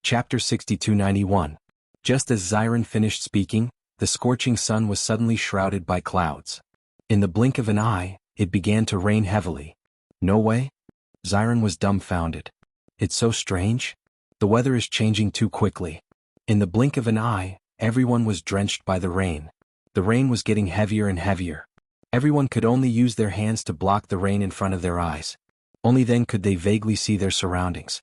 Chapter 6291. Just as Xiren finished speaking, the scorching sun was suddenly shrouded by clouds. In the blink of an eye, it began to rain heavily. No way? Xiren was dumbfounded. It's so strange. The weather is changing too quickly. In the blink of an eye, everyone was drenched by the rain. The rain was getting heavier and heavier. Everyone could only use their hands to block the rain in front of their eyes. Only then could they vaguely see their surroundings.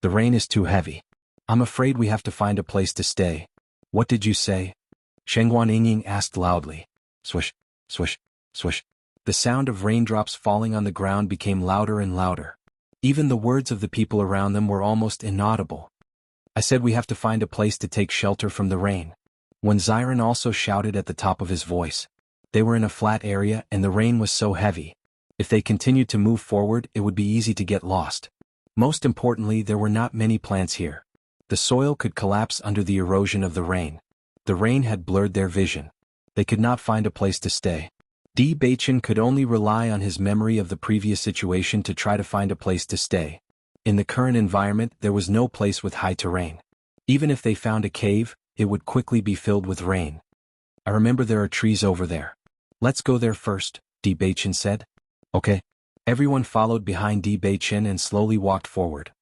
The rain is too heavy. I'm afraid we have to find a place to stay. What did you say? Shengguan Yingying asked loudly. Swish, swish, swish. The sound of raindrops falling on the ground became louder and louder. Even the words of the people around them were almost inaudible. I said we have to find a place to take shelter from the rain. When Xiren also shouted at the top of his voice. They were in a flat area and the rain was so heavy. If they continued to move forward, it would be easy to get lost. Most importantly, there were not many plants here. The soil could collapse under the erosion of the rain. The rain had blurred their vision. They could not find a place to stay. Di Beichen could only rely on his memory of the previous situation to try to find a place to stay. In the current environment, there was no place with high terrain. Even if they found a cave, it would quickly be filled with rain. I remember there are trees over there. Let's go there first, Di Beichen said. Okay. Everyone followed behind Di Beichen and slowly walked forward.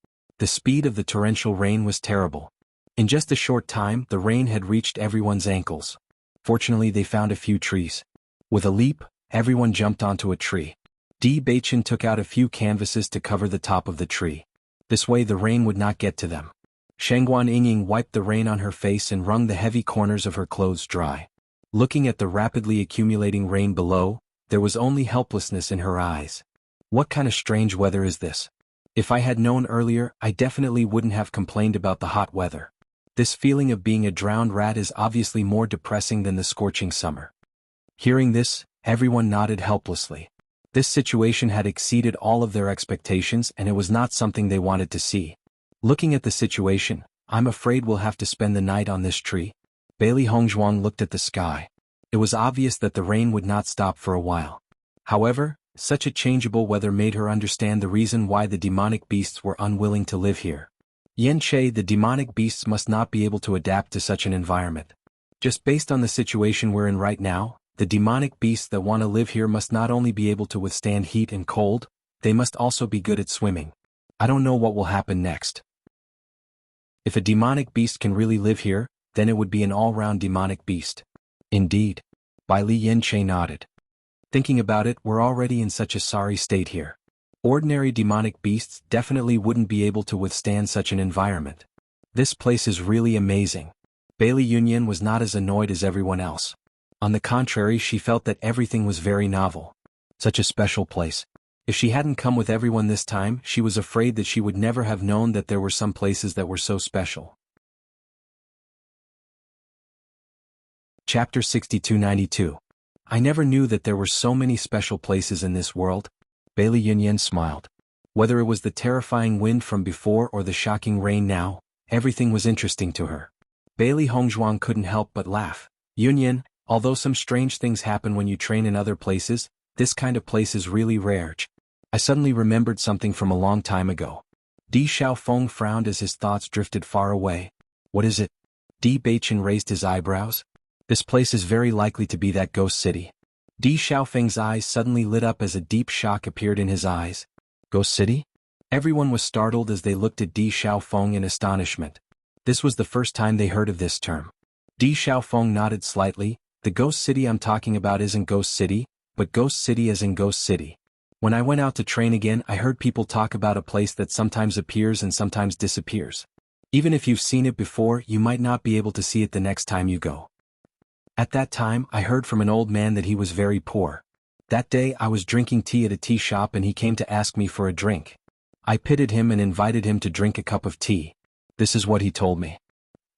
The speed of the torrential rain was terrible. In just a short time, the rain had reached everyone's ankles. Fortunately, they found a few trees. With a leap, everyone jumped onto a tree. Di Beichen took out a few canvases to cover the top of the tree. This way the rain would not get to them. Shengguan Yingying wiped the rain on her face and wrung the heavy corners of her clothes dry. Looking at the rapidly accumulating rain below, there was only helplessness in her eyes. What kind of strange weather is this? If I had known earlier, I definitely wouldn't have complained about the hot weather. This feeling of being a drowned rat is obviously more depressing than the scorching summer. Hearing this, everyone nodded helplessly. This situation had exceeded all of their expectations and it was not something they wanted to see. Looking at the situation, I'm afraid we'll have to spend the night on this tree. Bailey Hongzhuang looked at the sky. It was obvious that the rain would not stop for a while. However, such a changeable weather made her understand the reason why the demonic beasts were unwilling to live here. Yen Che, the demonic beasts must not be able to adapt to such an environment. Just based on the situation we're in right now, the demonic beasts that want to live here must not only be able to withstand heat and cold, they must also be good at swimming. I don't know what will happen next. If a demonic beast can really live here, then it would be an all-round demonic beast. Indeed. Bai Li Yen Che nodded. Thinking about it, we're already in such a sorry state here. Ordinary demonic beasts definitely wouldn't be able to withstand such an environment. This place is really amazing. Bailey Yunyan was not as annoyed as everyone else. On the contrary, she felt that everything was very novel. Such a special place. If she hadn't come with everyone this time, she was afraid that she would never have known that there were some places that were so special. Chapter 6292. I never knew that there were so many special places in this world. Bailey Yunyan smiled. Whether it was the terrifying wind from before or the shocking rain now, everything was interesting to her. Bailey Hongzhuang couldn't help but laugh. Yunyan, although some strange things happen when you train in other places, this kind of place is really rare. I suddenly remembered something from a long time ago. Di Xiaofeng frowned as his thoughts drifted far away. What is it? Di Beichen raised his eyebrows. This place is very likely to be that ghost city. Di Xiaofeng's eyes suddenly lit up as a deep shock appeared in his eyes. Ghost city? Everyone was startled as they looked at Di Xiaofeng in astonishment. This was the first time they heard of this term. Di Xiaofeng nodded slightly. The ghost city I'm talking about isn't Ghost City, but Ghost City as in Ghost City. When I went out to train again, I heard people talk about a place that sometimes appears and sometimes disappears. Even if you've seen it before, you might not be able to see it the next time you go. At that time, I heard from an old man that he was very poor. That day I was drinking tea at a tea shop and he came to ask me for a drink. I pitied him and invited him to drink a cup of tea. This is what he told me.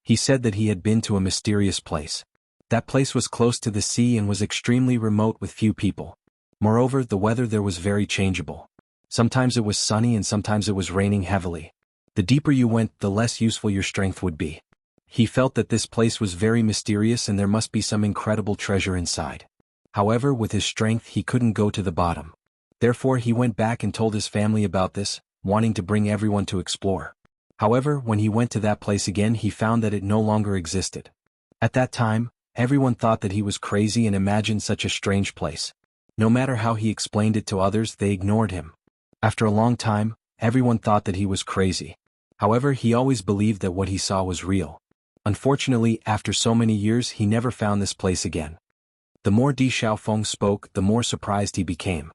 He said that he had been to a mysterious place. That place was close to the sea and was extremely remote with few people. Moreover, the weather there was very changeable. Sometimes it was sunny and sometimes it was raining heavily. The deeper you went, the less useful your strength would be. He felt that this place was very mysterious and there must be some incredible treasure inside. However, with his strength he couldn't go to the bottom. Therefore he went back and told his family about this, wanting to bring everyone to explore. However, when he went to that place again, he found that it no longer existed. At that time, everyone thought that he was crazy and imagined such a strange place. No matter how he explained it to others, they ignored him. After a long time, everyone thought that he was crazy. However, he always believed that what he saw was real. Unfortunately, after so many years, he never found this place again. The more Di Xiaofeng spoke, the more surprised he became.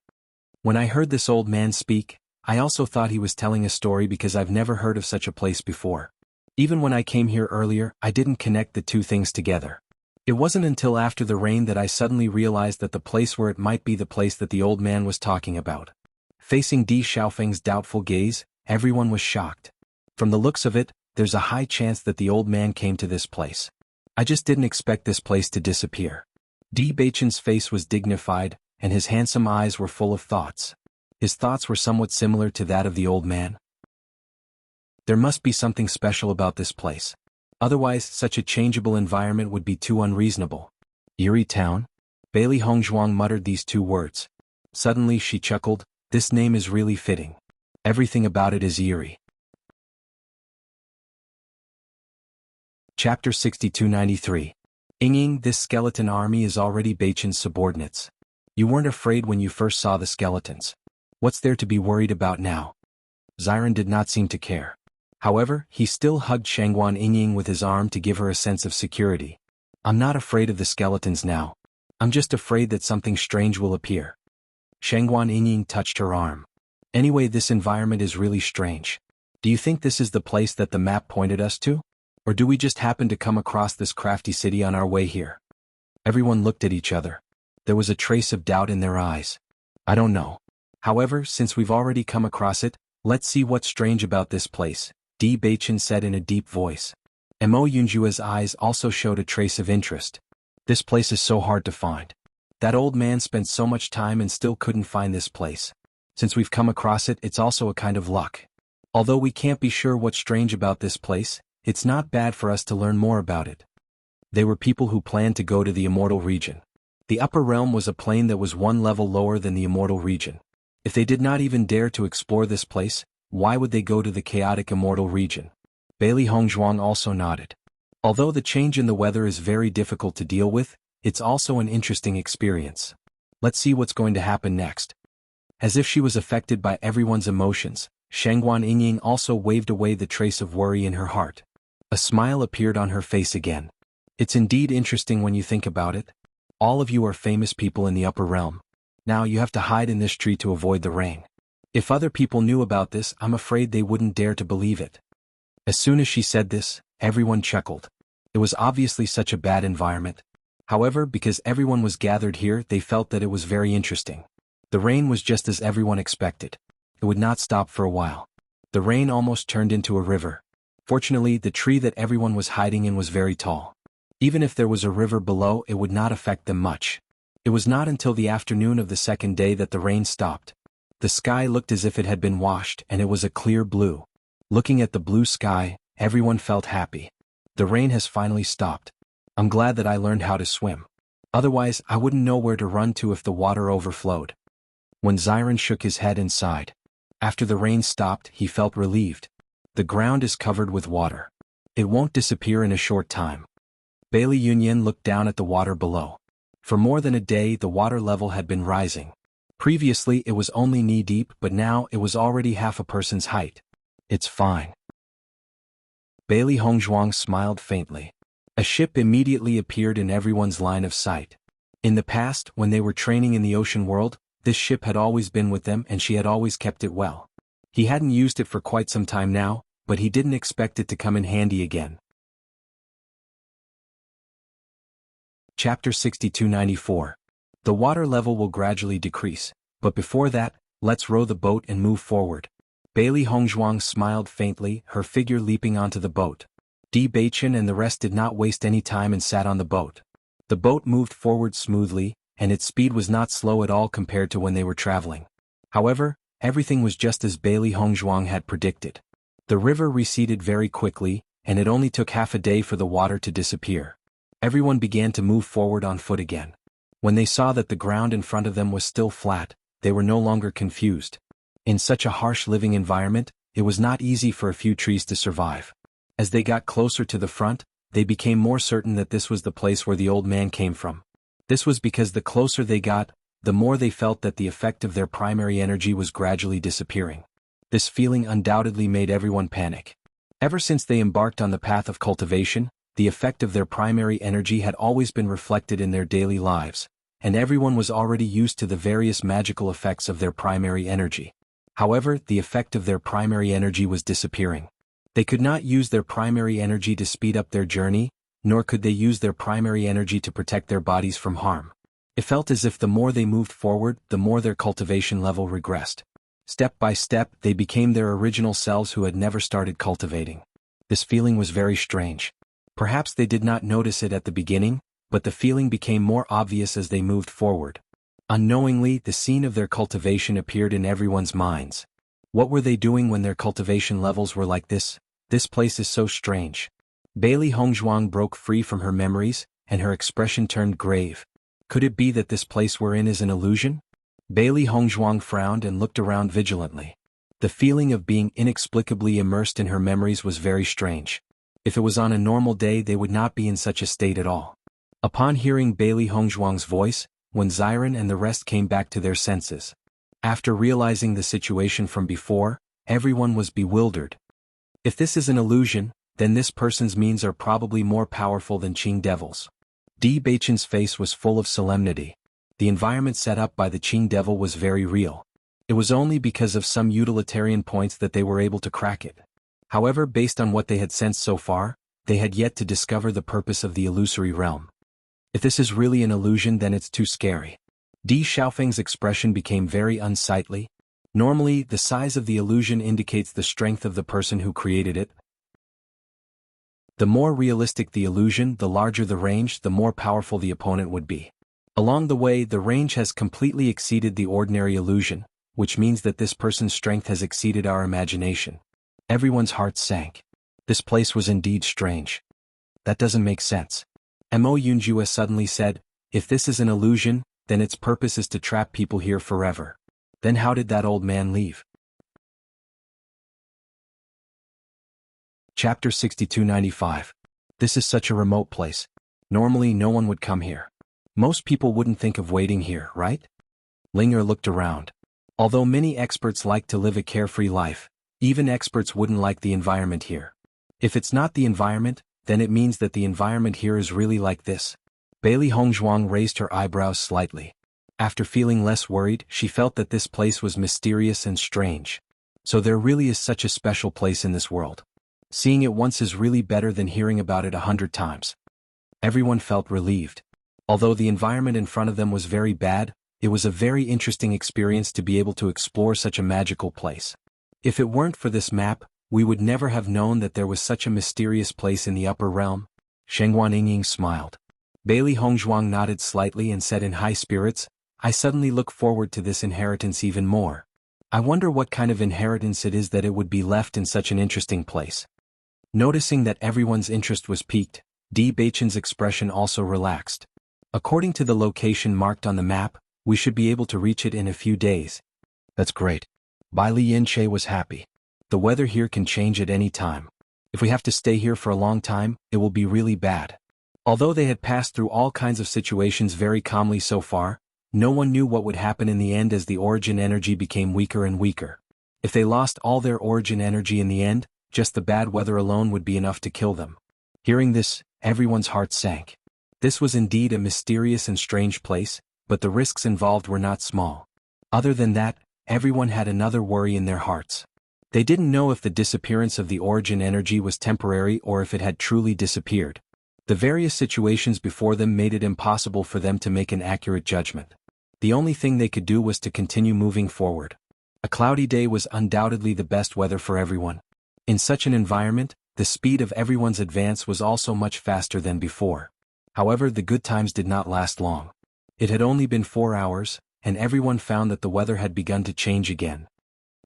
When I heard this old man speak, I also thought he was telling a story because I've never heard of such a place before. Even when I came here earlier, I didn't connect the two things together. It wasn't until after the rain that I suddenly realized that the place where it might be the place that the old man was talking about. Facing Di Xiaofeng's doubtful gaze, everyone was shocked. From the looks of it, there's a high chance that the old man came to this place. I just didn't expect this place to disappear. Di Beichen's face was dignified, and his handsome eyes were full of thoughts. His thoughts were somewhat similar to that of the old man. There must be something special about this place. Otherwise, such a changeable environment would be too unreasonable. Eerie town? Bailey Hongzhuang muttered these two words. Suddenly she chuckled, this name is really fitting. Everything about it is eerie. Chapter 6293. Ying, this skeleton army is already Beichen's subordinates. You weren't afraid when you first saw the skeletons. What's there to be worried about now? Ziren did not seem to care. However, he still hugged Shangguan Ying with his arm to give her a sense of security. I'm not afraid of the skeletons now. I'm just afraid that something strange will appear. Shangguan Ying touched her arm. Anyway, this environment is really strange. Do you think this is the place that the map pointed us to? Or do we just happen to come across this crafty city on our way here? Everyone looked at each other. There was a trace of doubt in their eyes. I don't know. However, since we've already come across it, let's see what's strange about this place, Di Beichen said in a deep voice. Mo Yunjua's eyes also showed a trace of interest. This place is so hard to find. That old man spent so much time and still couldn't find this place. Since we've come across it, it's also a kind of luck. Although we can't be sure what's strange about this place, it's not bad for us to learn more about it. They were people who planned to go to the immortal region. The upper realm was a plane that was one level lower than the immortal region. If they did not even dare to explore this place, why would they go to the chaotic immortal region? Bailey Hongzhuang also nodded. Although the change in the weather is very difficult to deal with, it's also an interesting experience. Let's see what's going to happen next. As if she was affected by everyone's emotions, Shangguan Ying also waved away the trace of worry in her heart. A smile appeared on her face again. It's indeed interesting when you think about it. All of you are famous people in the upper realm. Now you have to hide in this tree to avoid the rain. If other people knew about this, I'm afraid they wouldn't dare to believe it. As soon as she said this, everyone chuckled. It was obviously such a bad environment. However, because everyone was gathered here, they felt that it was very interesting. The rain was just as everyone expected. It would not stop for a while. The rain almost turned into a river. Fortunately, the tree that everyone was hiding in was very tall. Even if there was a river below, it would not affect them much. It was not until the afternoon of the second day that the rain stopped. The sky looked as if it had been washed, and it was a clear blue. Looking at the blue sky, everyone felt happy. The rain has finally stopped. I'm glad that I learned how to swim. Otherwise, I wouldn't know where to run to if the water overflowed. When Ziren shook his head and sighed. After the rain stopped, he felt relieved. The ground is covered with water. It won't disappear in a short time. Bailey Yunyan looked down at the water below. For more than a day, the water level had been rising. Previously, it was only knee-deep, but now it was already half a person's height. It's fine. Bailey Hongzhuang smiled faintly. A ship immediately appeared in everyone's line of sight. In the past, when they were training in the ocean world, this ship had always been with them and she had always kept it well. He hadn't used it for quite some time now, but he didn't expect it to come in handy again. Chapter 6294. The water level will gradually decrease, but before that, let's row the boat and move forward. Bailey Hongzhuang smiled faintly, her figure leaping onto the boat. Di Beichen and the rest did not waste any time and sat on the boat. The boat moved forward smoothly, and its speed was not slow at all compared to when they were traveling. However, everything was just as Bailey Hongzhuang had predicted. The river receded very quickly, and it only took half a day for the water to disappear. Everyone began to move forward on foot again. When they saw that the ground in front of them was still flat, they were no longer confused. In such a harsh living environment, it was not easy for a few trees to survive. As they got closer to the front, they became more certain that this was the place where the old man came from. This was because the closer they got, the more they felt that the effect of their primary energy was gradually disappearing. This feeling undoubtedly made everyone panic. Ever since they embarked on the path of cultivation, the effect of their primary energy had always been reflected in their daily lives, and everyone was already used to the various magical effects of their primary energy. However, the effect of their primary energy was disappearing. They could not use their primary energy to speed up their journey, nor could they use their primary energy to protect their bodies from harm. It felt as if the more they moved forward, the more their cultivation level regressed. Step by step, they became their original selves who had never started cultivating. This feeling was very strange. Perhaps they did not notice it at the beginning, but the feeling became more obvious as they moved forward. Unknowingly, the scene of their cultivation appeared in everyone's minds. What were they doing when their cultivation levels were like this? This place is so strange. Bailey Hongzhuang broke free from her memories, and her expression turned grave. Could it be that this place we're in is an illusion? Bailey Hongzhuang frowned and looked around vigilantly. The feeling of being inexplicably immersed in her memories was very strange. If it was on a normal day, they would not be in such a state at all. Upon hearing Bailey Hongzhuang's voice, Wen Xiren and the rest came back to their senses. After realizing the situation from before, everyone was bewildered. If this is an illusion, then this person's means are probably more powerful than Qing devils. Di Beichen's face was full of solemnity. The environment set up by the Qing devil was very real. It was only because of some utilitarian points that they were able to crack it. However, based on what they had sensed so far, they had yet to discover the purpose of the illusory realm. If this is really an illusion, then it's too scary. Di Xiaofeng's expression became very unsightly. Normally, the size of the illusion indicates the strength of the person who created it. The more realistic the illusion, the larger the range, the more powerful the opponent would be. Along the way, the range has completely exceeded the ordinary illusion, which means that this person's strength has exceeded our imagination. Everyone's heart sank. This place was indeed strange. That doesn't make sense. Mo Yunjue suddenly said, if this is an illusion, then its purpose is to trap people here forever. Then how did that old man leave? Chapter 6295. This is such a remote place. Normally no one would come here. Most people wouldn't think of waiting here, right? Linger looked around. Although many experts like to live a carefree life, even experts wouldn't like the environment here. If it's not the environment, then it means that the environment here is really like this. Bailey Hongzhuang raised her eyebrows slightly. After feeling less worried, she felt that this place was mysterious and strange. So there really is such a special place in this world. Seeing it once is really better than hearing about it 100 times. Everyone felt relieved. Although the environment in front of them was very bad, it was a very interesting experience to be able to explore such a magical place. If it weren't for this map, we would never have known that there was such a mysterious place in the upper realm. Shengguan Yingying smiled. Bailey Hongzhuang nodded slightly and said in high spirits, I suddenly look forward to this inheritance even more. I wonder what kind of inheritance it is that it would be left in such an interesting place. Noticing that everyone's interest was piqued, Di Beichen's expression also relaxed. According to the location marked on the map, we should be able to reach it in a few days. That's great. Bai Lianche was happy. The weather here can change at any time. If we have to stay here for a long time, it will be really bad. Although they had passed through all kinds of situations very calmly so far, no one knew what would happen in the end as the origin energy became weaker and weaker. If they lost all their origin energy in the end, just the bad weather alone would be enough to kill them. Hearing this, everyone's heart sank. This was indeed a mysterious and strange place, but the risks involved were not small. Other than that, everyone had another worry in their hearts. They didn't know if the disappearance of the origin energy was temporary or if it had truly disappeared. The various situations before them made it impossible for them to make an accurate judgment. The only thing they could do was to continue moving forward. A cloudy day was undoubtedly the best weather for everyone. In such an environment, the speed of everyone's advance was also much faster than before. However, the good times did not last long. It had only been 4 hours, and everyone found that the weather had begun to change again.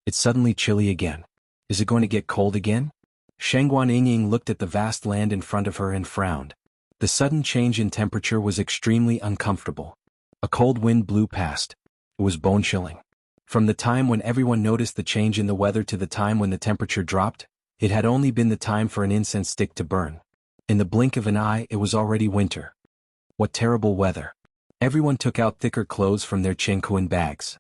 It's suddenly chilly again. Is it going to get cold again? Shengguan Yingying looked at the vast land in front of her and frowned. The sudden change in temperature was extremely uncomfortable. A cold wind blew past. It was bone-chilling. From the time when everyone noticed the change in the weather to the time when the temperature dropped, it had only been the time for an incense stick to burn. In the blink of an eye it was already winter. What terrible weather. Everyone took out thicker clothes from their chinkuan bags.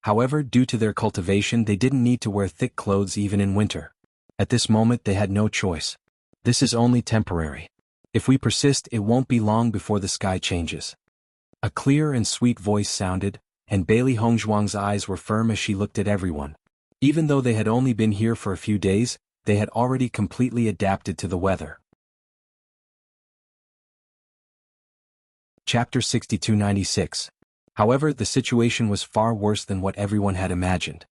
However, due to their cultivation they didn't need to wear thick clothes even in winter. At this moment they had no choice. This is only temporary. If we persist it won't be long before the sky changes. A clear and sweet voice sounded, and Bailey Hongzhuang's eyes were firm as she looked at everyone. Even though they had only been here for a few days, they had already completely adapted to the weather. Chapter 6296. However, the situation was far worse than what everyone had imagined.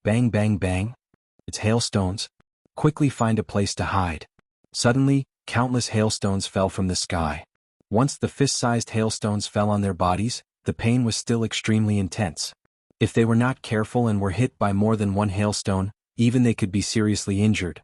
Bang bang bang. It's hailstones. Quickly find a place to hide. Suddenly, countless hailstones fell from the sky. Once the fist-sized hailstones fell on their bodies, the pain was still extremely intense. If they were not careful and were hit by more than one hailstone, even they could be seriously injured.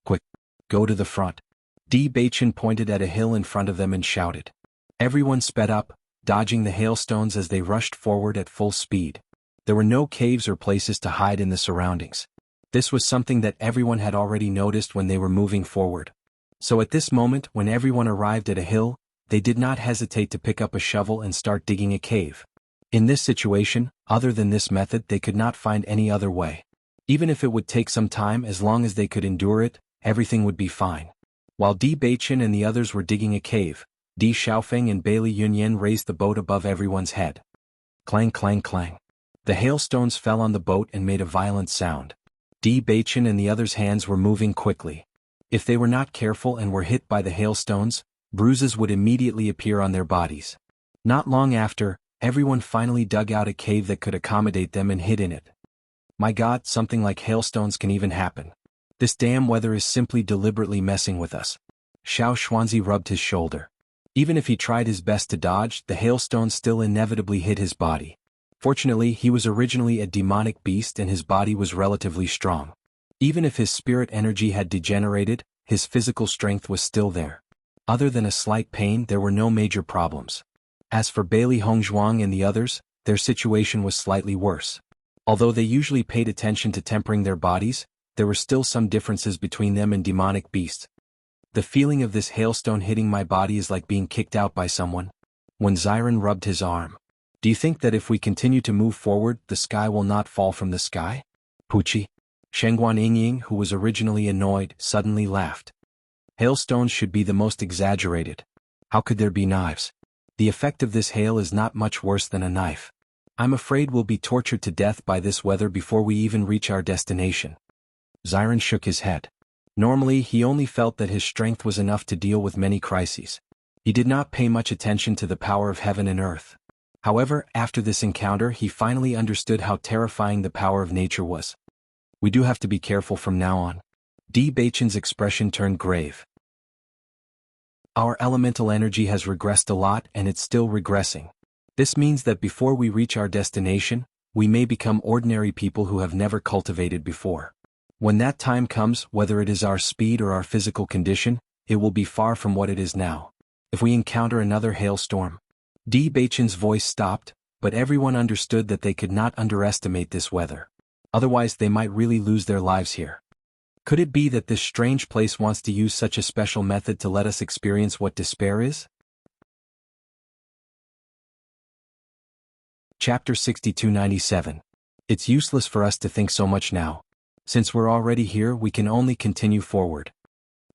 Quick! Go to the front. Di Beichen pointed at a hill in front of them and shouted. Everyone sped up, dodging the hailstones as they rushed forward at full speed. There were no caves or places to hide in the surroundings. This was something that everyone had already noticed when they were moving forward. So at this moment, when everyone arrived at a hill, they did not hesitate to pick up a shovel and start digging a cave. In this situation, other than this method, they could not find any other way. Even if it would take some time, as long as they could endure it, everything would be fine. While Di Beichen and the others were digging a cave, Di Xiaofeng and Bailey Yunyan raised the boat above everyone's head. Clang clang clang. The hailstones fell on the boat and made a violent sound. Di Beichen and the others' hands were moving quickly. If they were not careful and were hit by the hailstones, bruises would immediately appear on their bodies. Not long after, everyone finally dug out a cave that could accommodate them and hid in it. My God, something like hailstones can even happen. This damn weather is simply deliberately messing with us. Xiao Xuanzi rubbed his shoulder. Even if he tried his best to dodge, the hailstones still inevitably hit his body. Fortunately, he was originally a demonic beast and his body was relatively strong. Even if his spirit energy had degenerated, his physical strength was still there. Other than a slight pain, there were no major problems. As for Bailey Hongzhuang and the others, their situation was slightly worse. Although they usually paid attention to tempering their bodies, there were still some differences between them and demonic beasts. The feeling of this hailstone hitting my body is like being kicked out by someone. When Xiren rubbed his arm. Do you think that if we continue to move forward, the sky will not fall from the sky? Puchi. Shengguan Yingying, who was originally annoyed, suddenly laughed. Hailstones should be the most exaggerated. How could there be knives? The effect of this hail is not much worse than a knife. I'm afraid we'll be tortured to death by this weather before we even reach our destination. Xiren shook his head. Normally he only felt that his strength was enough to deal with many crises. He did not pay much attention to the power of heaven and earth. However, after this encounter he finally understood how terrifying the power of nature was. We do have to be careful from now on. Di Beichen's expression turned grave. Our elemental energy has regressed a lot and it's still regressing. This means that before we reach our destination, we may become ordinary people who have never cultivated before. When that time comes, whether it is our speed or our physical condition, it will be far from what it is now. If we encounter another hailstorm. Di Beichen's voice stopped, but everyone understood that they could not underestimate this weather. Otherwise they might really lose their lives here. Could it be that this strange place wants to use such a special method to let us experience what despair is? Chapter 6297. It's useless for us to think so much now. Since we're already here, we can only continue forward.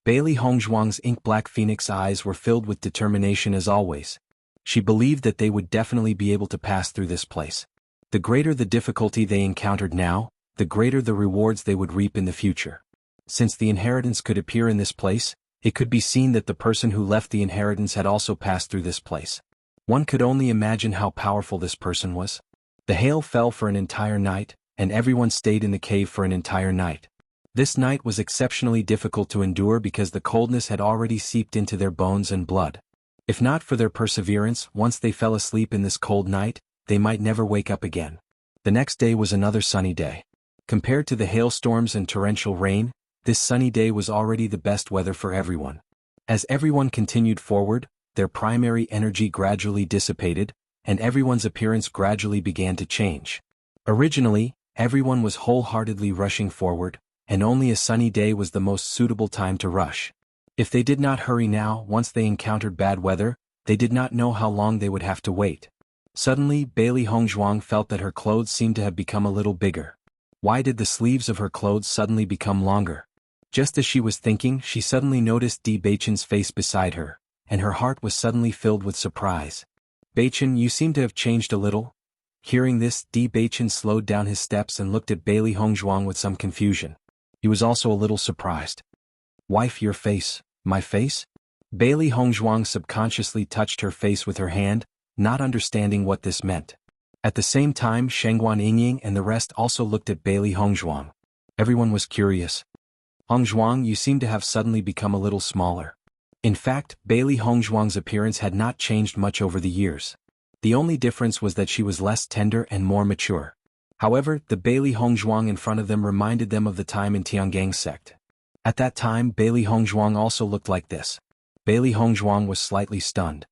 Bailey Hongzhuang's ink-black phoenix eyes were filled with determination as always. She believed that they would definitely be able to pass through this place. The greater the difficulty they encountered now, the greater the rewards they would reap in the future. Since the inheritance could appear in this place, it could be seen that the person who left the inheritance had also passed through this place. One could only imagine how powerful this person was. The hail fell for an entire night, and everyone stayed in the cave for an entire night. This night was exceptionally difficult to endure because the coldness had already seeped into their bones and blood. If not for their perseverance, once they fell asleep in this cold night, they might never wake up again. The next day was another sunny day. Compared to the hailstorms and torrential rain, this sunny day was already the best weather for everyone. As everyone continued forward, their primary energy gradually dissipated, and everyone's appearance gradually began to change. Originally, everyone was wholeheartedly rushing forward, and only a sunny day was the most suitable time to rush. If they did not hurry now, once they encountered bad weather, they did not know how long they would have to wait. Suddenly, Bailey Hongzhuang felt that her clothes seemed to have become a little bigger. Why did the sleeves of her clothes suddenly become longer? Just as she was thinking, she suddenly noticed Di Beichen's face beside her, and her heart was suddenly filled with surprise. "Beichen, you seem to have changed a little." Hearing this, Di Beichen slowed down his steps and looked at Bailey Hongzhuang with some confusion. He was also a little surprised. "Wife, your face, my face?" Bailey Hongzhuang subconsciously touched her face with her hand, not understanding what this meant. At the same time, Shengguan Yingying and the rest also looked at Bailey Hongzhuang. Everyone was curious. "Hongzhuang, you seem to have suddenly become a little smaller." In fact, Bailey Hongzhuang's appearance had not changed much over the years. The only difference was that she was less tender and more mature. However, the Bailey Hongzhuang in front of them reminded them of the time in Tianggang sect. At that time, Bailey Hongzhuang also looked like this. Bailey Hongzhuang was slightly stunned.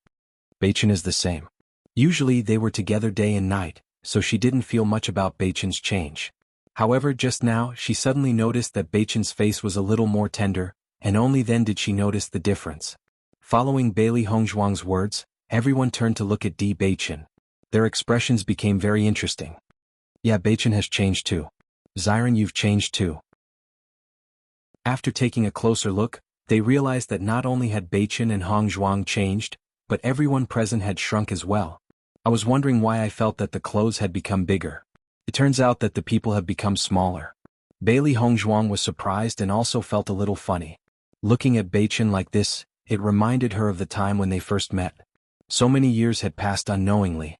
Beichen is the same. Usually they were together day and night, so she didn't feel much about Beichen's change. However, just now, she suddenly noticed that Beichen's face was a little more tender, and only then did she notice the difference. Following Bailey Hongzhuang's words, everyone turned to look at Di Beichen. Their expressions became very interesting. "Yeah, Beichen has changed too. Xiren, you've changed too." After taking a closer look, they realized that not only had Beichen and Hongzhuang changed, but everyone present had shrunk as well. "I was wondering why I felt that the clothes had become bigger. It turns out that the people have become smaller." Bailey Hongzhuang was surprised and also felt a little funny. Looking at Beichen like this, it reminded her of the time when they first met. So many years had passed unknowingly.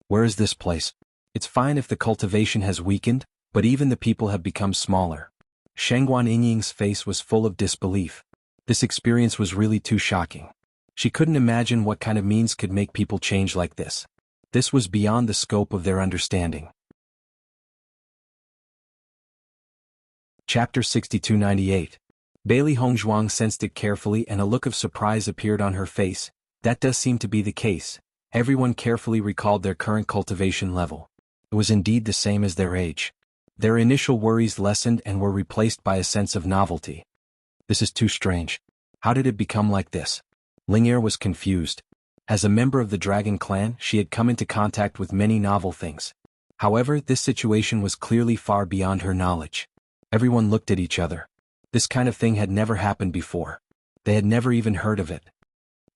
"Where is this place? It's fine if the cultivation has weakened, but even the people have become smaller." Shengguan Yingying's face was full of disbelief. This experience was really too shocking. She couldn't imagine what kind of means could make people change like this. This was beyond the scope of their understanding. Chapter 6298. Bailey Hongzhuang sensed it carefully and a look of surprise appeared on her face. That does seem to be the case. Everyone carefully recalled their current cultivation level. It was indeed the same as their age. Their initial worries lessened and were replaced by a sense of novelty. "This is too strange. How did it become like this?" Ling'er was confused. As a member of the Dragon Clan, she had come into contact with many novel things. However, this situation was clearly far beyond her knowledge. Everyone looked at each other. This kind of thing had never happened before. They had never even heard of it.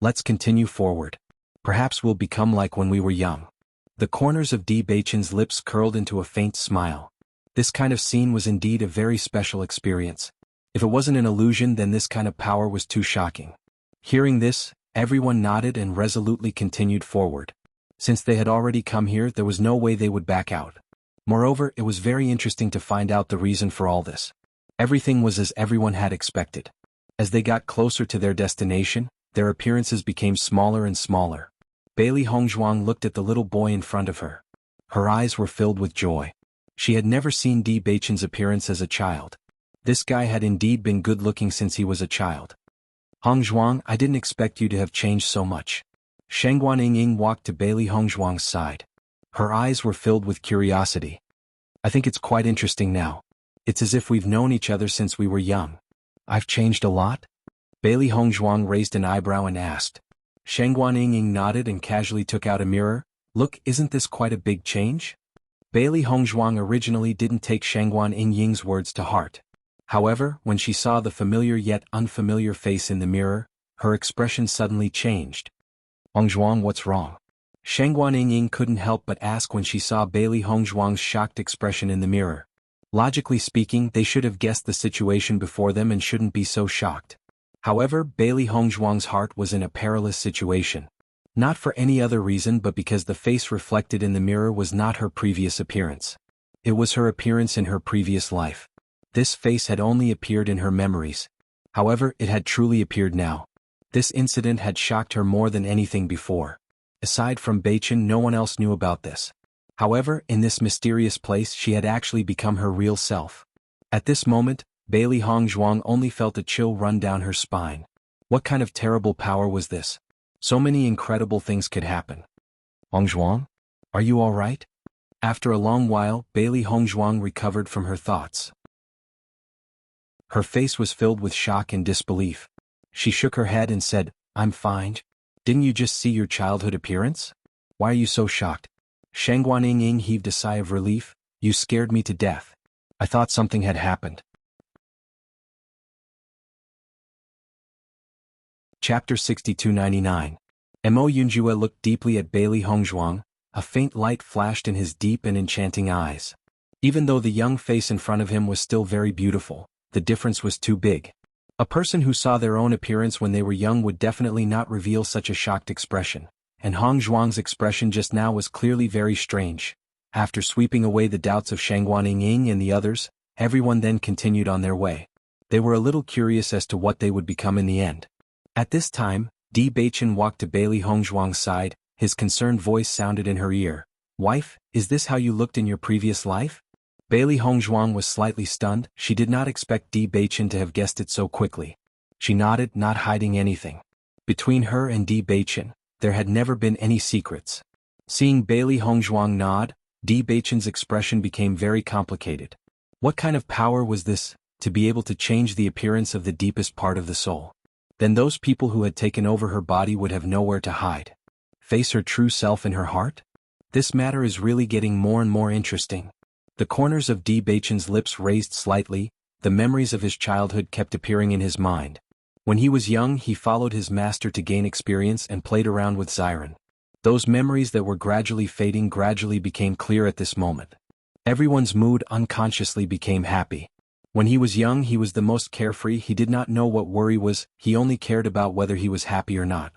"Let's continue forward. Perhaps we'll become like when we were young." The corners of Di Beichen's lips curled into a faint smile. This kind of scene was indeed a very special experience. If it wasn't an illusion, then this kind of power was too shocking. Hearing this, everyone nodded and resolutely continued forward. Since they had already come here, there was no way they would back out. Moreover, it was very interesting to find out the reason for all this. Everything was as everyone had expected. As they got closer to their destination, their appearances became smaller and smaller. Bailey Hongzhuang looked at the little boy in front of her. Her eyes were filled with joy. She had never seen Di Beichen's appearance as a child. This guy had indeed been good-looking since he was a child. "Hongzhuang, I didn't expect you to have changed so much." Shengguan Yingying walked to Bailey Hongzhuang's side. Her eyes were filled with curiosity. "I think it's quite interesting now. It's as if we've known each other since we were young." "I've changed a lot?" Bailey Hongzhuang raised an eyebrow and asked. Shengguan Yingying nodded and casually took out a mirror. "Look, isn't this quite a big change?" Bailey Hongzhuang originally didn't take Shengguan Yingying's words to heart. However, when she saw the familiar yet unfamiliar face in the mirror, her expression suddenly changed. "Hongzhuang, what's wrong?" Shengguan Yingying couldn't help but ask when she saw Bailey Hongzhuang's shocked expression in the mirror. Logically speaking, they should have guessed the situation before them and shouldn't be so shocked. However, Bailey Hongzhuang's heart was in a perilous situation. Not for any other reason but because the face reflected in the mirror was not her previous appearance. It was her appearance in her previous life. This face had only appeared in her memories. However, it had truly appeared now. This incident had shocked her more than anything before. Aside from Beichen, no one else knew about this. However, in this mysterious place she had actually become her real self. At this moment, Bailey Hongzhuang only felt a chill run down her spine. What kind of terrible power was this? So many incredible things could happen. Hongzhuang? Are you all right? After a long while, Bailey Hongzhuang recovered from her thoughts. Her face was filled with shock and disbelief. She shook her head and said, I'm fine. Didn't you just see your childhood appearance? Why are you so shocked? Shangguan Ying heaved a sigh of relief. You scared me to death. I thought something had happened. Chapter 6299. Mo Yunjue looked deeply at Bailey Hongzhuang. A faint light flashed in his deep and enchanting eyes. Even though the young face in front of him was still very beautiful, the difference was too big. A person who saw their own appearance when they were young would definitely not reveal such a shocked expression, and Hongzhuang's expression just now was clearly very strange. After sweeping away the doubts of Shangguan Ying and the others, everyone then continued on their way. They were a little curious as to what they would become in the end. At this time, Di Beichen walked to Bailey Hongzhuang's side. His concerned voice sounded in her ear. Wife, is this how you looked in your previous life? Bailey Hongzhuang was slightly stunned. She did not expect Di Beichen to have guessed it so quickly. She nodded, not hiding anything. Between her and Di Beichen, there had never been any secrets. Seeing Bailey Hongzhuang nod, Di Beichen's expression became very complicated. What kind of power was this, to be able to change the appearance of the deepest part of the soul? Then those people who had taken over her body would have nowhere to hide. Face her true self in her heart? This matter is really getting more and more interesting. The corners of Di Beichen's lips raised slightly. The memories of his childhood kept appearing in his mind. When he was young, he followed his master to gain experience and played around with Xiren. Those memories that were gradually fading gradually became clear at this moment. Everyone's mood unconsciously became happy. When he was young, he was the most carefree. He did not know what worry was. He only cared about whether he was happy or not.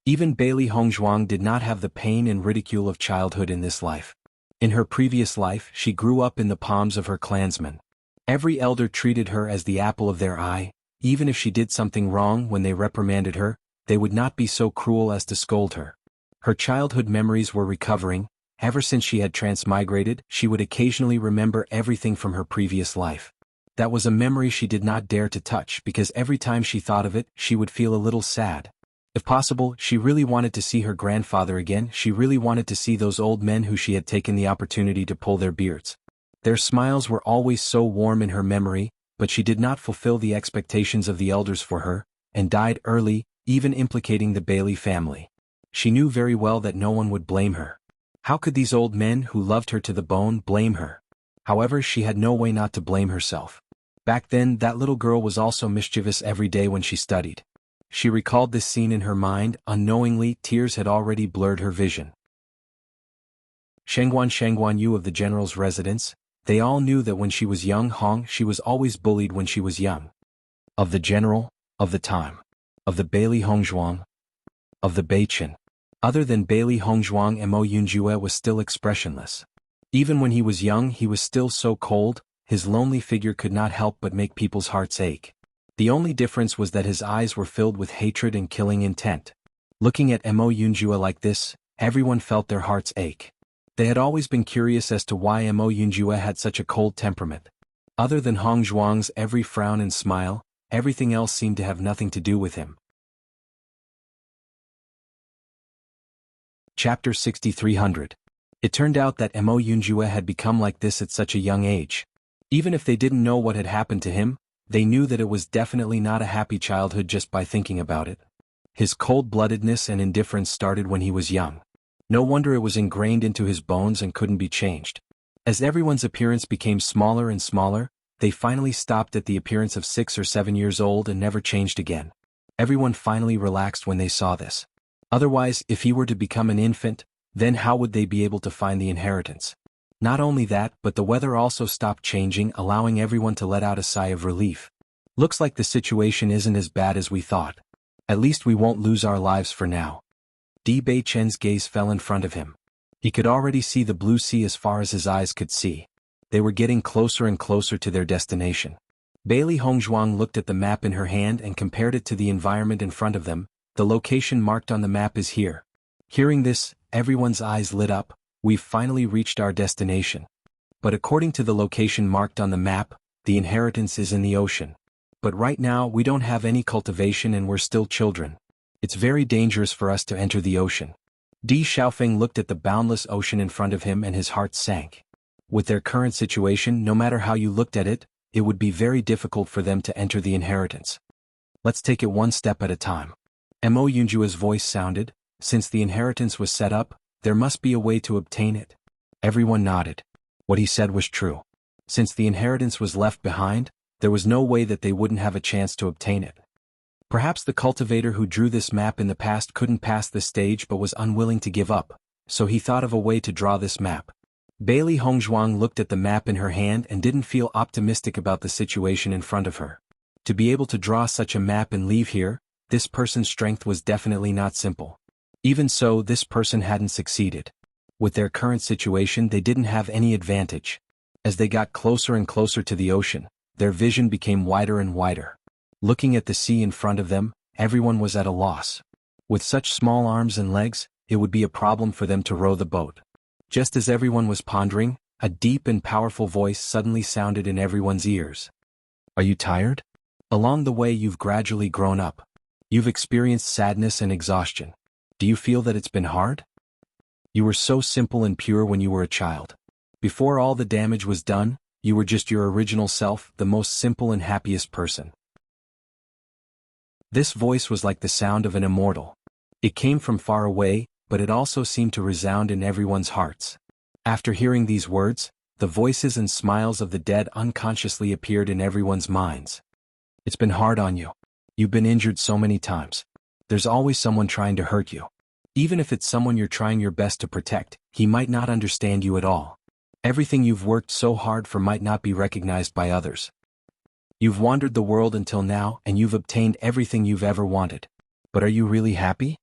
Even Bailey Hongzhuang did not have the pain and ridicule of childhood in this life. In her previous life, she grew up in the palms of her clansmen. Every elder treated her as the apple of their eye. Even if she did something wrong, when they reprimanded her, they would not be so cruel as to scold her. Her childhood memories were recovering. Ever since she had transmigrated, she would occasionally remember everything from her previous life. That was a memory she did not dare to touch because every time she thought of it, she would feel a little sad. If possible, she really wanted to see her grandfather again. She really wanted to see those old men who she had taken the opportunity to pull their beards. Their smiles were always so warm in her memory, but she did not fulfill the expectations of the elders for her, and died early, even implicating the Bailey family. She knew very well that no one would blame her. How could these old men who loved her to the bone blame her? However, she had no way not to blame herself. Back then, that little girl was also mischievous every day when she studied. She recalled this scene in her mind. Unknowingly, tears had already blurred her vision. Shangguan Yu of the general's residence, they all knew that when she was young, she was always bullied when she was young. Of the general, of the time, of the Bailey Hongzhuang, of the Beichen. Other than Bailey Hongzhuang, Mo Yunjue was still expressionless. Even when he was young, he was still so cold. His lonely figure could not help but make people's hearts ache. The only difference was that his eyes were filled with hatred and killing intent. Looking at Mo Yunjue like this, everyone felt their hearts ache. They had always been curious as to why Mo Yunjue had such a cold temperament. Other than Hongzhuang's every frown and smile, everything else seemed to have nothing to do with him. Chapter 6300. It turned out that Mo Yunjue had become like this at such a young age. Even if they didn't know what had happened to him, they knew that it was definitely not a happy childhood just by thinking about it. His cold-bloodedness and indifference started when he was young. No wonder it was ingrained into his bones and couldn't be changed. As everyone's appearance became smaller and smaller, they finally stopped at the appearance of 6 or 7 years old and never changed again. Everyone finally relaxed when they saw this. Otherwise, if he were to become an infant, then how would they be able to find the inheritance? Not only that, but the weather also stopped changing, allowing everyone to let out a sigh of relief. Looks like the situation isn't as bad as we thought. At least we won't lose our lives for now. Di Beichen's gaze fell in front of him. He could already see the blue sea as far as his eyes could see. They were getting closer and closer to their destination. Bailey Hongzhuang looked at the map in her hand and compared it to the environment in front of them. The location marked on the map is here. Hearing this, everyone's eyes lit up. We've finally reached our destination. But according to the location marked on the map, the inheritance is in the ocean. But right now we don't have any cultivation and we're still children. It's very dangerous for us to enter the ocean. Di Xiaofeng looked at the boundless ocean in front of him and his heart sank. With their current situation, no matter how you looked at it, it would be very difficult for them to enter the inheritance. Let's take it one step at a time. Mo Yunjua's voice sounded. Since the inheritance was set up, there must be a way to obtain it. Everyone nodded. What he said was true. Since the inheritance was left behind, there was no way that they wouldn't have a chance to obtain it. Perhaps the cultivator who drew this map in the past couldn't pass the stage but was unwilling to give up, so he thought of a way to draw this map. Bailey Hongzhuang looked at the map in her hand and didn't feel optimistic about the situation in front of her. To be able to draw such a map and leave here, this person's strength was definitely not simple. Even so, this person hadn't succeeded. With their current situation, they didn't have any advantage. As they got closer and closer to the ocean, their vision became wider and wider. Looking at the sea in front of them, everyone was at a loss. With such small arms and legs, it would be a problem for them to row the boat. Just as everyone was pondering, a deep and powerful voice suddenly sounded in everyone's ears. Are you tired? Along the way you've gradually grown up. You've experienced sadness and exhaustion. Do you feel that it's been hard? You were so simple and pure when you were a child. Before all the damage was done, you were just your original self, the most simple and happiest person. This voice was like the sound of an immortal. It came from far away, but it also seemed to resound in everyone's hearts. After hearing these words, the voices and smiles of the dead unconsciously appeared in everyone's minds. It's been hard on you. You've been injured so many times. There's always someone trying to hurt you. Even if it's someone you're trying your best to protect, he might not understand you at all. Everything you've worked so hard for might not be recognized by others. You've wandered the world until now and you've obtained everything you've ever wanted. But are you really happy?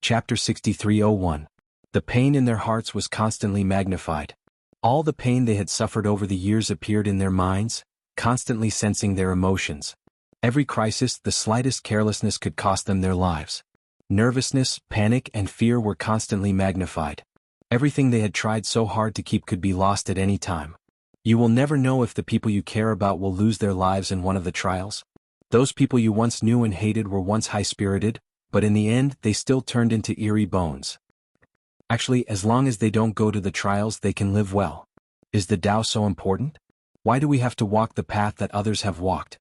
Chapter 63:01. The pain in their hearts was constantly magnified. All the pain they had suffered over the years appeared in their minds, constantly sensing their emotions. Every crisis, the slightest carelessness could cost them their lives. Nervousness, panic, and fear were constantly magnified. Everything they had tried so hard to keep could be lost at any time. You will never know if the people you care about will lose their lives in one of the trials. Those people you once knew and hated were once high-spirited, but in the end they still turned into eerie bones. Actually, as long as they don't go to the trials, they can live well. Is the Tao so important? Why do we have to walk the path that others have walked?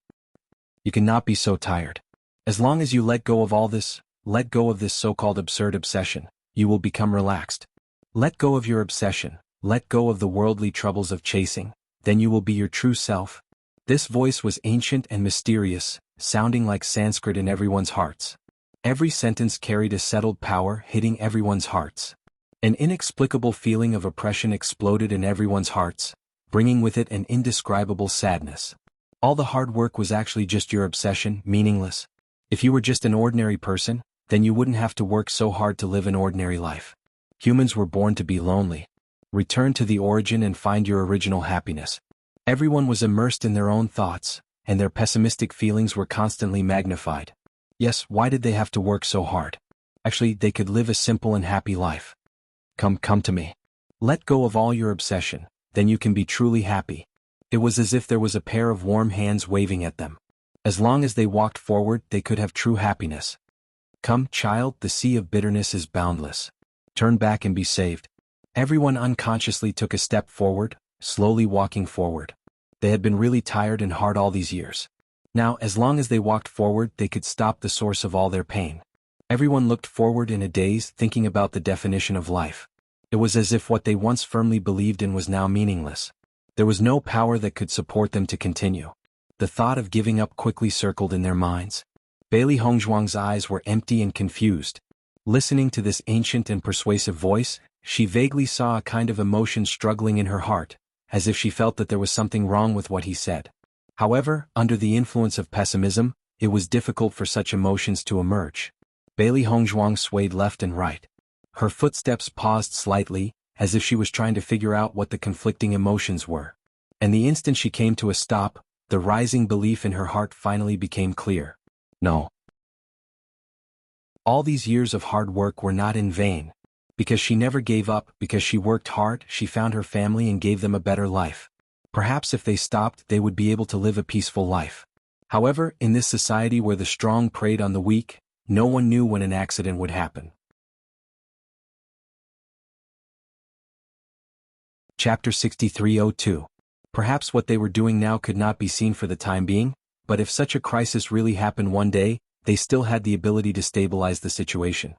You cannot be so tired. As long as you let go of all this, let go of this so-called absurd obsession, you will become relaxed. Let go of your obsession, let go of the worldly troubles of chasing, then you will be your true self. This voice was ancient and mysterious, sounding like Sanskrit in everyone's hearts. Every sentence carried a settled power hitting everyone's hearts. An inexplicable feeling of oppression exploded in everyone's hearts, bringing with it an indescribable sadness. All the hard work was actually just your obsession, meaningless. If you were just an ordinary person, then you wouldn't have to work so hard to live an ordinary life. Humans were born to be lonely. Return to the origin and find your original happiness. Everyone was immersed in their own thoughts, and their pessimistic feelings were constantly magnified. Yes, why did they have to work so hard? Actually, they could live a simple and happy life. Come to me. Let go of all your obsession, then you can be truly happy. It was as if there was a pair of warm hands waving at them. As long as they walked forward, they could have true happiness. Come, child, the sea of bitterness is boundless. Turn back and be saved. Everyone unconsciously took a step forward, slowly walking forward. They had been really tired and hard all these years. Now, as long as they walked forward, they could stop the source of all their pain. Everyone looked forward in a daze, thinking about the definition of life. It was as if what they once firmly believed in was now meaningless. There was no power that could support them to continue. The thought of giving up quickly circled in their minds. Bailey Hongzhuang's eyes were empty and confused. Listening to this ancient and persuasive voice, she vaguely saw a kind of emotion struggling in her heart, as if she felt that there was something wrong with what he said. However, under the influence of pessimism, it was difficult for such emotions to emerge. Bailey Hongzhuang swayed left and right. Her footsteps paused slightly, as if she was trying to figure out what the conflicting emotions were. And the instant she came to a stop, the rising belief in her heart finally became clear. No. All these years of hard work were not in vain. Because she never gave up, because she worked hard, she found her family and gave them a better life. Perhaps if they stopped, they would be able to live a peaceful life. However, in this society where the strong preyed on the weak, no one knew when an accident would happen. Chapter 6302. Perhaps what they were doing now could not be seen for the time being, but if such a crisis really happened one day, they still had the ability to stabilize the situation.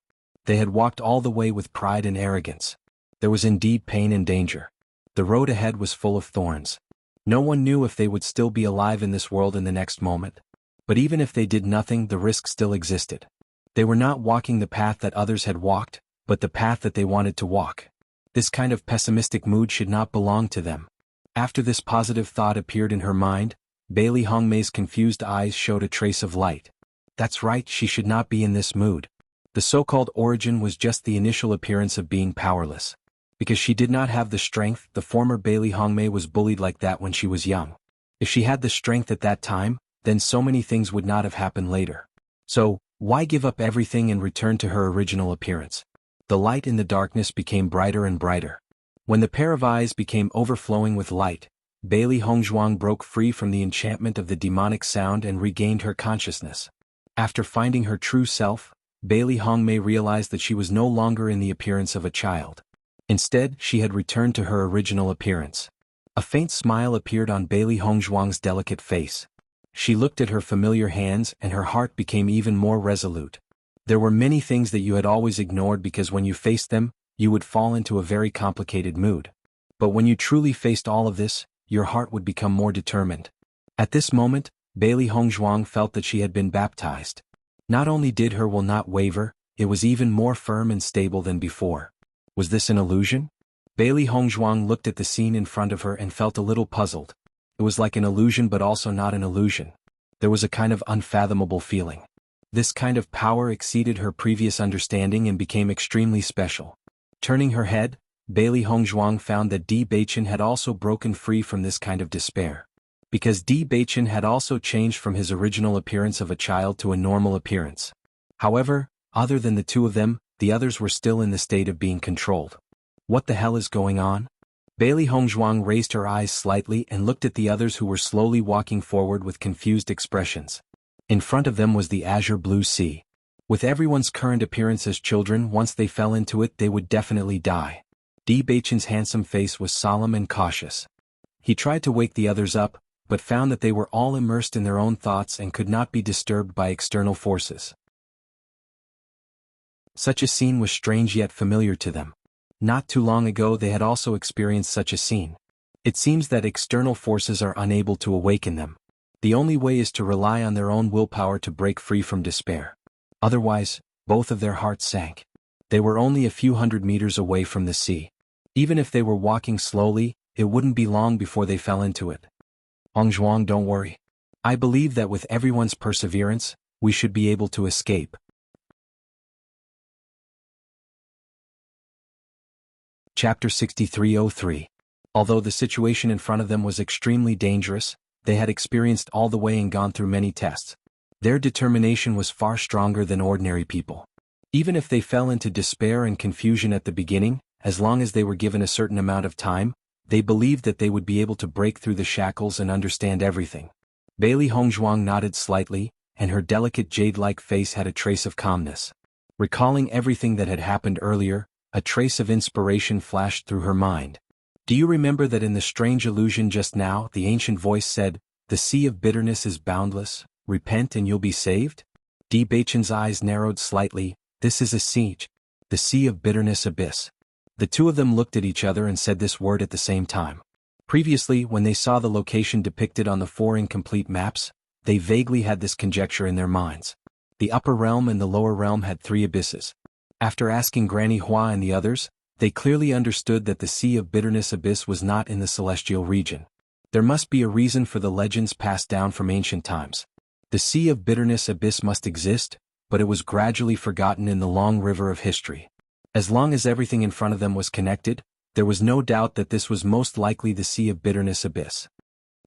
They had walked all the way with pride and arrogance. There was indeed pain and danger. The road ahead was full of thorns. No one knew if they would still be alive in this world in the next moment. But even if they did nothing, the risk still existed. They were not walking the path that others had walked, but the path that they wanted to walk. This kind of pessimistic mood should not belong to them. After this positive thought appeared in her mind, Bailey Hongmei's confused eyes showed a trace of light. That's right, she should not be in this mood. The so-called origin was just the initial appearance of being powerless. Because she did not have the strength, the former Bailey Hongmei was bullied like that when she was young. If she had the strength at that time, then so many things would not have happened later. So, why give up everything and return to her original appearance? The light in the darkness became brighter and brighter. When the pair of eyes became overflowing with light, Bailey Hongzhuang broke free from the enchantment of the demonic sound and regained her consciousness. After finding her true self, Bailey Hongmei realized that she was no longer in the appearance of a child. Instead, she had returned to her original appearance. A faint smile appeared on Bailey Hongzhuang's delicate face. She looked at her familiar hands and her heart became even more resolute. There were many things that you had always ignored because when you faced them, you would fall into a very complicated mood. But when you truly faced all of this, your heart would become more determined. At this moment, Bailey Hongzhuang felt that she had been baptized. Not only did her will not waver, it was even more firm and stable than before. Was this an illusion? Bailey Hongzhuang looked at the scene in front of her and felt a little puzzled. It was like an illusion but also not an illusion. There was a kind of unfathomable feeling. This kind of power exceeded her previous understanding and became extremely special. Turning her head, Bailey Hongzhuang found that Di Beichen had also broken free from this kind of despair. Because Di Beichen had also changed from his original appearance of a child to a normal appearance. However, other than the two of them, the others were still in the state of being controlled. What the hell is going on? Bailey Hongzhuang raised her eyes slightly and looked at the others who were slowly walking forward with confused expressions. In front of them was the azure blue sea. With everyone's current appearance as children, once they fell into it they would definitely die. Di Beichen's handsome face was solemn and cautious. He tried to wake the others up, but found that they were all immersed in their own thoughts and could not be disturbed by external forces. Such a scene was strange yet familiar to them. Not too long ago they had also experienced such a scene. It seems that external forces are unable to awaken them. The only way is to rely on their own willpower to break free from despair. Otherwise, both of their hearts sank. They were only a few hundred meters away from the sea. Even if they were walking slowly, it wouldn't be long before they fell into it. Hongzhuang, don't worry. I believe that with everyone's perseverance, we should be able to escape. Chapter 6303. Although the situation in front of them was extremely dangerous, they had experienced all the way and gone through many tests. Their determination was far stronger than ordinary people. Even if they fell into despair and confusion at the beginning, as long as they were given a certain amount of time, they believed that they would be able to break through the shackles and understand everything. Bailey Hongzhuang nodded slightly, and her delicate jade-like face had a trace of calmness. Recalling everything that had happened earlier, a trace of inspiration flashed through her mind. Do you remember that in the strange illusion just now, the ancient voice said, "The sea of bitterness is boundless, repent and you'll be saved"? Di Beichen's eyes narrowed slightly. This is a siege. The sea of bitterness abyss. The two of them looked at each other and said this word at the same time. Previously, when they saw the location depicted on the 4 incomplete maps, they vaguely had this conjecture in their minds. The upper realm and the lower realm had 3 abysses. After asking Granny Hua and the others, they clearly understood that the Sea of Bitterness abyss was not in the celestial region. There must be a reason for the legends passed down from ancient times. The Sea of Bitterness abyss must exist, but it was gradually forgotten in the long river of history. As long as everything in front of them was connected, there was no doubt that this was most likely the Sea of Bitterness abyss.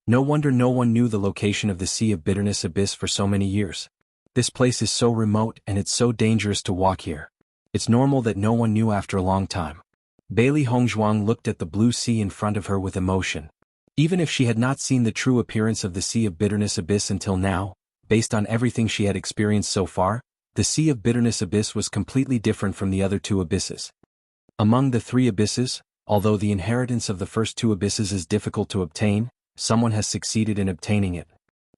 No wonder no one knew the location of the Sea of Bitterness abyss for so many years. This place is so remote and it's so dangerous to walk here. It's normal that no one knew after a long time. Bailey Hongzhuang looked at the blue sea in front of her with emotion. Even if she had not seen the true appearance of the Sea of Bitterness abyss until now, based on everything she had experienced so far, The Sea of Bitterness abyss was completely different from the other two abysses. Among the three abysses, although the inheritance of the first two abysses is difficult to obtain, someone has succeeded in obtaining it.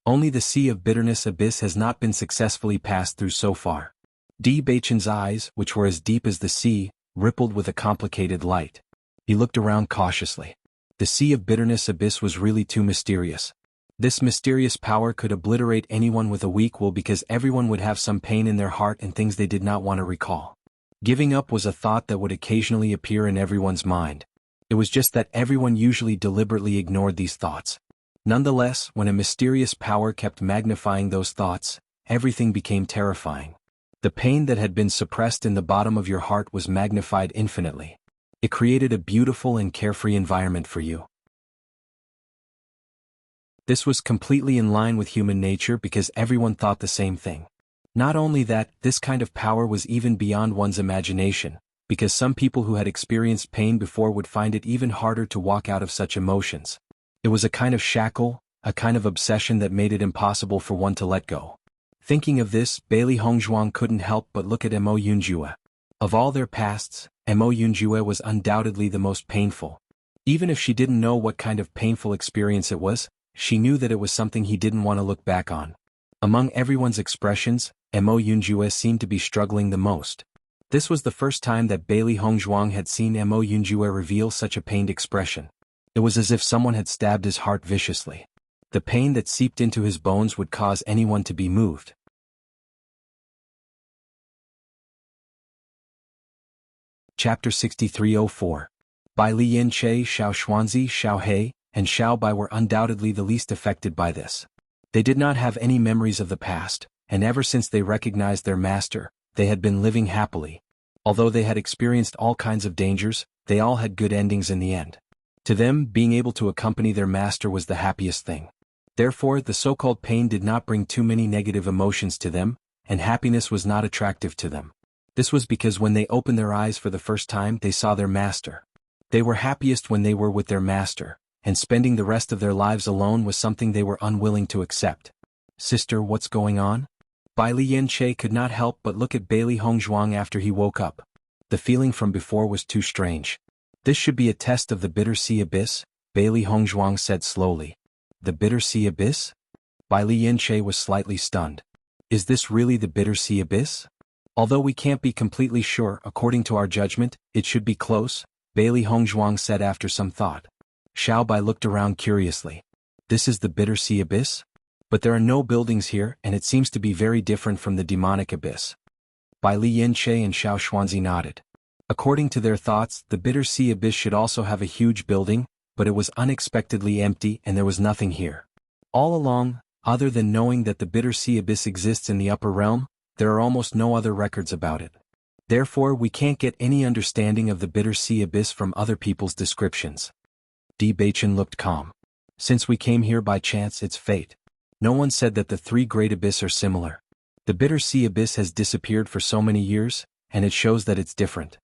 Only the Sea of Bitterness abyss has not been successfully passed through so far. D. Baichen's eyes, which were as deep as the sea, rippled with a complicated light. He looked around cautiously. The Sea of Bitterness abyss was really too mysterious. This mysterious power could obliterate anyone with a weak will because everyone would have some pain in their heart and things they did not want to recall. Giving up was a thought that would occasionally appear in everyone's mind. It was just that everyone usually deliberately ignored these thoughts. Nonetheless, when a mysterious power kept magnifying those thoughts, everything became terrifying. The pain that had been suppressed in the bottom of your heart was magnified infinitely. It created a beautiful and carefree environment for you. This was completely in line with human nature because everyone thought the same thing. Not only that, this kind of power was even beyond one's imagination, because some people who had experienced pain before would find it even harder to walk out of such emotions. It was a kind of shackle, a kind of obsession that made it impossible for one to let go. Thinking of this, Bailey Hongzhuang couldn't help but look at Mo Yunjue. Of all their pasts, Mo Yunjue was undoubtedly the most painful. Even if she didn't know what kind of painful experience it was, she knew that it was something he didn't want to look back on. Among everyone's expressions, Mo Yunjue seemed to be struggling the most. This was the first time that Bailey Hongzhuang had seen Mo Yunjue reveal such a pained expression. It was as if someone had stabbed his heart viciously. The pain that seeped into his bones would cause anyone to be moved. Chapter 6304. Bai Liyan Che, Xiao Xuanzi, Xiao He, and Xiao Bai were undoubtedly the least affected by this. They did not have any memories of the past, and ever since they recognized their master, they had been living happily. Although they had experienced all kinds of dangers, they all had good endings in the end. To them, being able to accompany their master was the happiest thing. Therefore, the so-called pain did not bring too many negative emotions to them, and happiness was not attractive to them. This was because when they opened their eyes for the first time, they saw their master. They were happiest when they were with their master, and spending the rest of their lives alone was something they were unwilling to accept. Sister, what's going on? Bai Liyan Che could not help but look at Bailey Hongzhuang after he woke up. The feeling from before was too strange. This should be a test of the Bitter Sea Abyss, Bailey Hongzhuang said slowly. The Bitter Sea Abyss? Bai Liyan Che was slightly stunned. Is this really the Bitter Sea Abyss? Although we can't be completely sure, according to our judgment, it should be close, Bailey Hongzhuang said after some thought. Xiao Bai looked around curiously. This is the Bitter Sea Abyss? But there are no buildings here and it seems to be very different from the demonic abyss. Bai Liyan Che and Xiao Xuanzi nodded. According to their thoughts, the Bitter Sea Abyss should also have a huge building, but it was unexpectedly empty and there was nothing here. All along, other than knowing that the Bitter Sea Abyss exists in the upper realm, there are almost no other records about it. Therefore, we can't get any understanding of the Bitter Sea Abyss from other people's descriptions. D. Baichen looked calm. Since we came here by chance, it's fate. No one said that the three great abyss are similar. The Bitter Sea Abyss has disappeared for so many years, and it shows that it's different.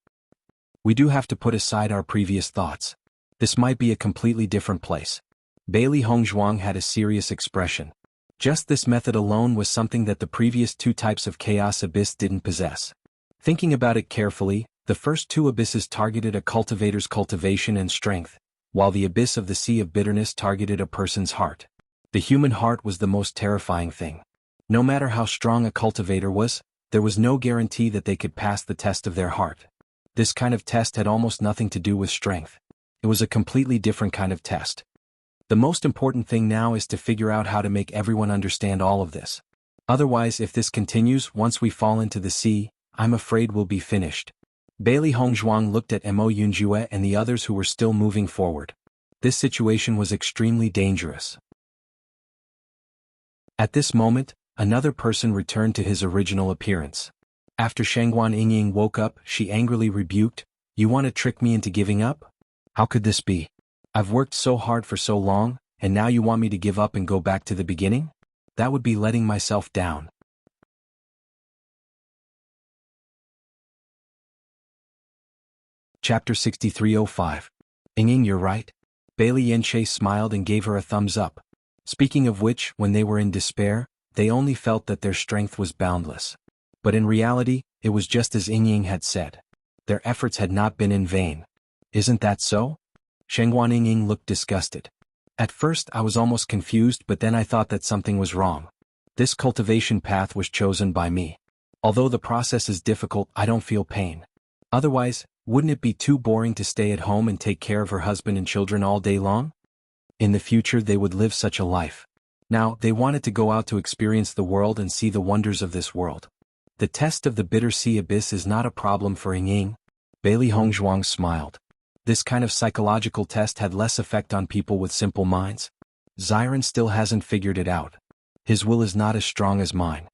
We do have to put aside our previous thoughts. This might be a completely different place. Bailey Hongzhuang had a serious expression. Just this method alone was something that the previous two types of chaos abyss didn't possess. Thinking about it carefully, the first two abysses targeted a cultivator's cultivation and strength, while the abyss of the Sea of Bitterness targeted a person's heart. The human heart was the most terrifying thing. No matter how strong a cultivator was, there was no guarantee that they could pass the test of their heart. This kind of test had almost nothing to do with strength. It was a completely different kind of test. The most important thing now is to figure out how to make everyone understand all of this. Otherwise, if this continues, once we fall into the sea, I'm afraid we'll be finished. Bailey Hongzhuang looked at Mo Yunjue and the others who were still moving forward. This situation was extremely dangerous. At this moment, another person returned to his original appearance. After Shangguan Yingying woke up, she angrily rebuked, "You want to trick me into giving up? How could this be? I've worked so hard for so long, and now you want me to give up and go back to the beginning? That would be letting myself down." Chapter 6305. Yingying, you're right. Bailey Yanche smiled and gave her a thumbs up. Speaking of which, when they were in despair, they only felt that their strength was boundless. But in reality, it was just as Ying had said. Their efforts had not been in vain. Isn't that so? Shengguan Ying looked disgusted. At first I was almost confused, but then I thought that something was wrong. This cultivation path was chosen by me. Although the process is difficult, I don't feel pain. Otherwise, wouldn't it be too boring to stay at home and take care of her husband and children all day long? In the future they would live such a life. Now, they wanted to go out to experience the world and see the wonders of this world. The test of the bitter sea abyss is not a problem for Ying. Bailey Hongzhuang smiled. This kind of psychological test had less effect on people with simple minds. Xiren still hasn't figured it out. His will is not as strong as mine.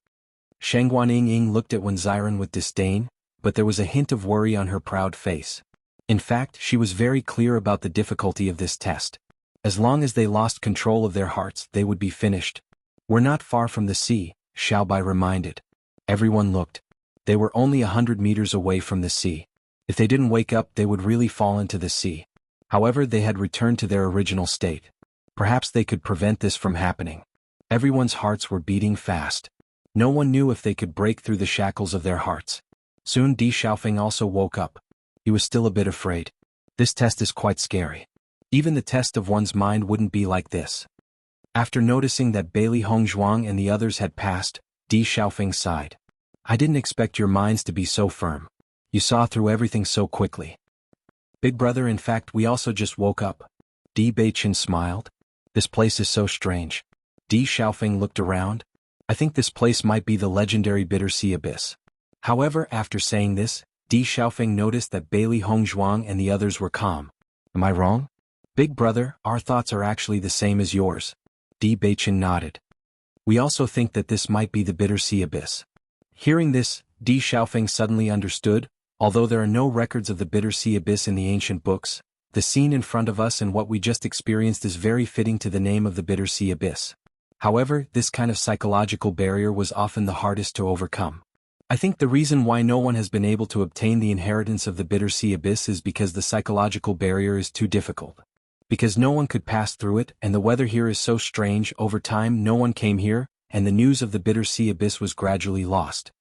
Shengguan Ying looked at Wen Xiren with disdain, but there was a hint of worry on her proud face. In fact, she was very clear about the difficulty of this test. As long as they lost control of their hearts, they would be finished. We're not far from the sea, Xiaobai reminded. Everyone looked. They were only 100 meters away from the sea. If they didn't wake up, they would really fall into the sea. However, they had returned to their original state. Perhaps they could prevent this from happening. Everyone's hearts were beating fast. No one knew if they could break through the shackles of their hearts. Soon Di Xiaofeng also woke up. He was still a bit afraid. This test is quite scary. Even the test of one's mind wouldn't be like this. After noticing that Bailey Hongzhuang and the others had passed, Di Xiaofeng sighed. I didn't expect your minds to be so firm. You saw through everything so quickly. Big brother, in fact, we also just woke up. Di Beichen smiled. This place is so strange. Di Xiaofeng looked around. I think this place might be the legendary Bitter Sea Abyss. However, after saying this, Di Xiaofeng noticed that Bailey Hongzhuang and the others were calm. Am I wrong? Big brother, our thoughts are actually the same as yours. Di Beichen nodded. We also think that this might be the Bitter Sea Abyss. Hearing this, Di Xiaofeng suddenly understood. Although there are no records of the Bitter Sea Abyss in the ancient books, the scene in front of us and what we just experienced is very fitting to the name of the Bitter Sea Abyss. However, this kind of psychological barrier was often the hardest to overcome. I think the reason why no one has been able to obtain the inheritance of the Bitter Sea Abyss is because the psychological barrier is too difficult. Because no one could pass through it, and the weather here is so strange. Over time no one came here, and the news of the Bitter Sea Abyss was gradually lost.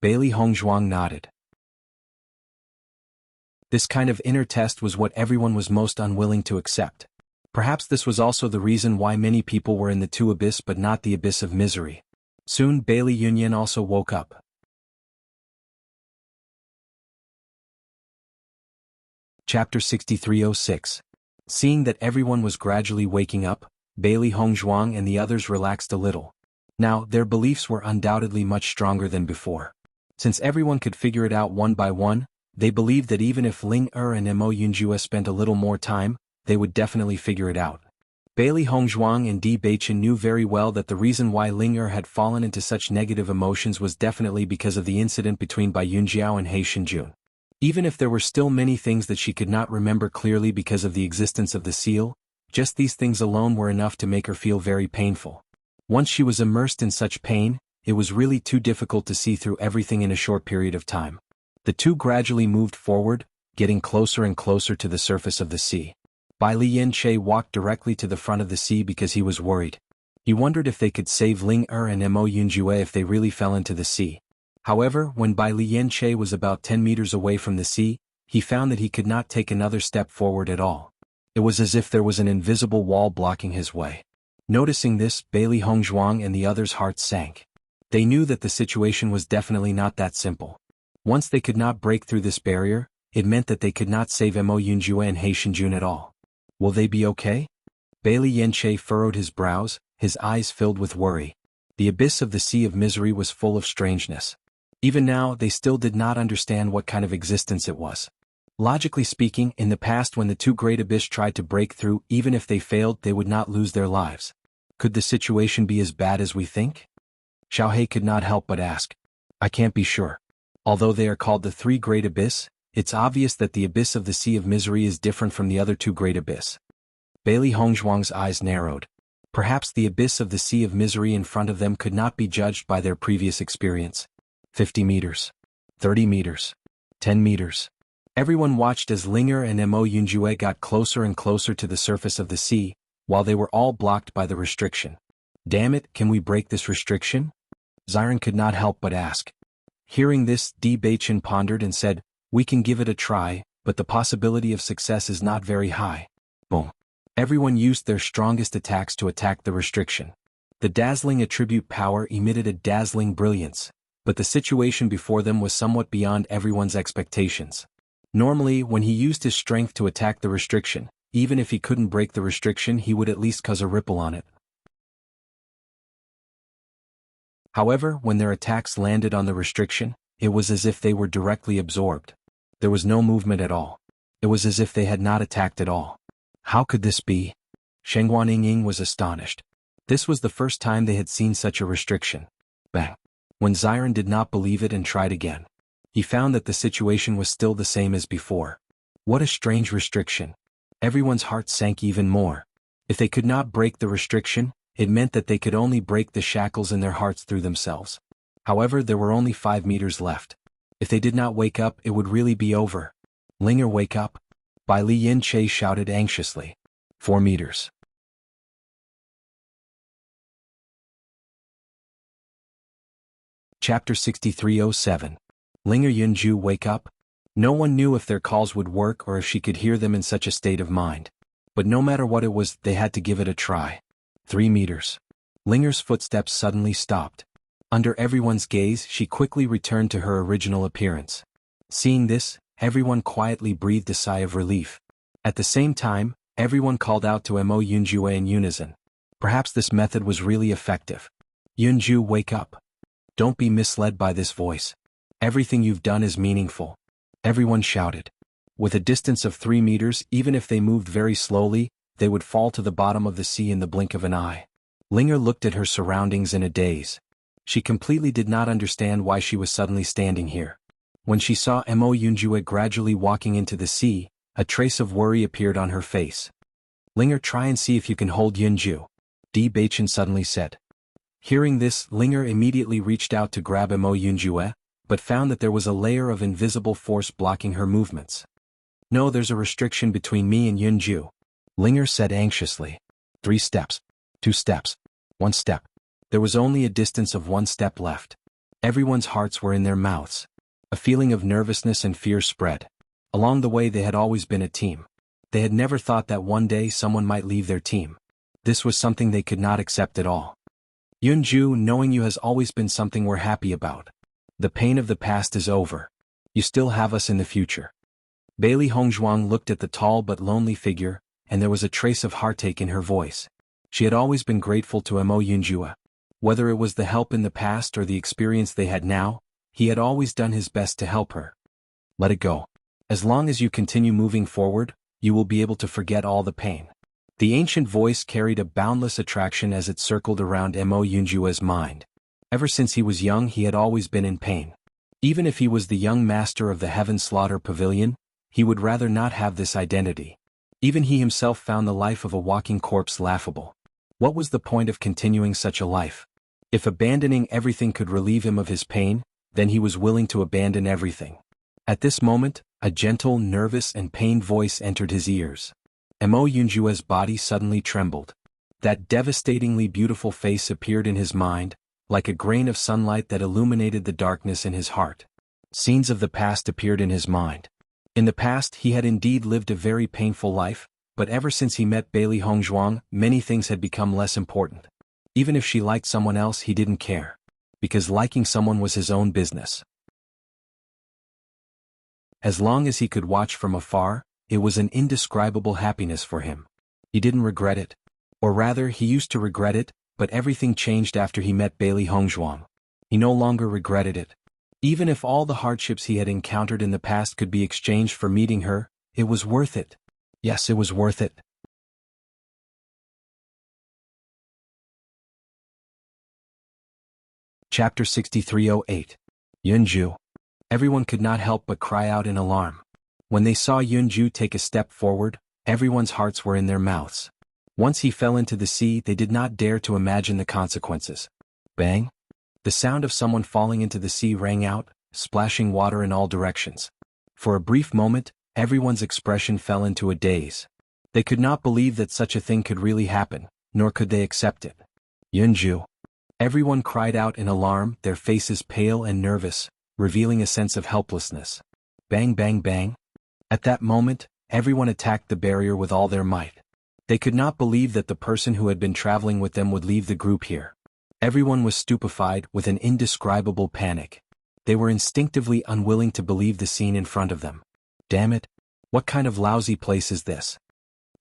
Bailey Hongzhuang nodded. This kind of inner test was what everyone was most unwilling to accept. Perhaps this was also the reason why many people were in the two abyss but not the abyss of misery. Soon Bailey Yunyan also woke up. Chapter 6306. Seeing that everyone was gradually waking up, Bailey Hongzhuang and the others relaxed a little. Now, their beliefs were undoubtedly much stronger than before. Since everyone could figure it out one by one, they believed that even if Ling and Mo Yunjue spent a little more time, they would definitely figure it out. Bailey Hongzhuang and Di Beichen knew very well that the reason why Ling had fallen into such negative emotions was definitely because of the incident between Bai Yunjiao and He Shinjun. Even if there were still many things that she could not remember clearly because of the existence of the seal, just these things alone were enough to make her feel very painful. Once she was immersed in such pain, it was really too difficult to see through everything in a short period of time. The two gradually moved forward, getting closer and closer to the surface of the sea. Bai Lianche walked directly to the front of the sea because he was worried. He wondered if they could save Ling and Mo Yunjue if they really fell into the sea. However, when Bai Lianche was about 10 meters away from the sea, he found that he could not take another step forward at all. It was as if there was an invisible wall blocking his way. Noticing this, Bailey Hongzhuang and the others' hearts sank. They knew that the situation was definitely not that simple. Once they could not break through this barrier, it meant that they could not save Mo Yunjue and He Shinjun at all. Will they be okay? Bailey Yanche furrowed his brows, his eyes filled with worry. The abyss of the Sea of Misery was full of strangeness. Even now, they still did not understand what kind of existence it was. Logically speaking, in the past when the two great abyss tried to break through, even if they failed, they would not lose their lives. Could the situation be as bad as we think? Xiaohei could not help but ask. I can't be sure. Although they are called the three great abyss, it's obvious that the abyss of the Sea of Misery is different from the other two great abyss. Bailey Hongzhuang's eyes narrowed. Perhaps the abyss of the Sea of Misery in front of them could not be judged by their previous experience. 50 meters. 30 meters. 10 meters. Everyone watched as Linger and Mo Yunjue got closer and closer to the surface of the sea, while they were all blocked by the restriction. Damn it, can we break this restriction? Xiren could not help but ask. Hearing this, Di Baichen pondered and said, "We can give it a try, but the possibility of success is not very high." Boom. Everyone used their strongest attacks to attack the restriction. The dazzling attribute power emitted a dazzling brilliance, but the situation before them was somewhat beyond everyone's expectations. Normally, when he used his strength to attack the restriction, even if he couldn't break the restriction, he would at least cause a ripple on it. However, when their attacks landed on the restriction, it was as if they were directly absorbed. There was no movement at all. It was as if they had not attacked at all. How could this be? Sheng Ying was astonished. This was the first time they had seen such a restriction. Bang. When Xiren did not believe it and tried again, he found that the situation was still the same as before. What a strange restriction. Everyone's heart sank even more. If they could not break the restriction, it meant that they could only break the shackles in their hearts through themselves. However, there were only 5 meters left. If they did not wake up, it would really be over. Linger, wake up! Bai Li Yin Che shouted anxiously. 4 meters. Chapter 6307. Linger Yunju, wake up? No one knew if their calls would work or if she could hear them in such a state of mind. But no matter what it was, they had to give it a try. 3 meters. Linger's footsteps suddenly stopped. Under everyone's gaze, she quickly returned to her original appearance. Seeing this, everyone quietly breathed a sigh of relief. At the same time, everyone called out to Mo Yunjue in unison. Perhaps this method was really effective. Yunju, wake up. Don't be misled by this voice. Everything you've done is meaningful. Everyone shouted. With a distance of 3 meters, even if they moved very slowly, they would fall to the bottom of the sea in the blink of an eye. Linger looked at her surroundings in a daze. She completely did not understand why she was suddenly standing here. When she saw Mo Yunjue gradually walking into the sea, a trace of worry appeared on her face. Linger, try and see if you can hold Yunju, Di Baichen suddenly said. Hearing this, Linger immediately reached out to grab Mo Yunjue, but found that there was a layer of invisible force blocking her movements. No, there's a restriction between me and Yunju, Linger said anxiously. 3 steps. 2 steps. 1 step. There was only a distance of 1 step left. Everyone's hearts were in their mouths. A feeling of nervousness and fear spread. Along the way they had always been a team. They had never thought that one day someone might leave their team. This was something they could not accept at all. Yunju, knowing you has always been something we're happy about. The pain of the past is over. You still have us in the future. Bailey Hongzhuang looked at the tall but lonely figure, and there was a trace of heartache in her voice. She had always been grateful to Mo Yunjue. Whether it was the help in the past or the experience they had now, he had always done his best to help her. Let it go. As long as you continue moving forward, you will be able to forget all the pain. The ancient voice carried a boundless attraction as it circled around Mo Yunjue's mind. Ever since he was young, he had always been in pain. Even if he was the young master of the Heaven Slaughter Pavilion, he would rather not have this identity. Even he himself found the life of a walking corpse laughable. What was the point of continuing such a life? If abandoning everything could relieve him of his pain, then he was willing to abandon everything. At this moment, a gentle, nervous and pained voice entered his ears. Mo Yunjue's body suddenly trembled. That devastatingly beautiful face appeared in his mind, like a grain of sunlight that illuminated the darkness in his heart. Scenes of the past appeared in his mind. In the past he had indeed lived a very painful life, but ever since he met Bailey Hongzhuang, many things had become less important. Even if she liked someone else, he didn't care. Because liking someone was his own business. As long as he could watch from afar, it was an indescribable happiness for him. He didn't regret it. Or rather, he used to regret it, but everything changed after he met Bailey Hongzhuang. He no longer regretted it. Even if all the hardships he had encountered in the past could be exchanged for meeting her, it was worth it. Yes, it was worth it. Chapter 6308. Yunju. Everyone could not help but cry out in alarm. When they saw Yunju take a step forward, everyone's hearts were in their mouths. Once he fell into the sea, they did not dare to imagine the consequences. Bang! The sound of someone falling into the sea rang out, splashing water in all directions. For a brief moment, everyone's expression fell into a daze. They could not believe that such a thing could really happen, nor could they accept it. Yunju. Everyone cried out in alarm, their faces pale and nervous, revealing a sense of helplessness. Bang bang bang. At that moment, everyone attacked the barrier with all their might. They could not believe that the person who had been traveling with them would leave the group here. Everyone was stupefied with an indescribable panic. They were instinctively unwilling to believe the scene in front of them. Damn it! What kind of lousy place is this?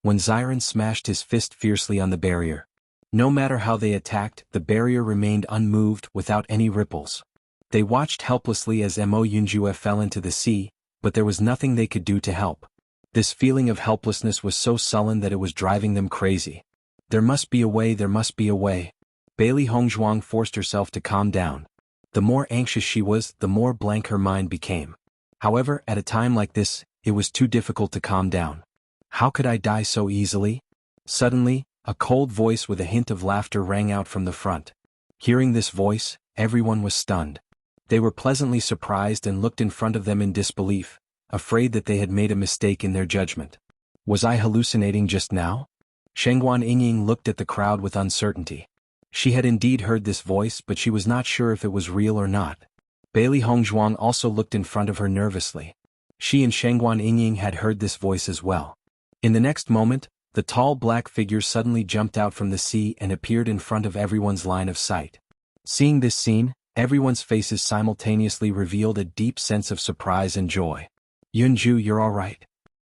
When Xiren smashed his fist fiercely on the barrier. No matter how they attacked, the barrier remained unmoved without any ripples. They watched helplessly as Mo Yunjue fell into the sea, but there was nothing they could do to help. This feeling of helplessness was so sullen that it was driving them crazy. There must be a way, there must be a way. Bailey Hongzhuang forced herself to calm down. The more anxious she was, the more blank her mind became. However, at a time like this, it was too difficult to calm down. How could I die so easily? Suddenly, a cold voice with a hint of laughter rang out from the front. Hearing this voice, everyone was stunned. They were pleasantly surprised and looked in front of them in disbelief, afraid that they had made a mistake in their judgment. Was I hallucinating just now? Shengguan Yingying looked at the crowd with uncertainty. She had indeed heard this voice, but she was not sure if it was real or not. Bailey Hongzhuang also looked in front of her nervously. She and Shengguan Yingying had heard this voice as well. In the next moment, the tall black figure suddenly jumped out from the sea and appeared in front of everyone's line of sight. Seeing this scene, everyone's faces simultaneously revealed a deep sense of surprise and joy. Yunju, you're all right.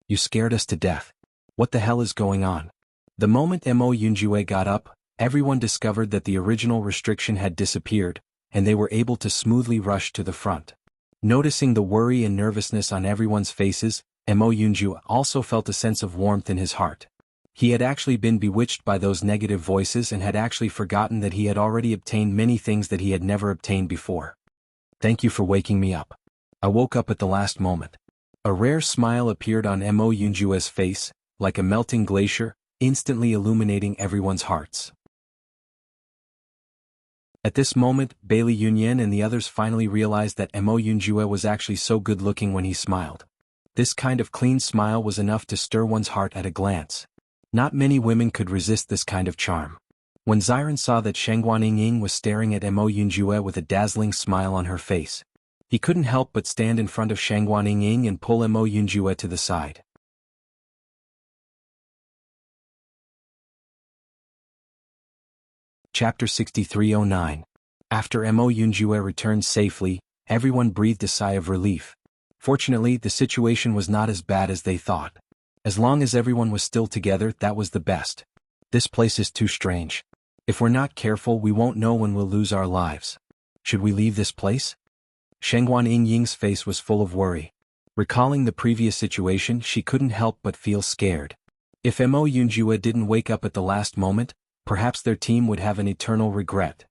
You scared us to death. What the hell is going on? The moment Mo Yunjue got up, everyone discovered that the original restriction had disappeared, and they were able to smoothly rush to the front. Noticing the worry and nervousness on everyone's faces, Mo Yunju also felt a sense of warmth in his heart. He had actually been bewitched by those negative voices and had actually forgotten that he had already obtained many things that he had never obtained before. Thank you for waking me up. I woke up at the last moment. A rare smile appeared on Mo Yunjue's face, like a melting glacier, instantly illuminating everyone's hearts. At this moment, Bailey Yunyan and the others finally realized that Mo Yunjue was actually so good-looking when he smiled. This kind of clean smile was enough to stir one's heart at a glance. Not many women could resist this kind of charm. When Xiren saw that Shengguan Yingying was staring at Mo Yunjue with a dazzling smile on her face, he couldn't help but stand in front of Shengguan Yingying and pull Mo Yunjue to the side. Chapter 6309. After Mo Yunjue returned safely, everyone breathed a sigh of relief. Fortunately, the situation was not as bad as they thought. As long as everyone was still together, that was the best. This place is too strange. If we're not careful, we won't know when we'll lose our lives. Should we leave this place? Shengguan Yingying's face was full of worry. Recalling the previous situation, she couldn't help but feel scared. If Mo Yunjue didn't wake up at the last moment, perhaps their team would have an eternal regret.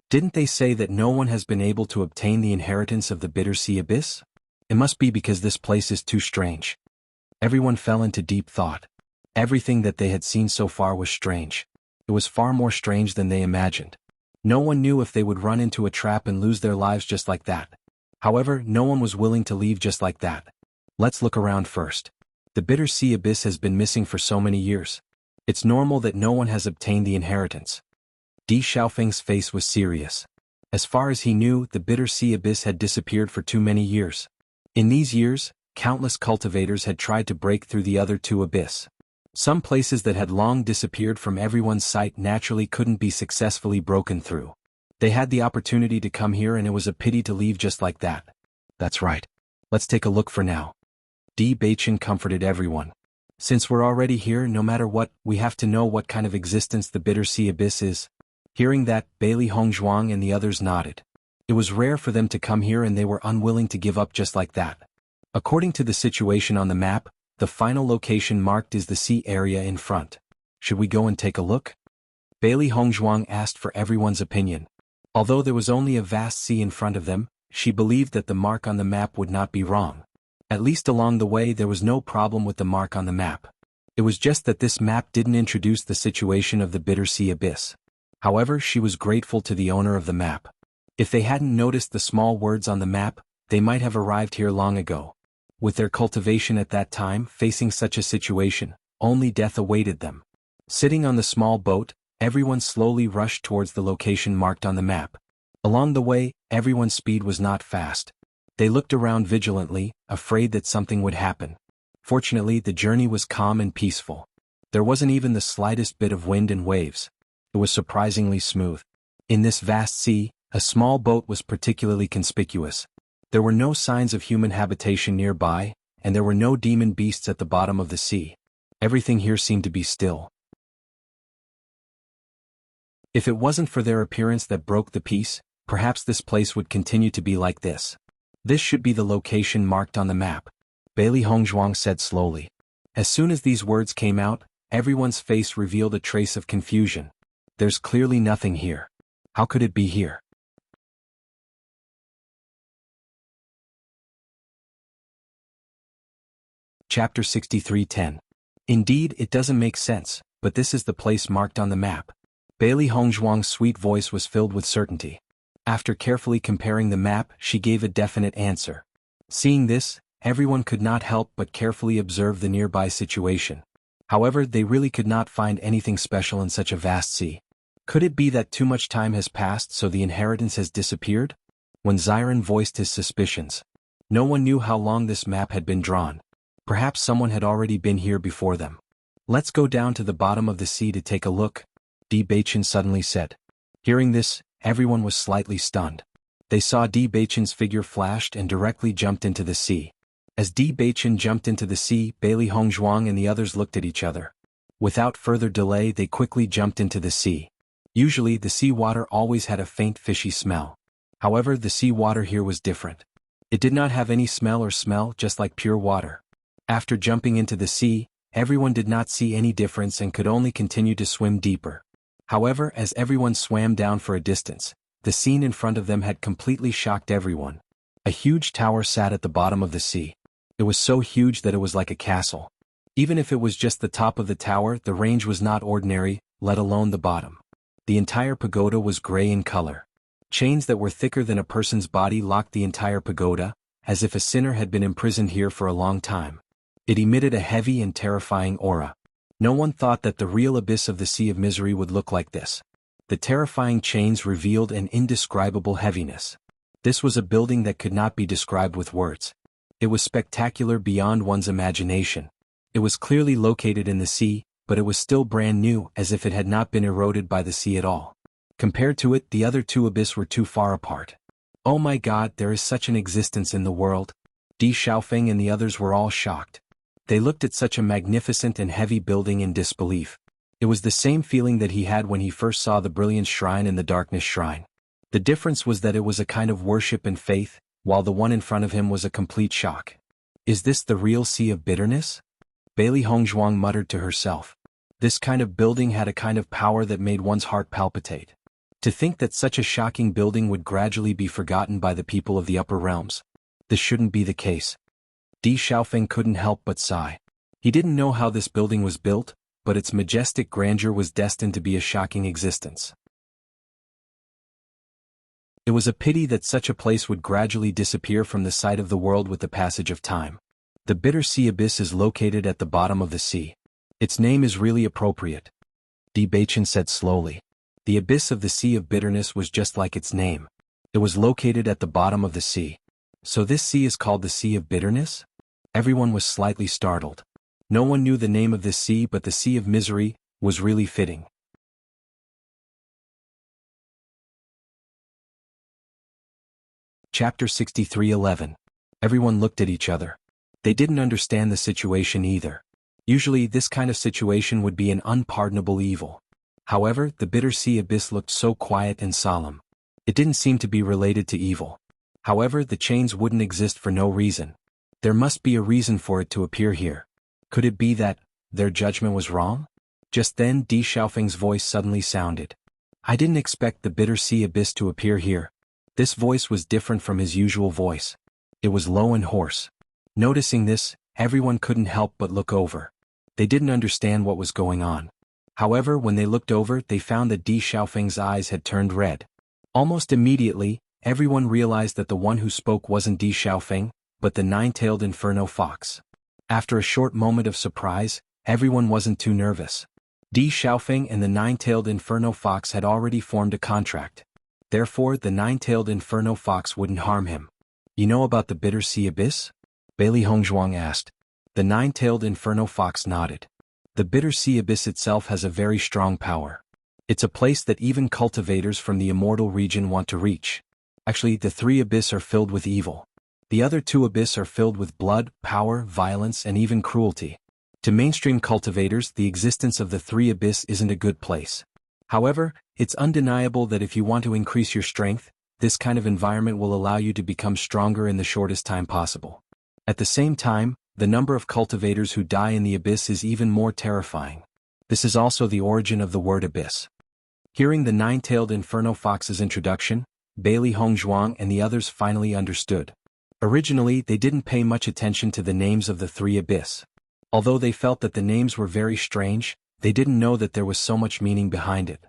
Didn't they say that no one has been able to obtain the inheritance of the Bitter Sea Abyss? It must be because this place is too strange. Everyone fell into deep thought. Everything that they had seen so far was strange. It was far more strange than they imagined. No one knew if they would run into a trap and lose their lives just like that. However, no one was willing to leave just like that. Let's look around first. The Bitter Sea Abyss has been missing for so many years. It's normal that no one has obtained the inheritance. Di Xiaofeng's face was serious. As far as he knew, the Bitter Sea Abyss had disappeared for too many years. In these years, countless cultivators had tried to break through the other two abyss. Some places that had long disappeared from everyone's sight naturally couldn't be successfully broken through. They had the opportunity to come here and it was a pity to leave just like that. That's right. Let's take a look for now. Di Beichen comforted everyone. Since we're already here, no matter what, we have to know what kind of existence the Bitter Sea Abyss is. Hearing that, Bailey Hongzhuang and the others nodded. It was rare for them to come here and they were unwilling to give up just like that. According to the situation on the map, the final location marked is the sea area in front. Should we go and take a look? Bailey Hongzhuang asked for everyone's opinion. Although there was only a vast sea in front of them, she believed that the mark on the map would not be wrong. At least along the way there was no problem with the mark on the map. It was just that this map didn't introduce the situation of the Bitter Sea Abyss. However, she was grateful to the owner of the map. If they hadn't noticed the small words on the map, they might have arrived here long ago. With their cultivation at that time facing such a situation, only death awaited them. Sitting on the small boat, everyone slowly rushed towards the location marked on the map. Along the way, everyone's speed was not fast. They looked around vigilantly, afraid that something would happen. Fortunately, the journey was calm and peaceful. There wasn't even the slightest bit of wind and waves. It was surprisingly smooth. In this vast sea, a small boat was particularly conspicuous. There were no signs of human habitation nearby, and there were no demon beasts at the bottom of the sea. Everything here seemed to be still. If it wasn't for their appearance that broke the peace, perhaps this place would continue to be like this. This should be the location marked on the map, Bailey Hongzhuang said slowly. As soon as these words came out, everyone's face revealed a trace of confusion. There's clearly nothing here. How could it be here? Chapter 63:10. Indeed, it doesn't make sense, but this is the place marked on the map. Bailey Hongzhuang's sweet voice was filled with certainty. After carefully comparing the map, she gave a definite answer. Seeing this, everyone could not help but carefully observe the nearby situation. However, they really could not find anything special in such a vast sea. Could it be that too much time has passed so the inheritance has disappeared? When Xiren voiced his suspicions, no one knew how long this map had been drawn. Perhaps someone had already been here before them. Let's go down to the bottom of the sea to take a look, Di Beichen suddenly said. Hearing this, everyone was slightly stunned. They saw Di Beichen's figure flashed and directly jumped into the sea. As Di Beichen jumped into the sea, Bailey Hongzhuang and the others looked at each other. Without further delay, they quickly jumped into the sea. Usually, the sea water always had a faint fishy smell. However, the sea water here was different. It did not have any smell, just like pure water. After jumping into the sea, everyone did not see any difference and could only continue to swim deeper. However, as everyone swam down for a distance, the scene in front of them had completely shocked everyone. A huge tower sat at the bottom of the sea. It was so huge that it was like a castle. Even if it was just the top of the tower, the range was not ordinary, let alone the bottom. The entire pagoda was gray in color. Chains that were thicker than a person's body locked the entire pagoda, as if a sinner had been imprisoned here for a long time. It emitted a heavy and terrifying aura. No one thought that the real abyss of the Sea of Misery would look like this. The terrifying chains revealed an indescribable heaviness. This was a building that could not be described with words. It was spectacular beyond one's imagination. It was clearly located in the sea, but it was still brand new, as if it had not been eroded by the sea at all. Compared to it, the other two abysses were too far apart. Oh my God, there is such an existence in the world. Di Xiaofeng and the others were all shocked. They looked at such a magnificent and heavy building in disbelief. It was the same feeling that he had when he first saw the Brilliance Shrine and the Darkness Shrine. The difference was that it was a kind of worship and faith, while the one in front of him was a complete shock. Is this the real Sea of Bitterness? Bailey Hongzhuang muttered to herself. This kind of building had a kind of power that made one's heart palpitate. To think that such a shocking building would gradually be forgotten by the people of the upper realms. This shouldn't be the case. Di Xiaofeng couldn't help but sigh. He didn't know how this building was built, but its majestic grandeur was destined to be a shocking existence. It was a pity that such a place would gradually disappear from the sight of the world with the passage of time. The Bitter Sea Abyss is located at the bottom of the sea. Its name is really appropriate, Di Beichen said slowly. The abyss of the Sea of Bitterness was just like its name. It was located at the bottom of the sea. So this sea is called the Sea of Bitterness? Everyone was slightly startled. No one knew the name of this sea, but the Sea of Misery was really fitting. Chapter 63:11. Everyone looked at each other. They didn't understand the situation either. Usually this kind of situation would be an unpardonable evil. However, the Bitter Sea Abyss looked so quiet and solemn. It didn't seem to be related to evil. However, the chains wouldn't exist for no reason. There must be a reason for it to appear here. Could it be that their judgment was wrong? Just then Di Xiaofeng's voice suddenly sounded. I didn't expect the Bitter Sea Abyss to appear here. This voice was different from his usual voice. It was low and hoarse. Noticing this, everyone couldn't help but look over. They didn't understand what was going on. However, when they looked over, they found that Di Xiaofeng's eyes had turned red. Almost immediately, everyone realized that the one who spoke wasn't Di Xiaofeng, but the nine-tailed Inferno Fox. After a short moment of surprise, everyone wasn't too nervous. Di Xiaofeng and the nine-tailed Inferno Fox had already formed a contract. Therefore, the nine-tailed Inferno Fox wouldn't harm him. You know about the Bitter Sea Abyss? Bailey Hongzhuang asked. The nine-tailed inferno fox nodded. The Bitter Sea Abyss itself has a very strong power. It's a place that even cultivators from the immortal region want to reach. Actually, the three abyss are filled with evil. The other two abyss are filled with blood, power, violence, and even cruelty. To mainstream cultivators, the existence of the three abyss isn't a good place. However, it's undeniable that if you want to increase your strength, this kind of environment will allow you to become stronger in the shortest time possible. At the same time, the number of cultivators who die in the abyss is even more terrifying. This is also the origin of the word abyss. Hearing the nine-tailed inferno fox's introduction, Bailey Hongzhuang and the others finally understood. Originally, they didn't pay much attention to the names of the three abyss. Although they felt that the names were very strange, they didn't know that there was so much meaning behind it.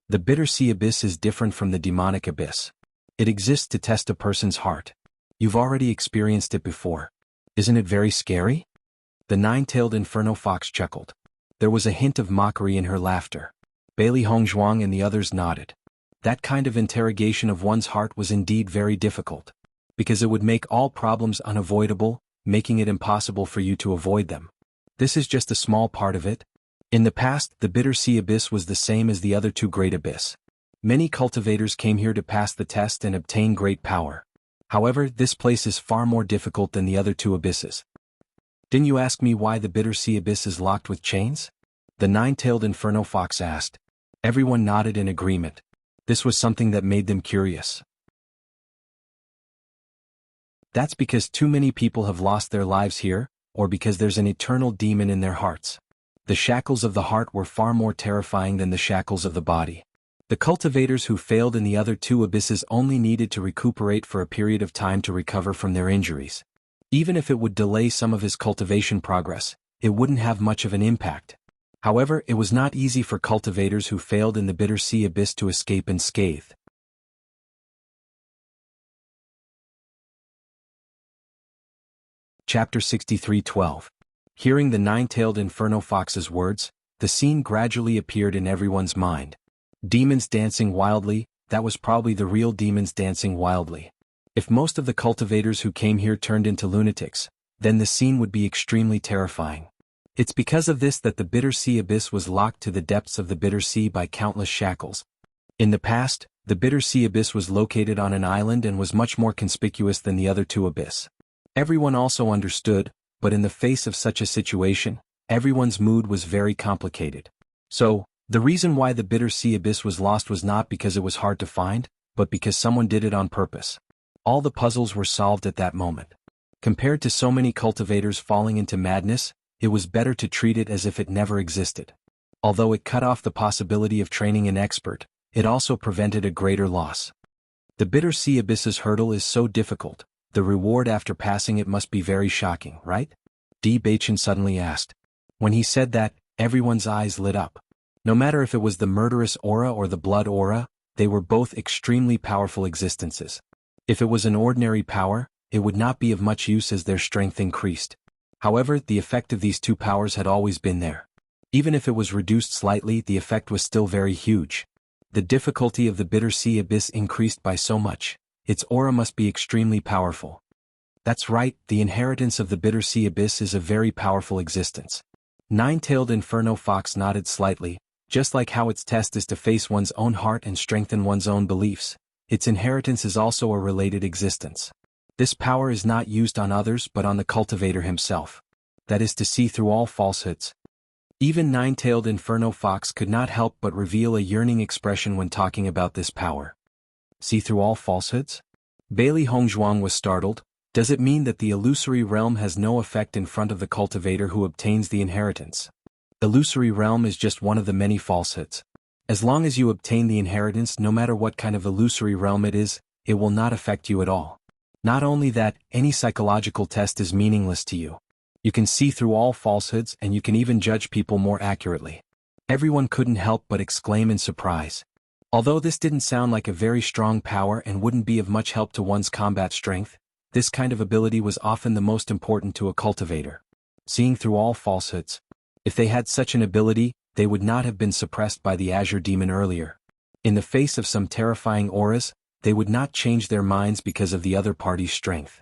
The Bitter Sea Abyss is different from the demonic abyss. It exists to test a person's heart. You've already experienced it before. Isn't it very scary? The nine-tailed inferno fox chuckled. There was a hint of mockery in her laughter. Bailey Hongzhuang and the others nodded. That kind of interrogation of one's heart was indeed very difficult, because it would make all problems unavoidable, making it impossible for you to avoid them. This is just a small part of it. In the past, the Bitter Sea Abyss was the same as the other two great abyss. Many cultivators came here to pass the test and obtain great power. However, this place is far more difficult than the other two abysses. Didn't you ask me why the Bitter Sea Abyss is locked with chains? The nine-tailed inferno fox asked. Everyone nodded in agreement. This was something that made them curious. That's because too many people have lost their lives here, or because there's an eternal demon in their hearts. The shackles of the heart were far more terrifying than the shackles of the body. The cultivators who failed in the other two abysses only needed to recuperate for a period of time to recover from their injuries. Even if it would delay some of his cultivation progress, it wouldn't have much of an impact. However, it was not easy for cultivators who failed in the Bitter Sea Abyss to escape unscathed. Chapter 63:12. Hearing the nine-tailed inferno fox's words, the scene gradually appeared in everyone's mind. Demons dancing wildly, that was probably the real demons dancing wildly. If most of the cultivators who came here turned into lunatics, then the scene would be extremely terrifying. It's because of this that the Bitter Sea Abyss was locked to the depths of the Bitter Sea by countless shackles. In the past, the Bitter Sea Abyss was located on an island and was much more conspicuous than the other two abyss. Everyone also understood, but in the face of such a situation, everyone's mood was very complicated. So, the reason why the Bitter Sea Abyss was lost was not because it was hard to find, but because someone did it on purpose. All the puzzles were solved at that moment. Compared to so many cultivators falling into madness, it was better to treat it as if it never existed. Although it cut off the possibility of training an expert, it also prevented a greater loss. The Bitter Sea Abyss's hurdle is so difficult, the reward after passing it must be very shocking, right? D. Bachin suddenly asked. When he said that, everyone's eyes lit up. No matter if it was the murderous aura or the blood aura, they were both extremely powerful existences. If it was an ordinary power, it would not be of much use as their strength increased. However, the effect of these two powers had always been there. Even if it was reduced slightly, the effect was still very huge. The difficulty of the Bitter Sea Abyss increased by so much. Its aura must be extremely powerful. That's right, the inheritance of the Bitter Sea Abyss is a very powerful existence. Nine-tailed inferno fox nodded slightly. Just like how its test is to face one's own heart and strengthen one's own beliefs, its inheritance is also a related existence. This power is not used on others but on the cultivator himself. That is to see through all falsehoods. Even nine-tailed inferno fox could not help but reveal a yearning expression when talking about this power. See through all falsehoods? Bailey Hongzhuang was startled. Does it mean that the illusory realm has no effect in front of the cultivator who obtains the inheritance? Illusory realm is just one of the many falsehoods. As long as you obtain the inheritance, no matter what kind of illusory realm it is, it will not affect you at all. Not only that, any psychological test is meaningless to you. You can see through all falsehoods and you can even judge people more accurately. Everyone couldn't help but exclaim in surprise. Although this didn't sound like a very strong power and wouldn't be of much help to one's combat strength, this kind of ability was often the most important to a cultivator. Seeing through all falsehoods. If they had such an ability, they would not have been suppressed by the Azure Demon earlier. In the face of some terrifying auras, they would not change their minds because of the other party's strength.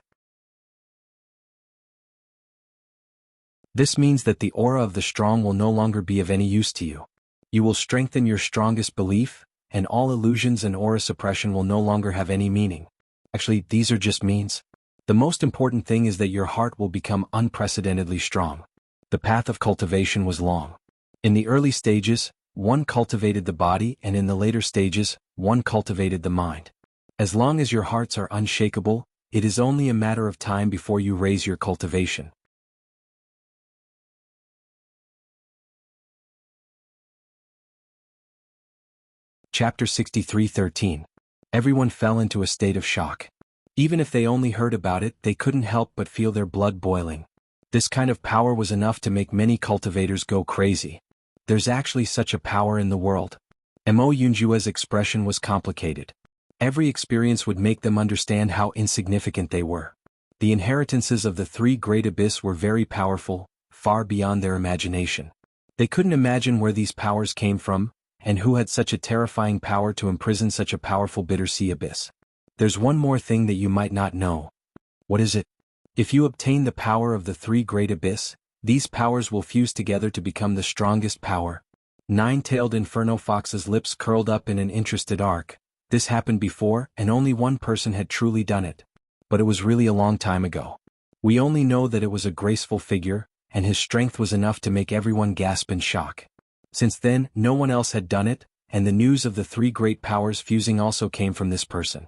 This means that the aura of the strong will no longer be of any use to you. You will strengthen your strongest belief, and all illusions and aura suppression will no longer have any meaning. Actually, these are just means. The most important thing is that your heart will become unprecedentedly strong. The path of cultivation was long. In the early stages, one cultivated the body, and in the later stages, one cultivated the mind. As long as your hearts are unshakable, it is only a matter of time before you raise your cultivation. Chapter 63:13. Everyone fell into a state of shock. Even if they only heard about it, they couldn't help but feel their blood boiling. This kind of power was enough to make many cultivators go crazy. There's actually such a power in the world. Mo Yunjua's expression was complicated. Every experience would make them understand how insignificant they were. The inheritances of the three great abyss were very powerful, far beyond their imagination. They couldn't imagine where these powers came from, and who had such a terrifying power to imprison such a powerful bitter sea abyss. There's one more thing that you might not know. What is it? If you obtain the power of the three great abyss, these powers will fuse together to become the strongest power. Nine-tailed Inferno Fox's lips curled up in an interested arc. This happened before, and only one person had truly done it. But it was really a long time ago. We only know that it was a graceful figure, and his strength was enough to make everyone gasp in shock. Since then, no one else had done it, and the news of the three great powers fusing also came from this person.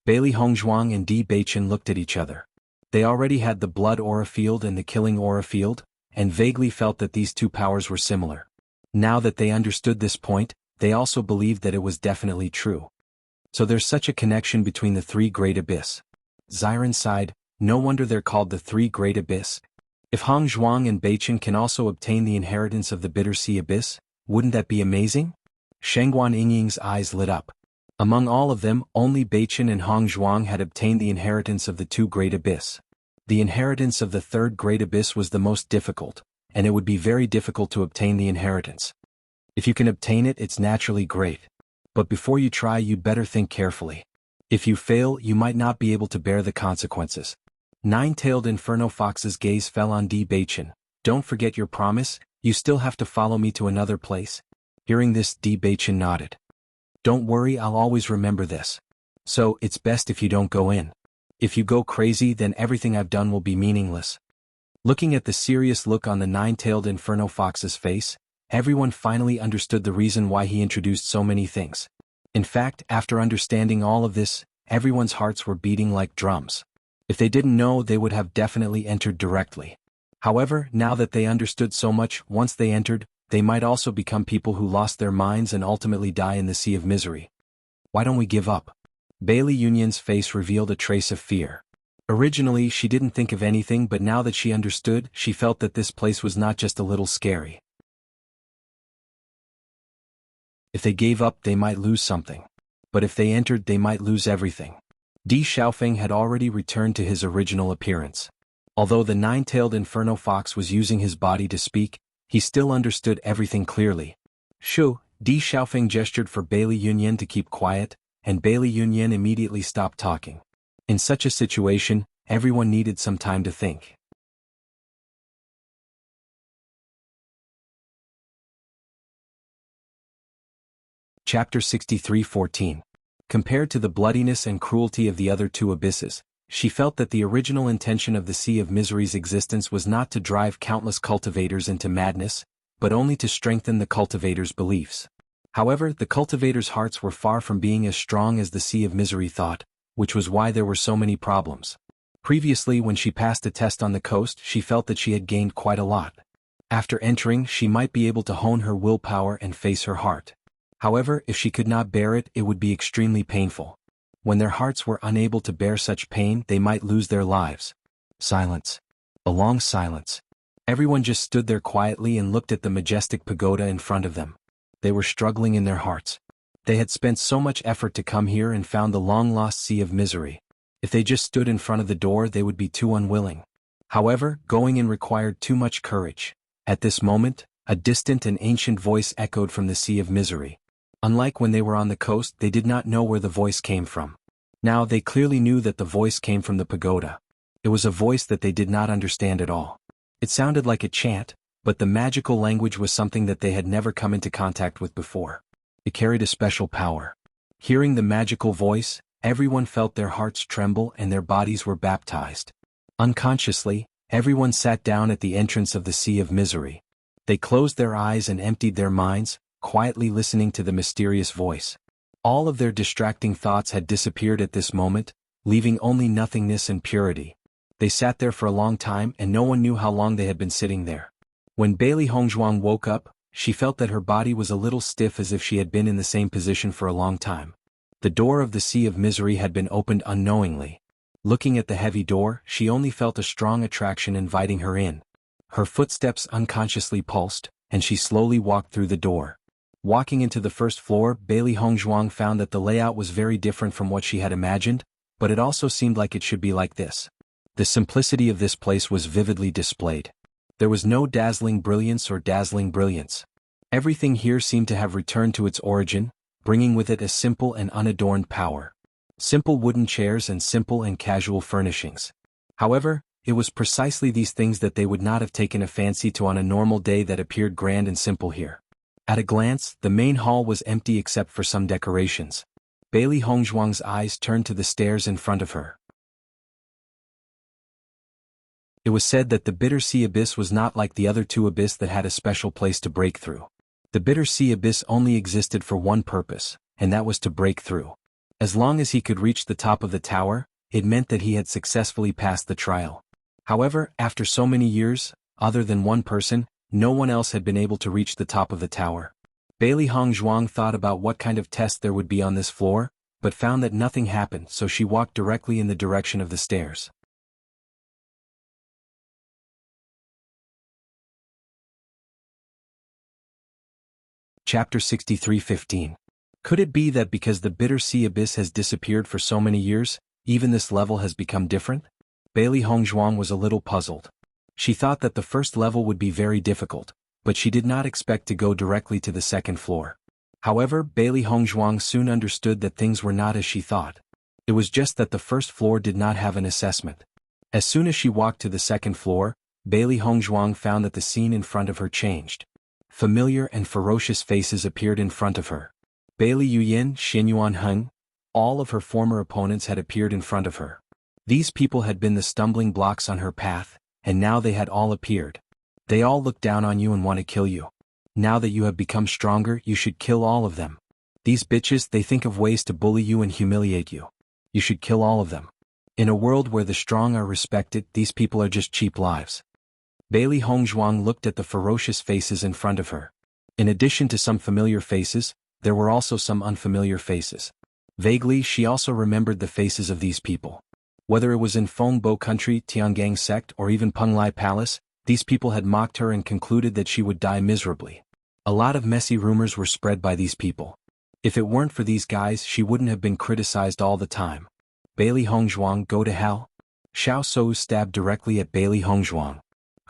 Bailey Hongzhuang and Di Beichen looked at each other. They already had the blood aura field and the killing aura field, and vaguely felt that these two powers were similar. Now that they understood this point, they also believed that it was definitely true. So there's such a connection between the three great abyss. Xiren sighed, no wonder they're called the three great abyss. If Hongzhuang and Beichen can also obtain the inheritance of the bitter sea abyss, wouldn't that be amazing? Shengguan Yingying's eyes lit up. Among all of them, only Beichen and Hongzhuang had obtained the inheritance of the two great abyss. The inheritance of the third great abyss was the most difficult, and it would be very difficult to obtain the inheritance. If you can obtain it, it's naturally great. But before you try, you'd better think carefully. If you fail, you might not be able to bear the consequences. Nine-tailed Inferno Fox's gaze fell on Di Beichen. Don't forget your promise, you still have to follow me to another place. Hearing this, Di Beichen nodded. Don't worry, I'll always remember this. So, it's best if you don't go in. If you go crazy, then everything I've done will be meaningless. Looking at the serious look on the nine-tailed Inferno Fox's face, everyone finally understood the reason why he introduced so many things. In fact, after understanding all of this, everyone's hearts were beating like drums. If they didn't know, they would have definitely entered directly. However, now that they understood so much, once they entered, they might also become people who lost their minds and ultimately die in the sea of misery. Why don't we give up? Bailey Yunyan's face revealed a trace of fear. Originally, she didn't think of anything, but now that she understood, she felt that this place was not just a little scary. If they gave up, they might lose something. But if they entered, they might lose everything. Di Xiaofeng had already returned to his original appearance. Although the nine-tailed Inferno Fox was using his body to speak, he still understood everything clearly. Shoo, Di Xiaofeng gestured for Bailey Yunyan to keep quiet, and Bailey Yunyan immediately stopped talking. In such a situation, everyone needed some time to think. Chapter 63:14. Compared to the bloodiness and cruelty of the other two abysses, she felt that the original intention of the Sea of Misery's existence was not to drive countless cultivators into madness, but only to strengthen the cultivators' beliefs. However, the cultivators' hearts were far from being as strong as the Sea of Misery thought, which was why there were so many problems. Previously, when she passed a test on the coast, she felt that she had gained quite a lot. After entering, she might be able to hone her willpower and face her heart. However, if she could not bear it, it would be extremely painful. When their hearts were unable to bear such pain, they might lose their lives. Silence. A long silence. Everyone just stood there quietly and looked at the majestic pagoda in front of them. They were struggling in their hearts. They had spent so much effort to come here and found the long-lost Sea of Misery. If they just stood in front of the door, they would be too unwilling. However, going in required too much courage. At this moment, a distant and ancient voice echoed from the Sea of Misery. Unlike when they were on the coast, they did not know where the voice came from. Now they clearly knew that the voice came from the pagoda. It was a voice that they did not understand at all. It sounded like a chant, but the magical language was something that they had never come into contact with before. It carried a special power. Hearing the magical voice, everyone felt their hearts tremble and their bodies were baptized. Unconsciously, everyone sat down at the entrance of the Sea of Misery. They closed their eyes and emptied their minds, quietly listening to the mysterious voice. All of their distracting thoughts had disappeared at this moment, leaving only nothingness and purity. They sat there for a long time and no one knew how long they had been sitting there. When Bailey Hongzhuang woke up, she felt that her body was a little stiff as if she had been in the same position for a long time. The door of the Sea of Misery had been opened unknowingly. Looking at the heavy door, she only felt a strong attraction inviting her in. Her footsteps unconsciously pulsed, and she slowly walked through the door. Walking into the first floor, Bailey Hongzhuang found that the layout was very different from what she had imagined, but it also seemed like it should be like this. The simplicity of this place was vividly displayed. There was no dazzling brilliance or dazzling brilliance. Everything here seemed to have returned to its origin, bringing with it a simple and unadorned power. Simple wooden chairs and simple and casual furnishings. However, it was precisely these things that they would not have taken a fancy to on a normal day that appeared grand and simple here. At a glance, the main hall was empty except for some decorations. Bailey Hongzhuang's eyes turned to the stairs in front of her. It was said that the Bitter Sea Abyss was not like the other two abyss that had a special place to break through. The Bitter Sea Abyss only existed for one purpose, and that was to break through. As long as he could reach the top of the tower, it meant that he had successfully passed the trial. However, after so many years, other than one person, no one else had been able to reach the top of the tower. Bailey Hongzhuang thought about what kind of test there would be on this floor, but found that nothing happened, so she walked directly in the direction of the stairs. Chapter 63:15. Could it be that because the Bitter Sea Abyss has disappeared for so many years, even this level has become different? Bailey Hongzhuang was a little puzzled. She thought that the first level would be very difficult, but she did not expect to go directly to the second floor. However, Bailey Hongzhuang soon understood that things were not as she thought. It was just that the first floor did not have an assessment. As soon as she walked to the second floor, Bailey Hongzhuang found that the scene in front of her changed. Familiar and ferocious faces appeared in front of her. Bailey Yuyin, Xinyuan Heng, all of her former opponents had appeared in front of her. These people had been the stumbling blocks on her path, and now they had all appeared. They all look down on you and want to kill you. Now that you have become stronger, you should kill all of them. These bitches, they think of ways to bully you and humiliate you. You should kill all of them. In a world where the strong are respected, these people are just cheap lives. Bailey Hongzhuang looked at the ferocious faces in front of her. In addition to some familiar faces, there were also some unfamiliar faces. Vaguely, she also remembered the faces of these people. Whether it was in Fengbo country, Tiangang sect, or even Penglai Palace, these people had mocked her and concluded that she would die miserably. A lot of messy rumors were spread by these people. If it weren't for these guys, she wouldn't have been criticized all the time. Bailey Hongzhuang, go to hell? Xiao Sou stabbed directly at Bailey Hongzhuang.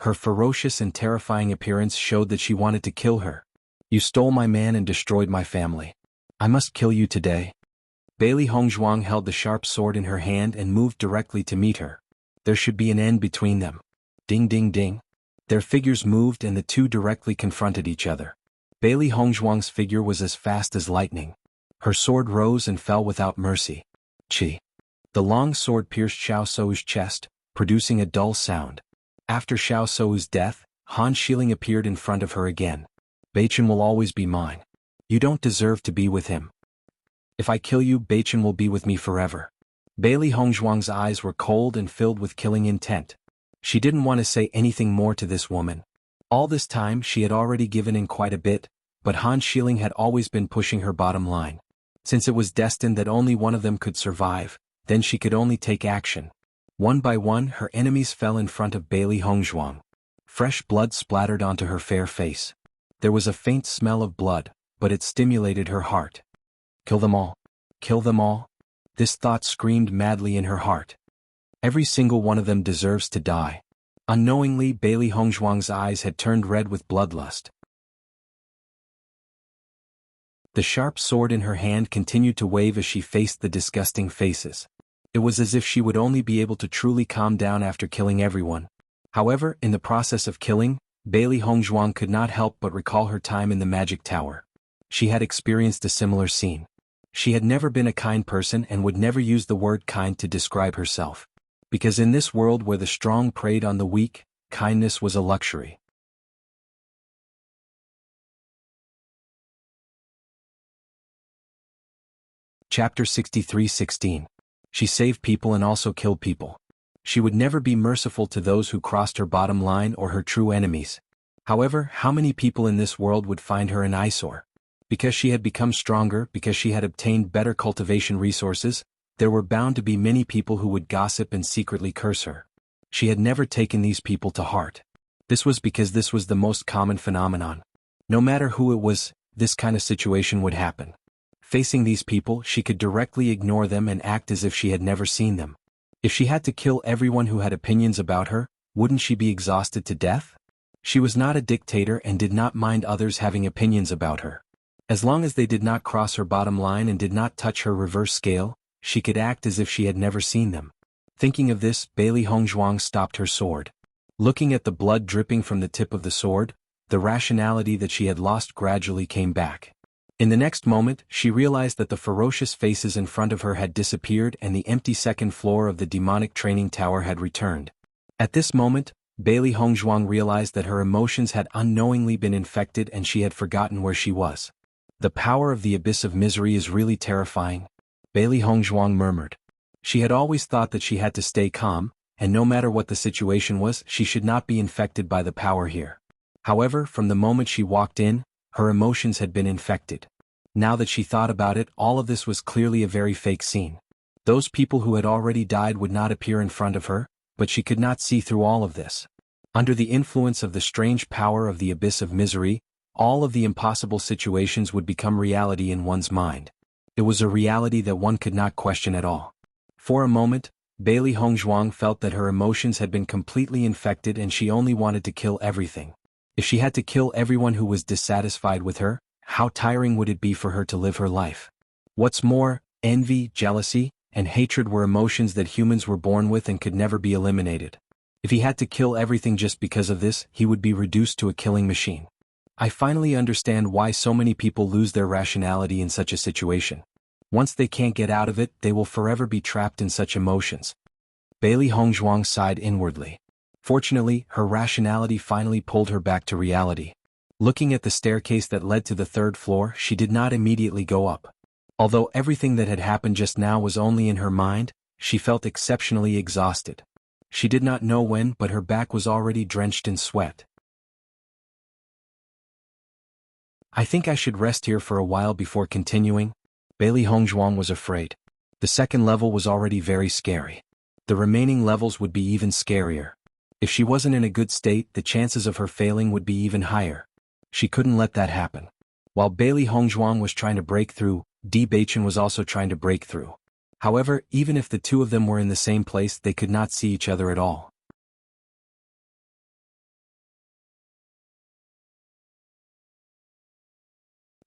Her ferocious and terrifying appearance showed that she wanted to kill her. You stole my man and destroyed my family. I must kill you today. Bailey Hongzhuang held the sharp sword in her hand and moved directly to meet her. There should be an end between them. Ding ding ding. Their figures moved and the two directly confronted each other. Bailey Hongzhuang's figure was as fast as lightning. Her sword rose and fell without mercy. Chi. The long sword pierced Xiao Sou's chest, producing a dull sound. After Xiao Sou's death, Han Xiling appeared in front of her again. Beichen will always be mine. You don't deserve to be with him. If I kill you, Beichen will be with me forever. Bailey Hongzhuang's eyes were cold and filled with killing intent. She didn't want to say anything more to this woman. All this time she had already given in quite a bit, but Han Xiling had always been pushing her bottom line. Since it was destined that only one of them could survive, then she could only take action. One by one her enemies fell in front of Bailey Hongzhuang. Fresh blood splattered onto her fair face. There was a faint smell of blood, but it stimulated her heart. Kill them all. Kill them all. This thought screamed madly in her heart. Every single one of them deserves to die. Unknowingly, Bailey Hongzhuang's eyes had turned red with bloodlust. The sharp sword in her hand continued to wave as she faced the disgusting faces. It was as if she would only be able to truly calm down after killing everyone. However, in the process of killing, Bailey Hongzhuang could not help but recall her time in the magic tower. She had experienced a similar scene. She had never been a kind person and would never use the word kind to describe herself. Because in this world where the strong preyed on the weak, kindness was a luxury. Chapter 63:16. She saved people and also killed people. She would never be merciful to those who crossed her bottom line or her true enemies. However, how many people in this world would find her an eyesore? Because she had become stronger, because she had obtained better cultivation resources, there were bound to be many people who would gossip and secretly curse her. She had never taken these people to heart. This was because this was the most common phenomenon. No matter who it was, this kind of situation would happen. Facing these people, she could directly ignore them and act as if she had never seen them. If she had to kill everyone who had opinions about her, wouldn't she be exhausted to death? She was not a dictator and did not mind others having opinions about her. As long as they did not cross her bottom line and did not touch her reverse scale, she could act as if she had never seen them. Thinking of this, Bailey Hongzhuang stopped her sword. Looking at the blood dripping from the tip of the sword, the rationality that she had lost gradually came back. In the next moment, she realized that the ferocious faces in front of her had disappeared and the empty second floor of the demonic training tower had returned. At this moment, Bailey Hongzhuang realized that her emotions had unknowingly been infected and she had forgotten where she was. The power of the abyss of misery is really terrifying, Bailey Hongzhuang murmured. She had always thought that she had to stay calm, and no matter what the situation was, she should not be infected by the power here. However, from the moment she walked in, her emotions had been infected. Now that she thought about it, all of this was clearly a very fake scene. Those people who had already died would not appear in front of her, but she could not see through all of this. Under the influence of the strange power of the abyss of misery, all of the impossible situations would become reality in one's mind. It was a reality that one could not question at all. For a moment, Bailey Hongzhuang felt that her emotions had been completely infected and she only wanted to kill everything. If she had to kill everyone who was dissatisfied with her, how tiring would it be for her to live her life? What's more, envy, jealousy, and hatred were emotions that humans were born with and could never be eliminated. If he had to kill everything just because of this, he would be reduced to a killing machine. I finally understand why so many people lose their rationality in such a situation. Once they can't get out of it, they will forever be trapped in such emotions. Bailey Hongzhuang sighed inwardly. Fortunately, her rationality finally pulled her back to reality. Looking at the staircase that led to the third floor, she did not immediately go up. Although everything that had happened just now was only in her mind, she felt exceptionally exhausted. She did not know when, but her back was already drenched in sweat. I think I should rest here for a while before continuing. Bailey Hongzhuang was afraid. The second level was already very scary. The remaining levels would be even scarier. If she wasn't in a good state, the chances of her failing would be even higher. She couldn't let that happen. While Bailey Hongzhuang was trying to break through, Di Beichen was also trying to break through. However, even if the two of them were in the same place, they could not see each other at all.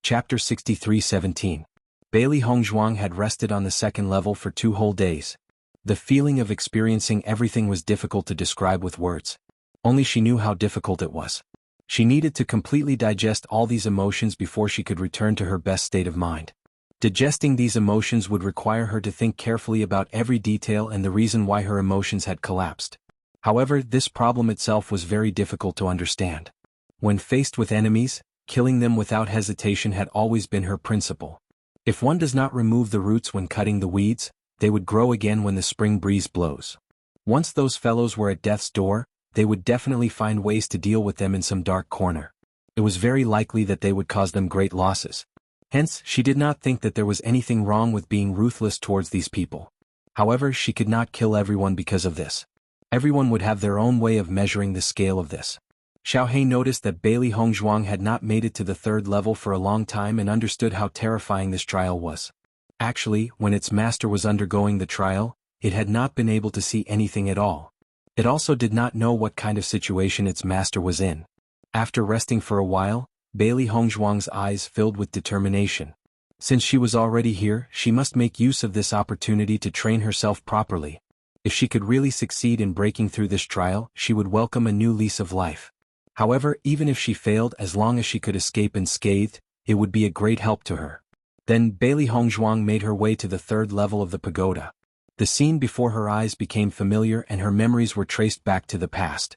Chapter 63:17. Bailey Hongzhuang had rested on the second level for 2 whole days. The feeling of experiencing everything was difficult to describe with words. Only she knew how difficult it was. She needed to completely digest all these emotions before she could return to her best state of mind. Digesting these emotions would require her to think carefully about every detail and the reason why her emotions had collapsed. However, this problem itself was very difficult to understand. When faced with enemies, killing them without hesitation had always been her principle. If one does not remove the roots when cutting the weeds, they would grow again when the spring breeze blows. Once those fellows were at death's door, they would definitely find ways to deal with them in some dark corner. It was very likely that they would cause them great losses. Hence, she did not think that there was anything wrong with being ruthless towards these people. However, she could not kill everyone because of this. Everyone would have their own way of measuring the scale of this. Xiao He noticed that Bailey Hongzhuang had not made it to the third level for a long time and understood how terrifying this trial was. Actually, when its master was undergoing the trial, it had not been able to see anything at all. It also did not know what kind of situation its master was in. After resting for a while, Bailey Hongzhuang's eyes filled with determination. Since she was already here, she must make use of this opportunity to train herself properly. If she could really succeed in breaking through this trial, she would welcome a new lease of life. However, even if she failed, as long as she could escape unscathed, it would be a great help to her. Then Bailey Hongzhuang made her way to the third level of the pagoda. The scene before her eyes became familiar and her memories were traced back to the past.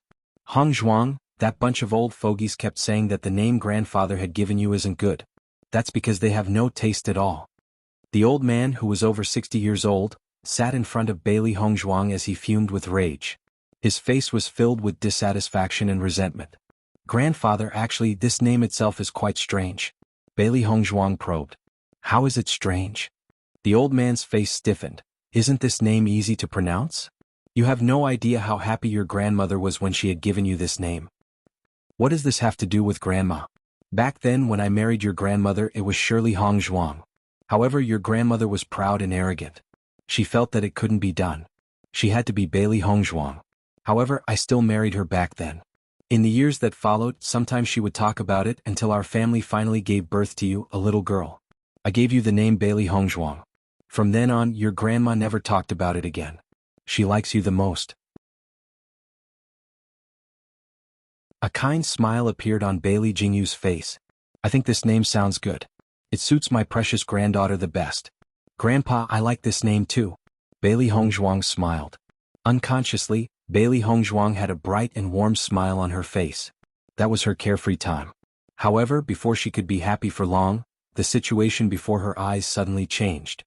Hongzhuang, that bunch of old fogies kept saying that the name grandfather had given you isn't good. That's because they have no taste at all. The old man, who was over 60 years old, sat in front of Bailey Hongzhuang as he fumed with rage. His face was filled with dissatisfaction and resentment. Grandfather, actually, this name itself is quite strange. Bailey Hongzhuang probed. How is it strange? The old man's face stiffened. Isn't this name easy to pronounce? You have no idea how happy your grandmother was when she had given you this name. What does this have to do with grandma? Back then when I married your grandmother it was surely Hongzhuang. However, your grandmother was proud and arrogant. She felt that it couldn't be done. She had to be Bailey Hongzhuang. However, I still married her back then. In the years that followed, sometimes she would talk about it until our family finally gave birth to you, a little girl. I gave you the name Bailey Hongzhuang. From then on, your grandma never talked about it again. She likes you the most. A kind smile appeared on Bailey Jingyu's face. I think this name sounds good. It suits my precious granddaughter the best. Grandpa, I like this name too. Bailey Hongzhuang smiled. Unconsciously, Bailey Hongzhuang had a bright and warm smile on her face. That was her carefree time. However, before she could be happy for long, the situation before her eyes suddenly changed.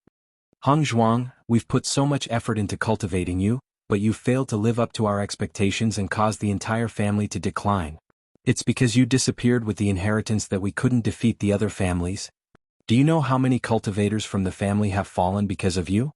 Hongzhuang, we've put so much effort into cultivating you, but you failed to live up to our expectations and caused the entire family to decline. It's because you disappeared with the inheritance that we couldn't defeat the other families. Do you know how many cultivators from the family have fallen because of you?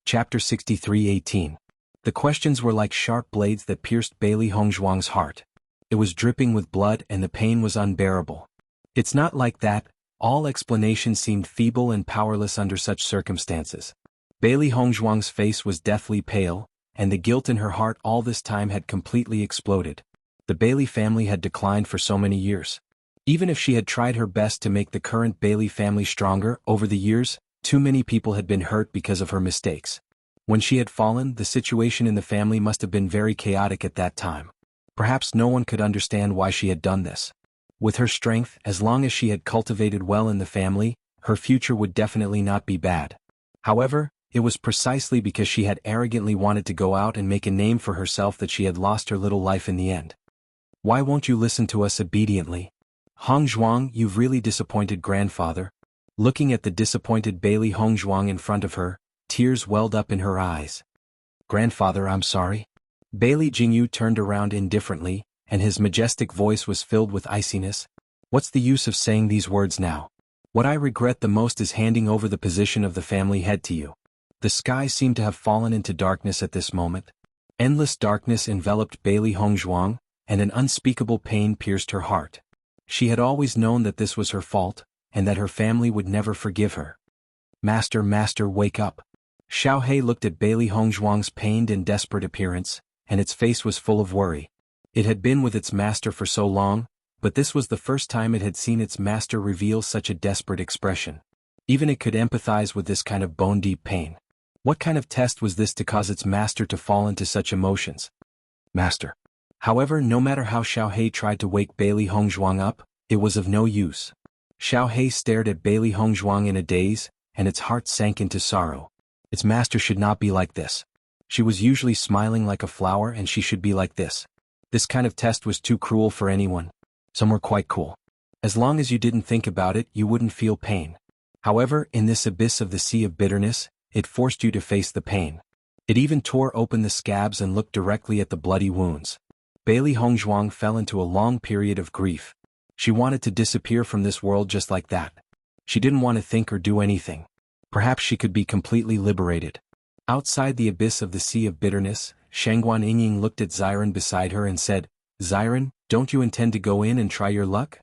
Chapter 63:18. The questions were like sharp blades that pierced Bailey Hongzhuang's heart. It was dripping with blood and the pain was unbearable. It's not like that. All explanations seemed feeble and powerless under such circumstances. Bailey Hongzhuang's face was deathly pale, and the guilt in her heart all this time had completely exploded. The Bailey family had declined for so many years. Even if she had tried her best to make the current Bailey family stronger, over the years, too many people had been hurt because of her mistakes. When she had fallen, the situation in the family must have been very chaotic at that time. Perhaps no one could understand why she had done this. With her strength, as long as she had cultivated well in the family, her future would definitely not be bad. However, it was precisely because she had arrogantly wanted to go out and make a name for herself that she had lost her little life in the end. Why won't you listen to us obediently? Hongzhuang, you've really disappointed grandfather. Looking at the disappointed Bailey Hongzhuang in front of her, tears welled up in her eyes. Grandfather, I'm sorry. Bailey Jingyu turned around indifferently, and his majestic voice was filled with iciness. What's the use of saying these words now? What I regret the most is handing over the position of the family head to you. The sky seemed to have fallen into darkness at this moment. Endless darkness enveloped Bailey Hongzhuang, and an unspeakable pain pierced her heart. She had always known that this was her fault, and that her family would never forgive her. Master, wake up. Xiao He looked at Bailey Hongzhuang's pained and desperate appearance, and its face was full of worry. It had been with its master for so long, but this was the first time it had seen its master reveal such a desperate expression. Even it could empathize with this kind of bone-deep pain. What kind of test was this to cause its master to fall into such emotions? Master. However, no matter how Xiao He tried to wake Bailey Hongzhuang up, it was of no use. Xiao He stared at Bailey Hongzhuang in a daze, and its heart sank into sorrow. Its master should not be like this. She was usually smiling like a flower and she should be like this. This kind of test was too cruel for anyone. Some were quite cool. As long as you didn't think about it, you wouldn't feel pain. However, in this abyss of the sea of bitterness, it forced you to face the pain. It even tore open the scabs and looked directly at the bloody wounds. Bailey Hongzhuang fell into a long period of grief. She wanted to disappear from this world just like that. She didn't want to think or do anything. Perhaps she could be completely liberated. Outside the abyss of the sea of bitterness, Shangguan Yingying looked at Xiren beside her and said, Xiren, don't you intend to go in and try your luck?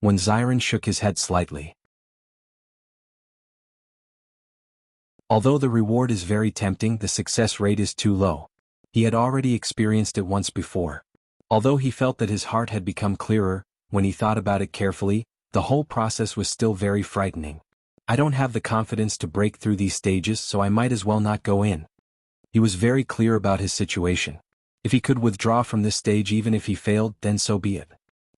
When Xiren shook his head slightly. Although the reward is very tempting, the success rate is too low. He had already experienced it once before. Although he felt that his heart had become clearer, when he thought about it carefully, The whole process was still very frightening. I don't have the confidence to break through these stages, so I might as well not go in. He was very clear about his situation. If he could withdraw from this stage even if he failed, then so be it.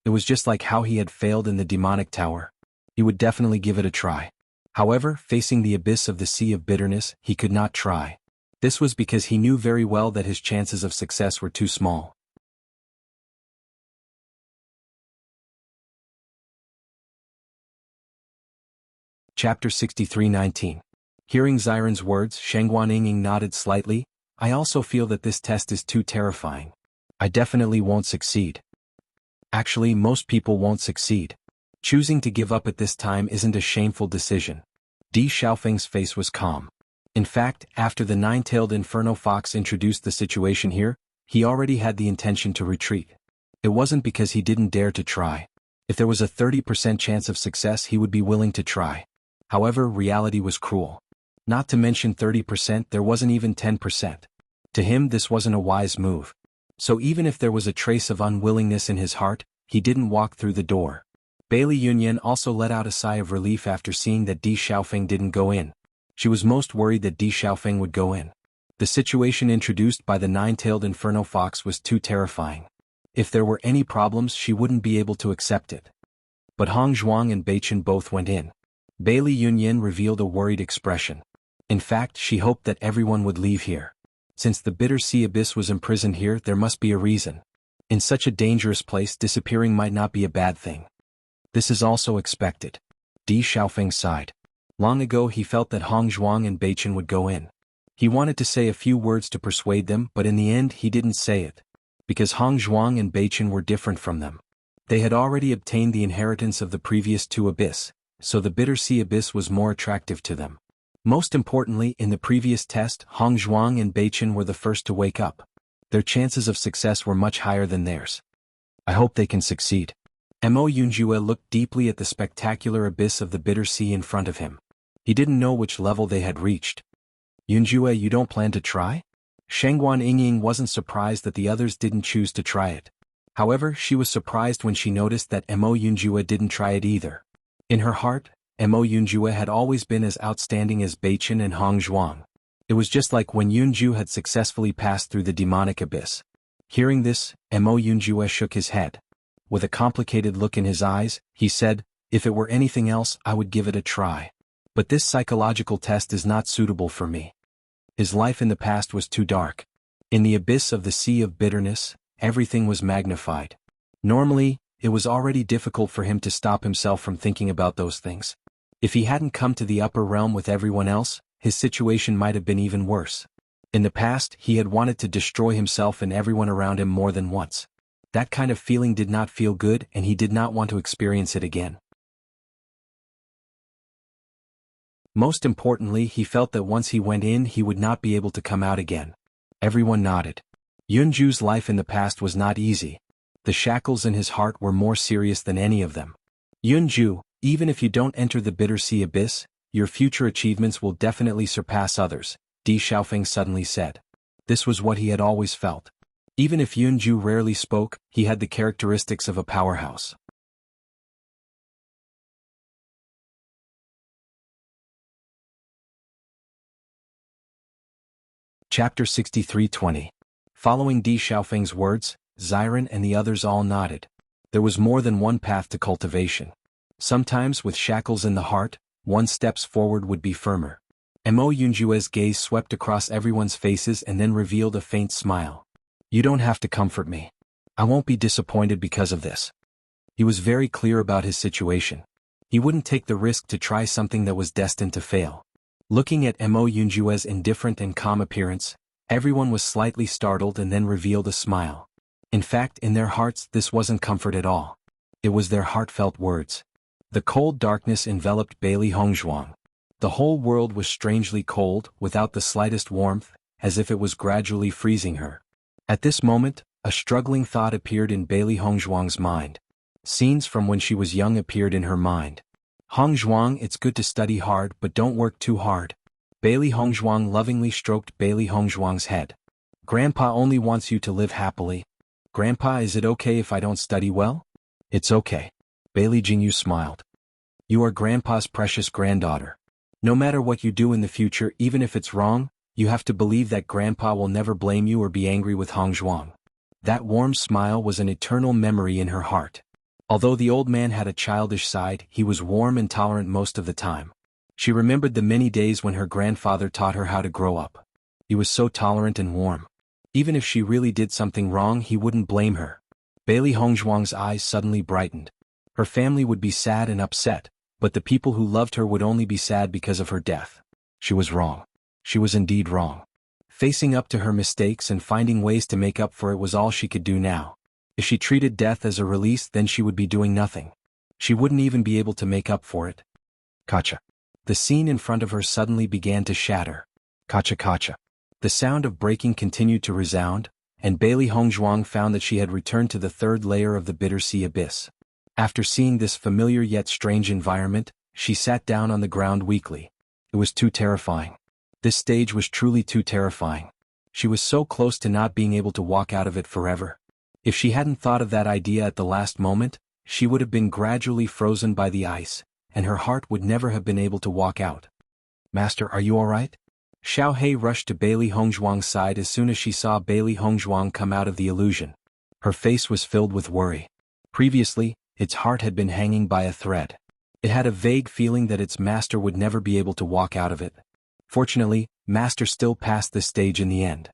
It was just like how he had failed in the demonic tower. He would definitely give it a try. However, facing the abyss of the Sea of Bitterness, he could not try. This was because he knew very well that his chances of success were too small. Chapter 63:19. Hearing Xiren's words, Shengguan Yingying nodded slightly. I also feel that this test is too terrifying. I definitely won't succeed. Actually, most people won't succeed. Choosing to give up at this time isn't a shameful decision. Di Xiaofeng's face was calm. In fact, after the nine-tailed inferno fox introduced the situation here, he already had the intention to retreat. It wasn't because he didn't dare to try. If there was a 30% chance of success, he would be willing to try. However, reality was cruel. Not to mention 30%, there wasn't even 10%. To him, this wasn't a wise move. So even if there was a trace of unwillingness in his heart, he didn't walk through the door. Bailey Yunyan also let out a sigh of relief after seeing that Di Xiaofeng didn't go in. She was most worried that Di Xiaofeng would go in. The situation introduced by the nine-tailed inferno fox was too terrifying. If there were any problems, she wouldn't be able to accept it. But Hong Zhuang and Beichen both went in. Bailey Yunyan revealed a worried expression. In fact, she hoped that everyone would leave here. Since the Bitter Sea Abyss was imprisoned here, there must be a reason. In such a dangerous place, disappearing might not be a bad thing. This is also expected. Di Xiaofeng sighed. Long ago he felt that Hong Zhuang and Beichen would go in. He wanted to say a few words to persuade them, but in the end he didn't say it. Because Hong Zhuang and Beichen were different from them. They had already obtained the inheritance of the previous two Abyss, so the Bitter Sea Abyss was more attractive to them. Most importantly, in the previous test, Hong Zhuang and Beichen were the first to wake up. Their chances of success were much higher than theirs. I hope they can succeed. Mo Yunjue looked deeply at the spectacular abyss of the Bitter Sea in front of him. He didn't know which level they had reached. Yunjue, you don't plan to try? Shengguan Yingying wasn't surprised that the others didn't choose to try it. However, she was surprised when she noticed that Mo Yunjue didn't try it either. In her heart, Mo Yunjue had always been as outstanding as Beichen and Hong Zhuang. It was just like when Yunju had successfully passed through the demonic abyss. Hearing this, Mo Yunjue shook his head. With a complicated look in his eyes, he said, if it were anything else, I would give it a try. But this psychological test is not suitable for me. His life in the past was too dark. In the abyss of the Sea of Bitterness, everything was magnified. Normally, it was already difficult for him to stop himself from thinking about those things. If he hadn't come to the upper realm with everyone else, his situation might have been even worse. In the past, he had wanted to destroy himself and everyone around him more than once. That kind of feeling did not feel good, and he did not want to experience it again. Most importantly, he felt that once he went in, he would not be able to come out again. Everyone nodded. Yunju's life in the past was not easy. The shackles in his heart were more serious than any of them. Yunju, even if you don't enter the Bitter Sea Abyss, your future achievements will definitely surpass others, Di Xiaofeng suddenly said. This was what he had always felt. Even if Yunju rarely spoke, he had the characteristics of a powerhouse. Chapter 63:20. Following Di Xiaofeng's words, Xiren and the others all nodded. There was more than one path to cultivation. Sometimes with shackles in the heart, one steps forward would be firmer. Mo Yunjue's gaze swept across everyone's faces and then revealed a faint smile. You don't have to comfort me. I won't be disappointed because of this. He was very clear about his situation. He wouldn't take the risk to try something that was destined to fail. Looking at Mo Yunjue's indifferent and calm appearance, everyone was slightly startled and then revealed a smile. In fact, in their hearts, this wasn't comfort at all. It was their heartfelt words. The cold darkness enveloped Bailey Hongzhuang. The whole world was strangely cold, without the slightest warmth, as if it was gradually freezing her. At this moment, a struggling thought appeared in Bailey Hongzhuang's mind. Scenes from when she was young appeared in her mind. Hongzhuang, it's good to study hard, but don't work too hard. Bailey Hongzhuang lovingly stroked Bailey Hongzhuang's head. Grandpa only wants you to live happily. Grandpa, is it okay if I don't study well? It's okay. Bailey Jingyu smiled. You are Grandpa's precious granddaughter. No matter what you do in the future, even if it's wrong, you have to believe that Grandpa will never blame you or be angry with Hongzhuang. That warm smile was an eternal memory in her heart. Although the old man had a childish side, he was warm and tolerant most of the time. She remembered the many days when her grandfather taught her how to grow up. He was so tolerant and warm. Even if she really did something wrong, he wouldn't blame her. Bailey Hongzhuang's eyes suddenly brightened. Her family would be sad and upset, but the people who loved her would only be sad because of her death. She was wrong. She was indeed wrong. Facing up to her mistakes and finding ways to make up for it was all she could do now. If she treated death as a release, then she would be doing nothing. She wouldn't even be able to make up for it. Kacha. The scene in front of her suddenly began to shatter. Kacha kacha. The sound of breaking continued to resound, and Bailey Hongzhuang found that she had returned to the third layer of the Bitter Sea Abyss. After seeing this familiar yet strange environment, she sat down on the ground weakly. It was too terrifying. This stage was truly too terrifying. She was so close to not being able to walk out of it forever. If she hadn't thought of that idea at the last moment, she would have been gradually frozen by the ice, and her heart would never have been able to walk out. Master, are you all right? Xiao He rushed to Bailey Hongzhuang's side as soon as she saw Bailey Hongzhuang come out of the illusion. Her face was filled with worry. Previously, its heart had been hanging by a thread. It had a vague feeling that its master would never be able to walk out of it. Fortunately, Master still passed this stage in the end.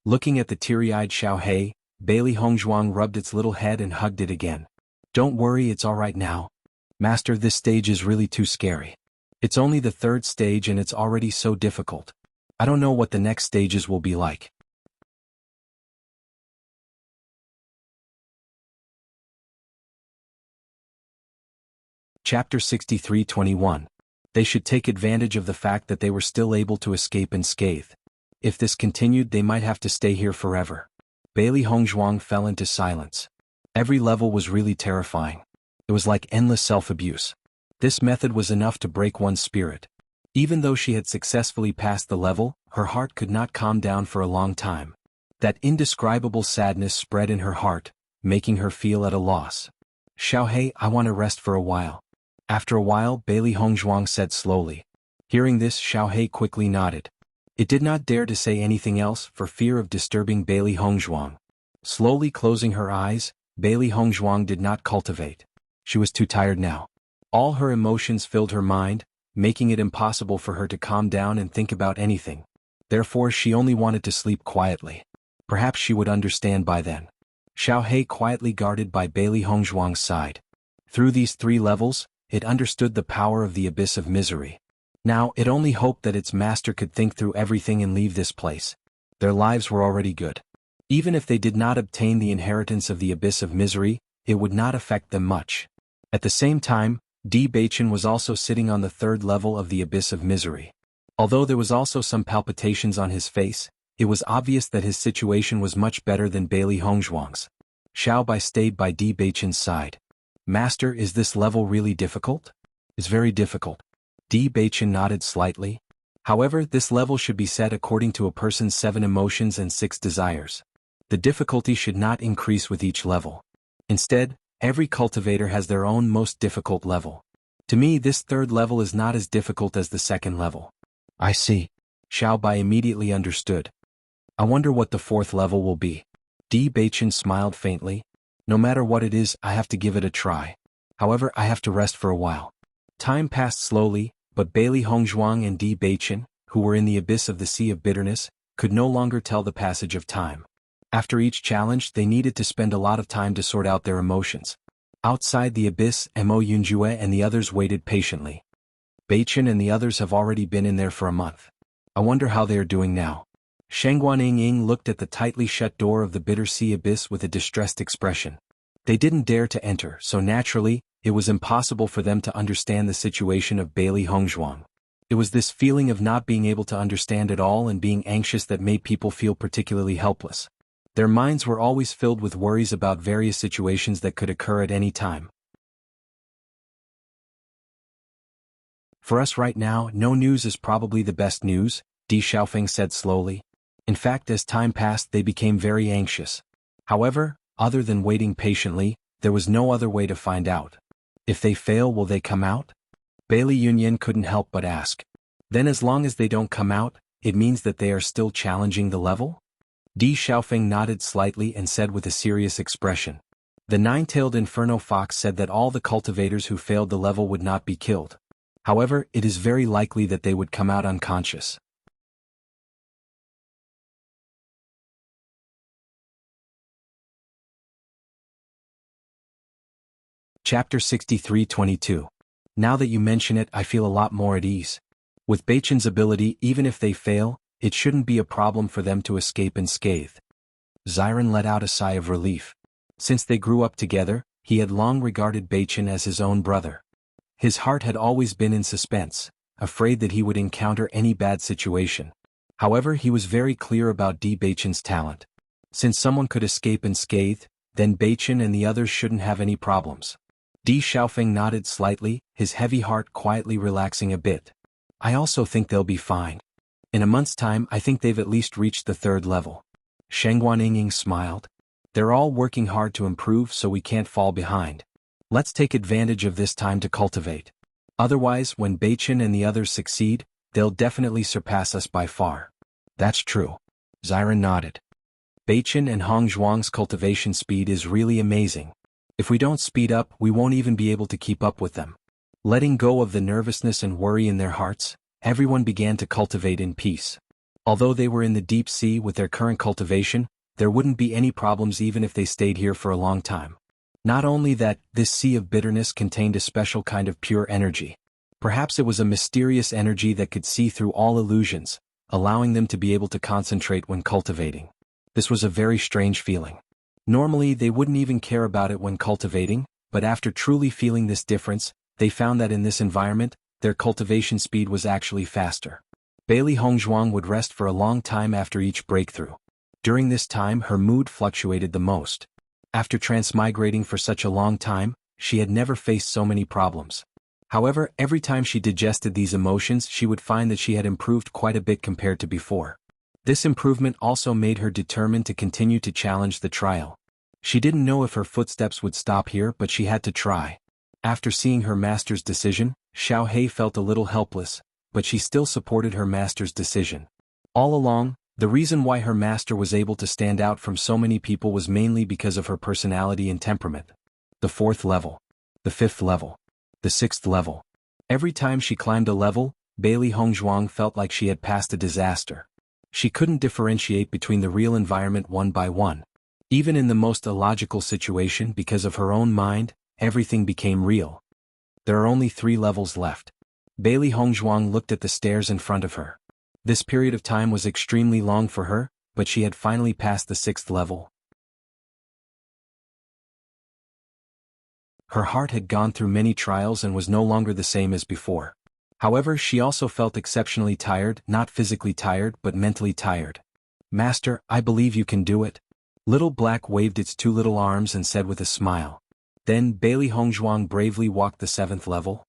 Looking at the teary-eyed Xiao He, Bailey Hongzhuang rubbed its little head and hugged it again. Don't worry, it's all right now. Master, this stage is really too scary. It's only the third stage and it's already so difficult. I don't know what the next stages will be like. Chapter 63:21. They should take advantage of the fact that they were still able to escape unscathed. If this continued, they might have to stay here forever. Bailey Hongzhuang fell into silence. Every level was really terrifying. It was like endless self-abuse. This method was enough to break one's spirit. Even though she had successfully passed the level, her heart could not calm down for a long time. That indescribable sadness spread in her heart, making her feel at a loss. Xiao He, I want to rest for a while. After a while, Bailey Hongzhuang said slowly. Hearing this, Xiao He quickly nodded. It did not dare to say anything else for fear of disturbing Bailey Hongzhuang. Slowly closing her eyes, Bailey Hongzhuang did not cultivate. She was too tired now. All her emotions filled her mind, making it impossible for her to calm down and think about anything. Therefore, she only wanted to sleep quietly. Perhaps she would understand by then. Xiao He quietly guarded by Bailey Hongzhuang's side. Through these 3 levels, it understood the power of the abyss of misery. Now, it only hoped that its master could think through everything and leave this place. Their lives were already good. Even if they did not obtain the inheritance of the abyss of misery, it would not affect them much. At the same time, Di Beichen was also sitting on the 3rd level of the abyss of misery. Although there was also some palpitations on his face, it was obvious that his situation was much better than Bailey Hongzhuang's. Xiao Bai stayed by Di Beichen's side. Master, is this level really difficult? It's very difficult. Di Beichen nodded slightly. However, this level should be set according to a person's 7 emotions and 6 desires. The difficulty should not increase with each level. Instead, every cultivator has their own most difficult level. To me, this 3rd level is not as difficult as the 2nd level. I see. Xiao Bai immediately understood. I wonder what the 4th level will be. Di Beichen smiled faintly. No matter what it is, I have to give it a try. However, I have to rest for a while. Time passed slowly, but Bailey Hongzhuang and Di Beichen, who were in the abyss of the Sea of Bitterness, could no longer tell the passage of time. After each challenge, they needed to spend a lot of time to sort out their emotions. Outside the abyss, Mo Yunjue and the others waited patiently. Beichen and the others have already been in there for a month. I wonder how they are doing now. Shangguan Ying looked at the tightly shut door of the Bitter Sea Abyss with a distressed expression. They didn't dare to enter, so naturally, it was impossible for them to understand the situation of Bailey Hongzhuang. It was this feeling of not being able to understand it all and being anxious that made people feel particularly helpless. Their minds were always filled with worries about various situations that could occur at any time. For us right now, no news is probably the best news, Di Xiaofeng said slowly. In fact, as time passed, they became very anxious. However, Other than waiting patiently, there was no other way to find out. If they fail, will they come out? Bailey Yunyan couldn't help but ask. Then as long as they don't come out, it means that they are still challenging the level? Di Xiaofeng nodded slightly and said with a serious expression. The nine-tailed inferno fox said that all the cultivators who failed the level would not be killed. However, it is very likely that they would come out unconscious. Chapter 63-22. Now that you mention it, I feel a lot more at ease. With Beichen's ability, even if they fail, it shouldn't be a problem for them to escape unscathed. Xiren let out a sigh of relief. Since they grew up together, he had long regarded Beichen as his own brother. His heart had always been in suspense, afraid that he would encounter any bad situation. However, he was very clear about Di Beichen's talent. Since someone could escape unscathed, then Beichen and the others shouldn't have any problems. Di Xiaofeng nodded slightly, his heavy heart quietly relaxing a bit. I also think they'll be fine. In a month's time, I think they've at least reached the 3rd level. Shengguan Yingying smiled. They're all working hard to improve, so we can't fall behind. Let's take advantage of this time to cultivate. Otherwise, when Beichen and the others succeed, they'll definitely surpass us by far. That's true. Xiren nodded. Beichen and Hong Zhuang's cultivation speed is really amazing. If we don't speed up, we won't even be able to keep up with them. Letting go of the nervousness and worry in their hearts, everyone began to cultivate in peace. Although they were in the deep sea with their current cultivation, there wouldn't be any problems even if they stayed here for a long time. Not only that, this sea of bitterness contained a special kind of pure energy. Perhaps it was a mysterious energy that could see through all illusions, allowing them to be able to concentrate when cultivating. This was a very strange feeling. Normally they wouldn't even care about it when cultivating, but after truly feeling this difference, they found that in this environment, their cultivation speed was actually faster. Bailey Hongzhuang would rest for a long time after each breakthrough. During this time her mood fluctuated the most. After transmigrating for such a long time, she had never faced so many problems. However, every time she digested these emotions she would find that she had improved quite a bit compared to before. This improvement also made her determined to continue to challenge the trial. She didn't know if her footsteps would stop here, but she had to try. After seeing her master's decision, Xiao Hei felt a little helpless, but she still supported her master's decision. All along, the reason why her master was able to stand out from so many people was mainly because of her personality and temperament. The 4th level. The 5th level. The 6th level. Every time she climbed a level, Bailey Hongzhuang felt like she had passed a disaster. She couldn't differentiate between the real environment one by one. Even in the most illogical situation, because of her own mind, everything became real. There are only 3 levels left. Bailey Hongzhuang looked at the stairs in front of her. This period of time was extremely long for her, but she had finally passed the 6th level. Her heart had gone through many trials and was no longer the same as before. However, she also felt exceptionally tired, not physically tired but mentally tired. Master, I believe you can do it. Little Black waved its 2 little arms and said with a smile. Then Bailey Hongzhuang bravely walked the 7th level.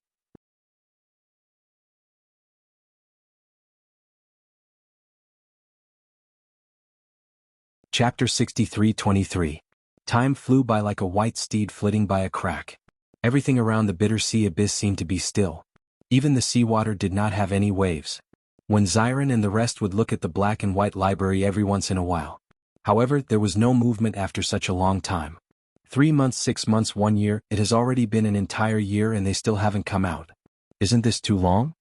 Chapter 63-23. Time flew by like a white steed flitting by a crack. Everything around the bitter sea abyss seemed to be still. Even the seawater did not have any waves. When Xiren and the rest would look at the black and white library every once in a while. However, there was no movement after such a long time. 3 months, 6 months, 1 year, it has already been an entire year and they still haven't come out. Isn't this too long?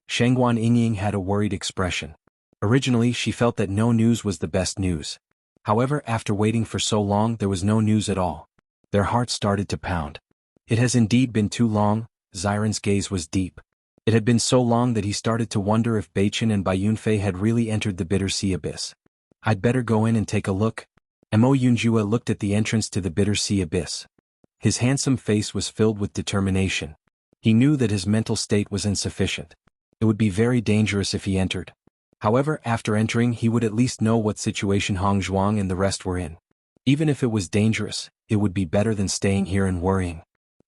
Shengguan Yingying had a worried expression. Originally she felt that no news was the best news. However, after waiting for so long there was no news at all. Their hearts started to pound. It has indeed been too long. Xiren's gaze was deep. It had been so long that he started to wonder if Beichen and Bai Yunfei had really entered the bitter sea abyss. I'd better go in and take a look. Mo Yunjue looked at the entrance to the bitter sea abyss. His handsome face was filled with determination. He knew that his mental state was insufficient. It would be very dangerous if he entered. However, after entering he would at least know what situation Hong Zhuang and the rest were in. Even if it was dangerous, it would be better than staying here and worrying.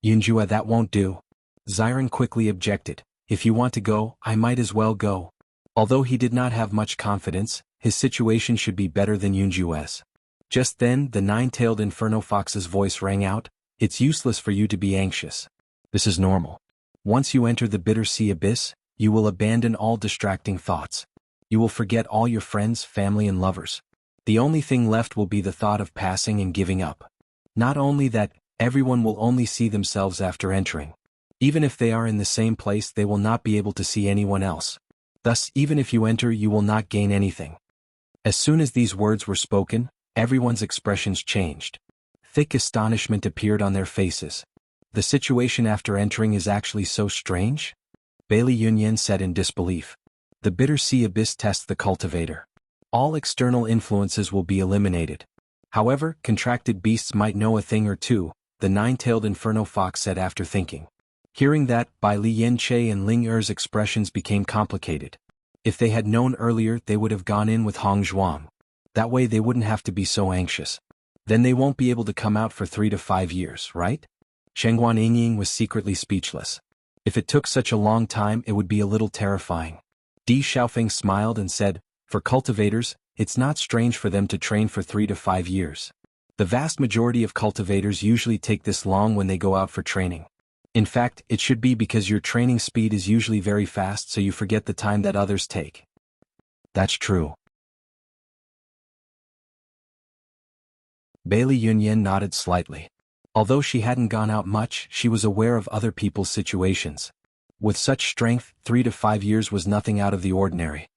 Yunjue, that won't do. Xiren quickly objected. If you want to go, I might as well go. Although he did not have much confidence, his situation should be better than Yunjue's. Just then, the nine-tailed inferno fox's voice rang out, "It's useless for you to be anxious. This is normal. Once you enter the bitter sea abyss, you will abandon all distracting thoughts. You will forget all your friends, family and lovers. The only thing left will be the thought of passing and giving up. Not only that, everyone will only see themselves after entering. Even if they are in the same place, they will not be able to see anyone else. Thus, even if you enter, you will not gain anything." As soon as these words were spoken, everyone's expressions changed. Thick astonishment appeared on their faces. "The situation after entering is actually so strange?" Bailey Yunyan said in disbelief. "The bitter sea abyss tests the cultivator. All external influences will be eliminated. However, contracted beasts might know a thing or two," the nine-tailed inferno fox said after thinking. Hearing that, Bai Li Yanche and Ling Er's expressions became complicated. If they had known earlier, they would have gone in with Hong Zhuang. That way they wouldn't have to be so anxious. Then they won't be able to come out for 3 to 5 years, right? Shengguan Yingying was secretly speechless. If it took such a long time, it would be a little terrifying. Di Xiaofeng smiled and said, "For cultivators, it's not strange for them to train for 3 to 5 years. The vast majority of cultivators usually take this long when they go out for training. In fact, it should be because your training speed is usually very fast, so you forget the time that others take." "That's true." Bailey Yunyan nodded slightly. Although she hadn't gone out much, she was aware of other people's situations. With such strength, 3 to 5 years was nothing out of the ordinary.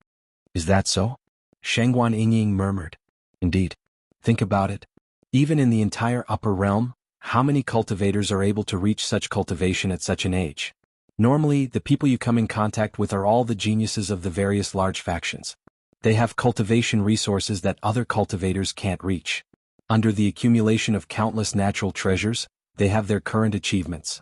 "Is that so?" Shengguan Yingying murmured. "Indeed. Think about it. Even in the entire upper realm, how many cultivators are able to reach such cultivation at such an age? Normally, the people you come in contact with are all the geniuses of the various large factions. They have cultivation resources that other cultivators can't reach. Under the accumulation of countless natural treasures, they have their current achievements."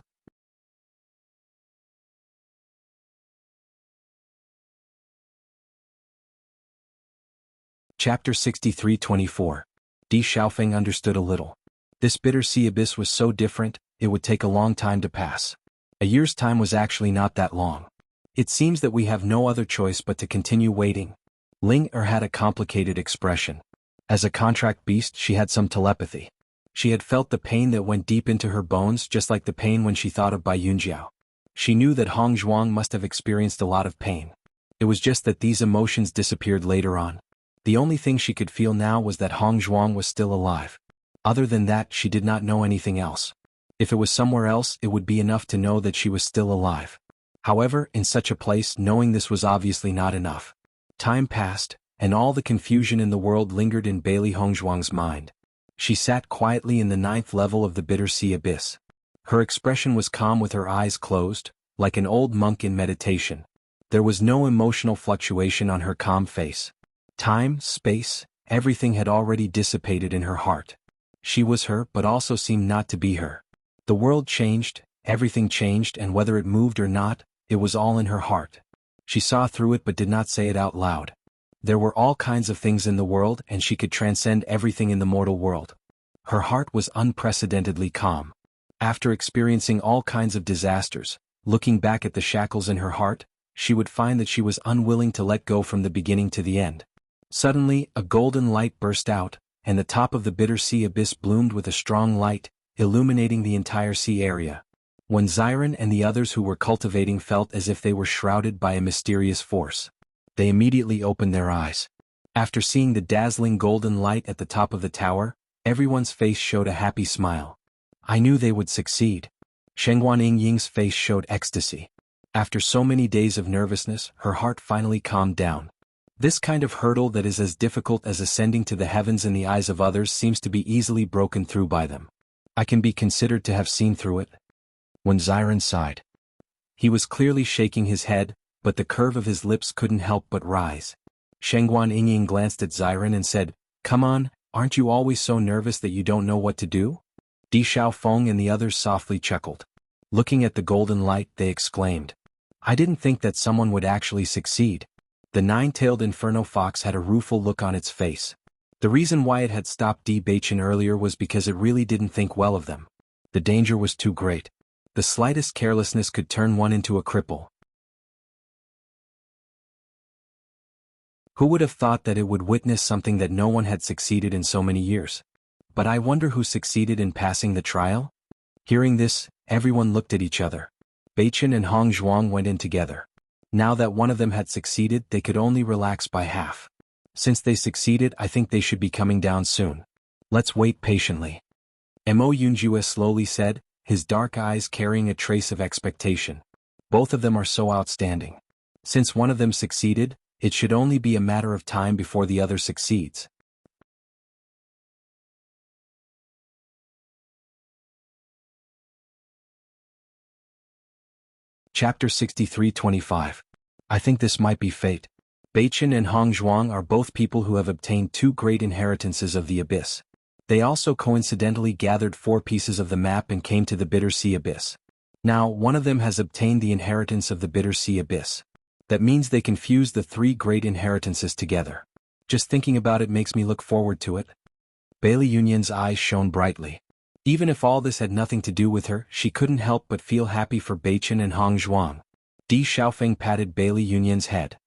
Chapter 63-24. Di Xiaofeng understood a little. This bitter sea abyss was so different, it would take a long time to pass. A year's time was actually not that long. "It seems that we have no other choice but to continue waiting." Ling Er had a complicated expression. As a contract beast, she had some telepathy. She had felt the pain that went deep into her bones, just like the pain when she thought of Bai Yunjiao. She knew that Hong Zhuang must have experienced a lot of pain. It was just that these emotions disappeared later on. The only thing she could feel now was that Hong Zhuang was still alive. Other than that, she did not know anything else. If it was somewhere else, it would be enough to know that she was still alive. However, in such a place, knowing this was obviously not enough. Time passed, and all the confusion in the world lingered in Bailey Hongzhuang's mind. She sat quietly in the 9th level of the bitter sea abyss. Her expression was calm with her eyes closed, like an old monk in meditation. There was no emotional fluctuation on her calm face. Time, space, everything had already dissipated in her heart. She was her but also seemed not to be her. The world changed, everything changed, and whether it moved or not, it was all in her heart. She saw through it but did not say it out loud. There were all kinds of things in the world and she could transcend everything in the mortal world. Her heart was unprecedentedly calm. After experiencing all kinds of disasters, looking back at the shackles in her heart, she would find that she was unwilling to let go from the beginning to the end. Suddenly, a golden light burst out, and the top of the bitter sea abyss bloomed with a strong light, illuminating the entire sea area. When Xiren and the others who were cultivating felt as if they were shrouded by a mysterious force, they immediately opened their eyes. After seeing the dazzling golden light at the top of the tower, everyone's face showed a happy smile. I knew they would succeed. Shengguan Yingying's face showed ecstasy. After so many days of nervousness, her heart finally calmed down. This kind of hurdle that is as difficult as ascending to the heavens in the eyes of others seems to be easily broken through by them. I can be considered to have seen through it. When Xiren sighed. He was clearly shaking his head, but the curve of his lips couldn't help but rise. Shengguan Yingying glanced at Xiren and said, "Come on, aren't you always so nervous that you don't know what to do?" Di Xiaofeng and the others softly chuckled. Looking at the golden light, they exclaimed, "I didn't think that someone would actually succeed." The nine-tailed inferno fox had a rueful look on its face. The reason why it had stopped Di Baichen earlier was because it really didn't think well of them. The danger was too great. The slightest carelessness could turn one into a cripple. Who would have thought that it would witness something that no one had succeeded in so many years? But I wonder who succeeded in passing the trial? Hearing this, everyone looked at each other. Beichen and Hong Zhuang went in together. Now that one of them had succeeded, they could only relax by half. Since they succeeded, I think they should be coming down soon. Let's wait patiently. Mo Yunjue slowly said, his dark eyes carrying a trace of expectation. Both of them are so outstanding. Since one of them succeeded, it should only be a matter of time before the other succeeds. Chapter 63-25. I think this might be fate. Beichen and Hong Zhuang are both people who have obtained 2 great inheritances of the abyss. They also coincidentally gathered 4 pieces of the map and came to the Bitter Sea Abyss. Now, one of them has obtained the inheritance of the Bitter Sea Abyss. That means they can fuse the 3 great inheritances together. Just thinking about it makes me look forward to it. Bailey Yunyan's eyes shone brightly. Even if all this had nothing to do with her, she couldn't help but feel happy for Beichen and Hong Zhuang. Di Xiaofeng patted Bailey Yunyan's head.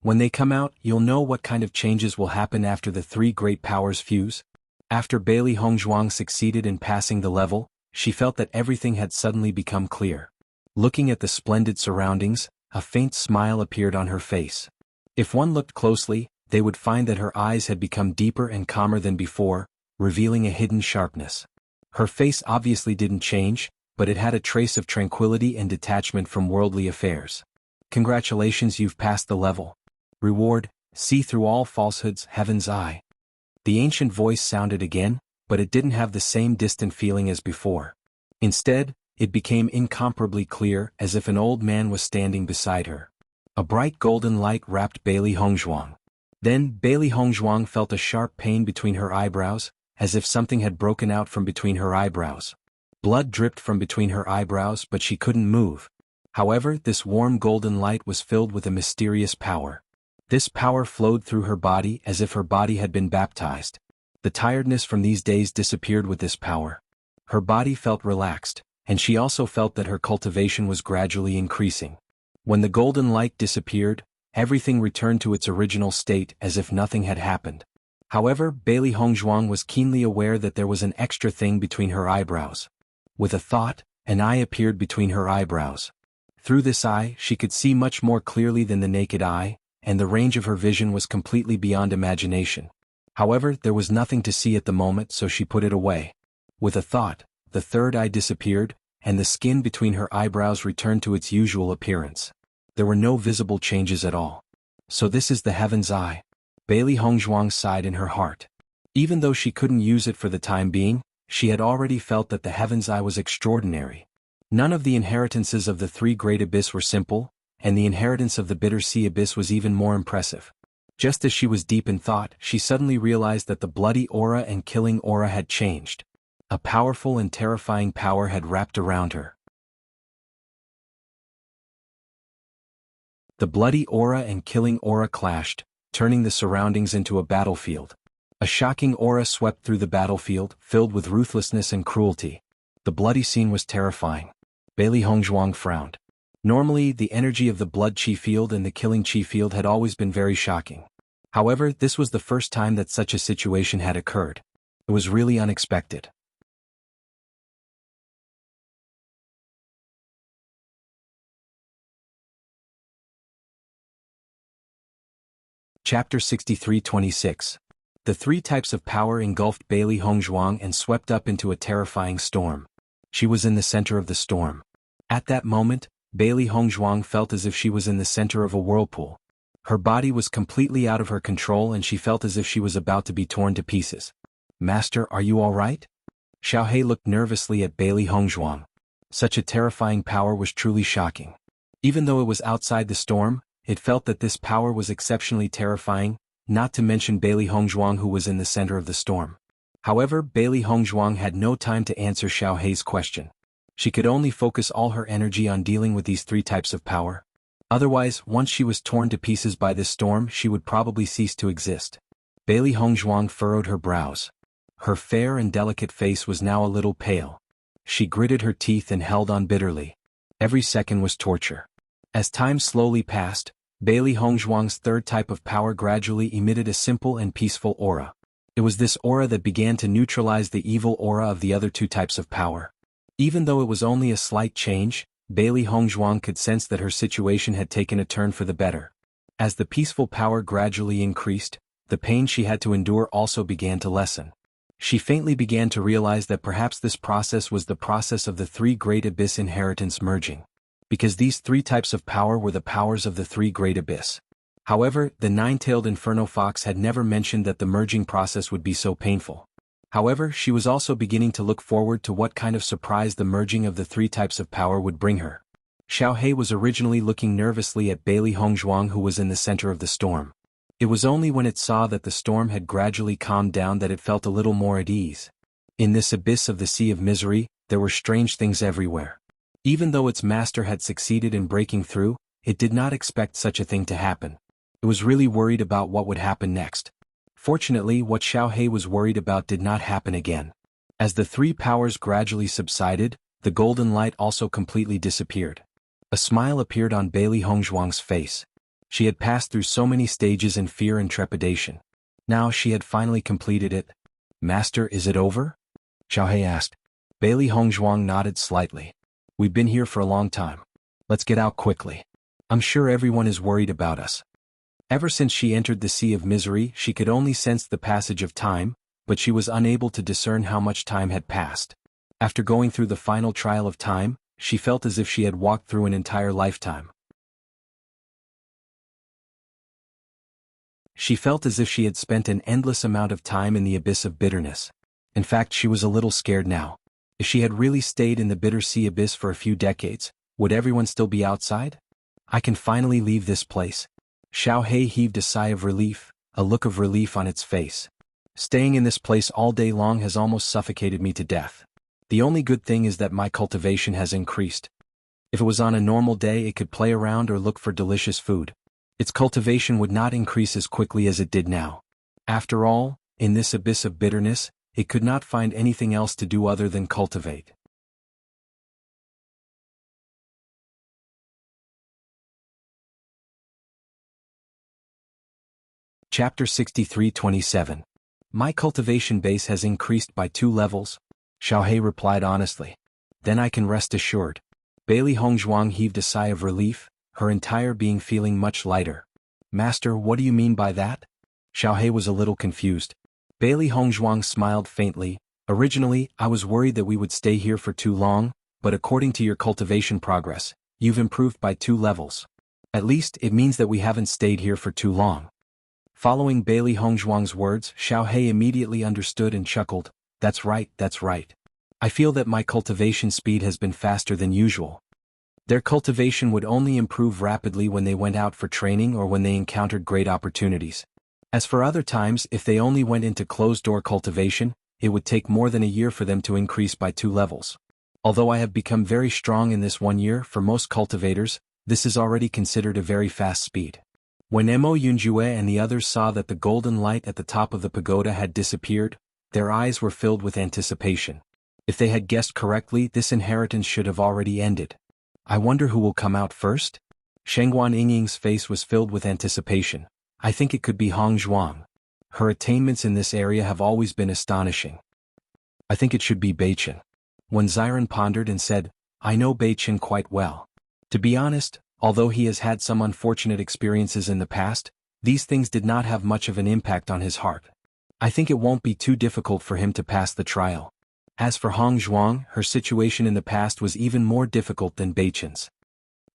When they come out, you'll know what kind of changes will happen after the 3 great powers fuse. After Bailey Hong Zhuang succeeded in passing the level, she felt that everything had suddenly become clear. Looking at the splendid surroundings, a faint smile appeared on her face. If one looked closely, they would find that her eyes had become deeper and calmer than before, revealing a hidden sharpness. Her face obviously didn't change, but it had a trace of tranquility and detachment from worldly affairs. Congratulations, you've passed the level. Reward, see through all falsehoods, Heaven's Eye. The ancient voice sounded again, but it didn't have the same distant feeling as before. Instead, it became incomparably clear, as if an old man was standing beside her. A bright golden light wrapped Bailey Hong Zhuang. Then, Bailey Hong Zhuang felt a sharp pain between her eyebrows, as if something had broken out from between her eyebrows. Blood dripped from between her eyebrows, but she couldn't move. However, this warm golden light was filled with a mysterious power. This power flowed through her body as if her body had been baptized. The tiredness from these days disappeared with this power. Her body felt relaxed, and she also felt that her cultivation was gradually increasing. When the golden light disappeared, everything returned to its original state as if nothing had happened. However, Bailey Hong Zhuang was keenly aware that there was an extra thing between her eyebrows. With a thought, an eye appeared between her eyebrows. Through this eye, she could see much more clearly than the naked eye, and the range of her vision was completely beyond imagination. However, there was nothing to see at the moment, so she put it away. With a thought, the third eye disappeared, and the skin between her eyebrows returned to its usual appearance. There were no visible changes at all. So this is the Heaven's Eye. Bailey Hong Zhuang sighed in her heart. Even though she couldn't use it for the time being, she had already felt that the Heaven's Eye was extraordinary. None of the inheritances of the 3 great abyss were simple, and the inheritance of the Bitter Sea Abyss was even more impressive. Just as she was deep in thought, she suddenly realized that the bloody aura and killing aura had changed. A powerful and terrifying power had wrapped around her. The bloody aura and killing aura clashed, turning the surroundings into a battlefield. A shocking aura swept through the battlefield, filled with ruthlessness and cruelty. The bloody scene was terrifying. Bailey Hong Zhuang frowned. Normally, the energy of the blood chi field and the killing chi field had always been very shocking. However, this was the first time that such a situation had occurred. It was really unexpected. Chapter 63-26. The 3 types of power engulfed Bailey Hong Zhuang and swept up into a terrifying storm. She was in the center of the storm. At that moment, Bailey Hong Zhuang felt as if she was in the center of a whirlpool. Her body was completely out of her control and she felt as if she was about to be torn to pieces. Master, are you all right? Xiao He looked nervously at Bailey Hong Zhuang. Such a terrifying power was truly shocking. Even though it was outside the storm, it felt that this power was exceptionally terrifying, not to mention Bailey Hong Zhuang who was in the center of the storm. However, Bailey Hong Zhuang had no time to answer Xiao He's question. She could only focus all her energy on dealing with these 3 types of power. Otherwise, once she was torn to pieces by this storm, she would probably cease to exist. Bailey Hong Zhuang furrowed her brows. Her fair and delicate face was now a little pale. She gritted her teeth and held on bitterly. Every second was torture. As time slowly passed, Bailey Hongzhuang's third type of power gradually emitted a simple and peaceful aura. It was this aura that began to neutralize the evil aura of the other two types of power. Even though it was only a slight change, Bailey Hongzhuang could sense that her situation had taken a turn for the better. As the peaceful power gradually increased, the pain she had to endure also began to lessen. She faintly began to realize that perhaps this process was the process of the three great abyss inheritance merging. Because these three types of power were the powers of the three great abyss. However, the nine-tailed inferno fox had never mentioned that the merging process would be so painful. However, she was also beginning to look forward to what kind of surprise the merging of the three types of power would bring her. Xiao He was originally looking nervously at Bailey Hongzhuang, who was in the center of the storm. It was only when it saw that the storm had gradually calmed down that it felt a little more at ease. In this abyss of the sea of misery, there were strange things everywhere. Even though its master had succeeded in breaking through, it did not expect such a thing to happen. It was really worried about what would happen next. Fortunately, what Xiao He was worried about did not happen again. As the three powers gradually subsided, the golden light also completely disappeared. A smile appeared on Bailey Hongzhuang's face. She had passed through so many stages in fear and trepidation. Now she had finally completed it. "Master, is it over?" Xiao He asked. Bailey Hongzhuang nodded slightly. "We've been here for a long time. Let's get out quickly. I'm sure everyone is worried about us." Ever since she entered the sea of misery, she could only sense the passage of time, but she was unable to discern how much time had passed. After going through the final trial of time, she felt as if she had walked through an entire lifetime. She felt as if she had spent an endless amount of time in the abyss of bitterness. In fact, she was a little scared now. If she had really stayed in the bitter sea abyss for a few decades, would everyone still be outside? "I can finally leave this place." Xiao He heaved a sigh of relief, a look of relief on its face. "Staying in this place all day long has almost suffocated me to death. The only good thing is that my cultivation has increased. If it was on a normal day, it could play around or look for delicious food. Its cultivation would not increase as quickly as it did now. After all, in this abyss of bitterness, it could not find anything else to do other than cultivate." Chapter 63:27. "My cultivation base has increased by 2 levels, Xiao He replied honestly. "Then I can rest assured." Bailey Hongzhuang heaved a sigh of relief, her entire being feeling much lighter. "Master, what do you mean by that?" Xiao He was a little confused. Bailey Hongzhuang smiled faintly. "Originally, I was worried that we would stay here for too long, but according to your cultivation progress, you've improved by 2 levels. At least, it means that we haven't stayed here for too long." Following Bailey Hongzhuang's words, Xiao He immediately understood and chuckled. That's right. I feel that my cultivation speed has been faster than usual." Their cultivation would only improve rapidly when they went out for training or when they encountered great opportunities. As for other times, if they only went into closed-door cultivation, it would take more than a year for them to increase by 2 levels. Although I have become very strong in this 1 year, for most cultivators, this is already considered a very fast speed. When Mo Yunjue and the others saw that the golden light at the top of the pagoda had disappeared, their eyes were filled with anticipation. If they had guessed correctly, this inheritance should have already ended. "I wonder who will come out first?" Shengguan Yingying's face was filled with anticipation. "I think it could be Hongzhuang. Her attainments in this area have always been astonishing." "I think it should be Beichen." When Ziren pondered and said, "I know Beichen quite well. To be honest, although he has had some unfortunate experiences in the past, these things did not have much of an impact on his heart. I think it won't be too difficult for him to pass the trial." As for Hongzhuang, her situation in the past was even more difficult than Beichen's.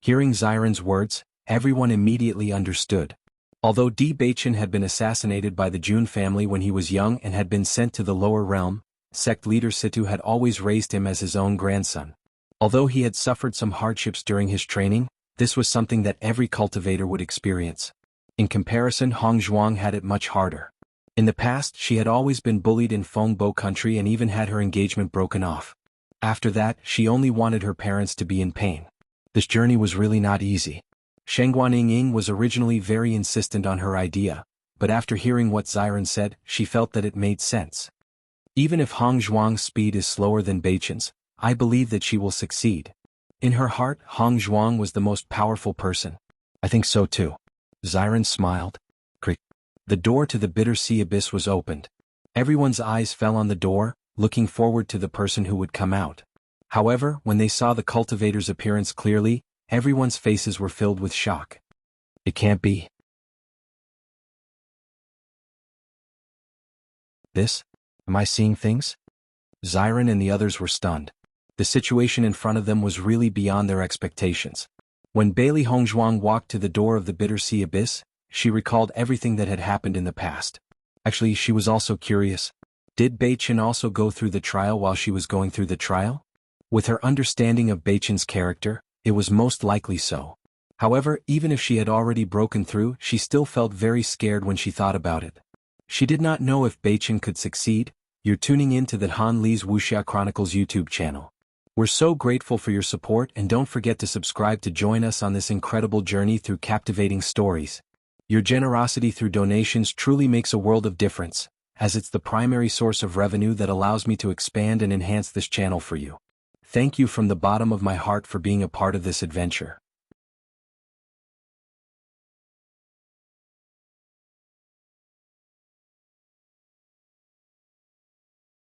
Hearing Ziren's words, everyone immediately understood. Although Di Beichen had been assassinated by the Jun family when he was young and had been sent to the lower realm, sect leader Situ had always raised him as his own grandson. Although he had suffered some hardships during his training, this was something that every cultivator would experience. In comparison, Hongzhuang had it much harder. In the past, she had always been bullied in Fengbo country and even had her engagement broken off. After that, she only wanted her parents to be in pain. This journey was really not easy. Shengguan Yingying was originally very insistent on her idea, but after hearing what Ziren said, she felt that it made sense. Even if Hongzhuang's speed is slower than Beichen's, I believe that she will succeed. In her heart, Hongzhuang was the most powerful person. I think so too. Xiren smiled. Crick. The door to the bitter sea abyss was opened. Everyone's eyes fell on the door, looking forward to the person who would come out. However, when they saw the cultivator's appearance clearly, everyone's faces were filled with shock. It can't be. This? Am I seeing things? Xiren and the others were stunned. The situation in front of them was really beyond their expectations. When Bailey Hongzhuang walked to the door of the bitter sea abyss, she recalled everything that had happened in the past. Actually, she was also curious. Did Beichin also go through the trial while she was going through the trial? With her understanding of Beichin's character, it was most likely so. However, even if she had already broken through, she still felt very scared when she thought about it. She did not know if Beichin could succeed. You're tuning in to the Han Li's Wuxia Chronicles YouTube channel. We're so grateful for your support, and don't forget to subscribe to join us on this incredible journey through captivating stories. Your generosity through donations truly makes a world of difference, as it's the primary source of revenue that allows me to expand and enhance this channel for you. Thank you from the bottom of my heart for being a part of this adventure.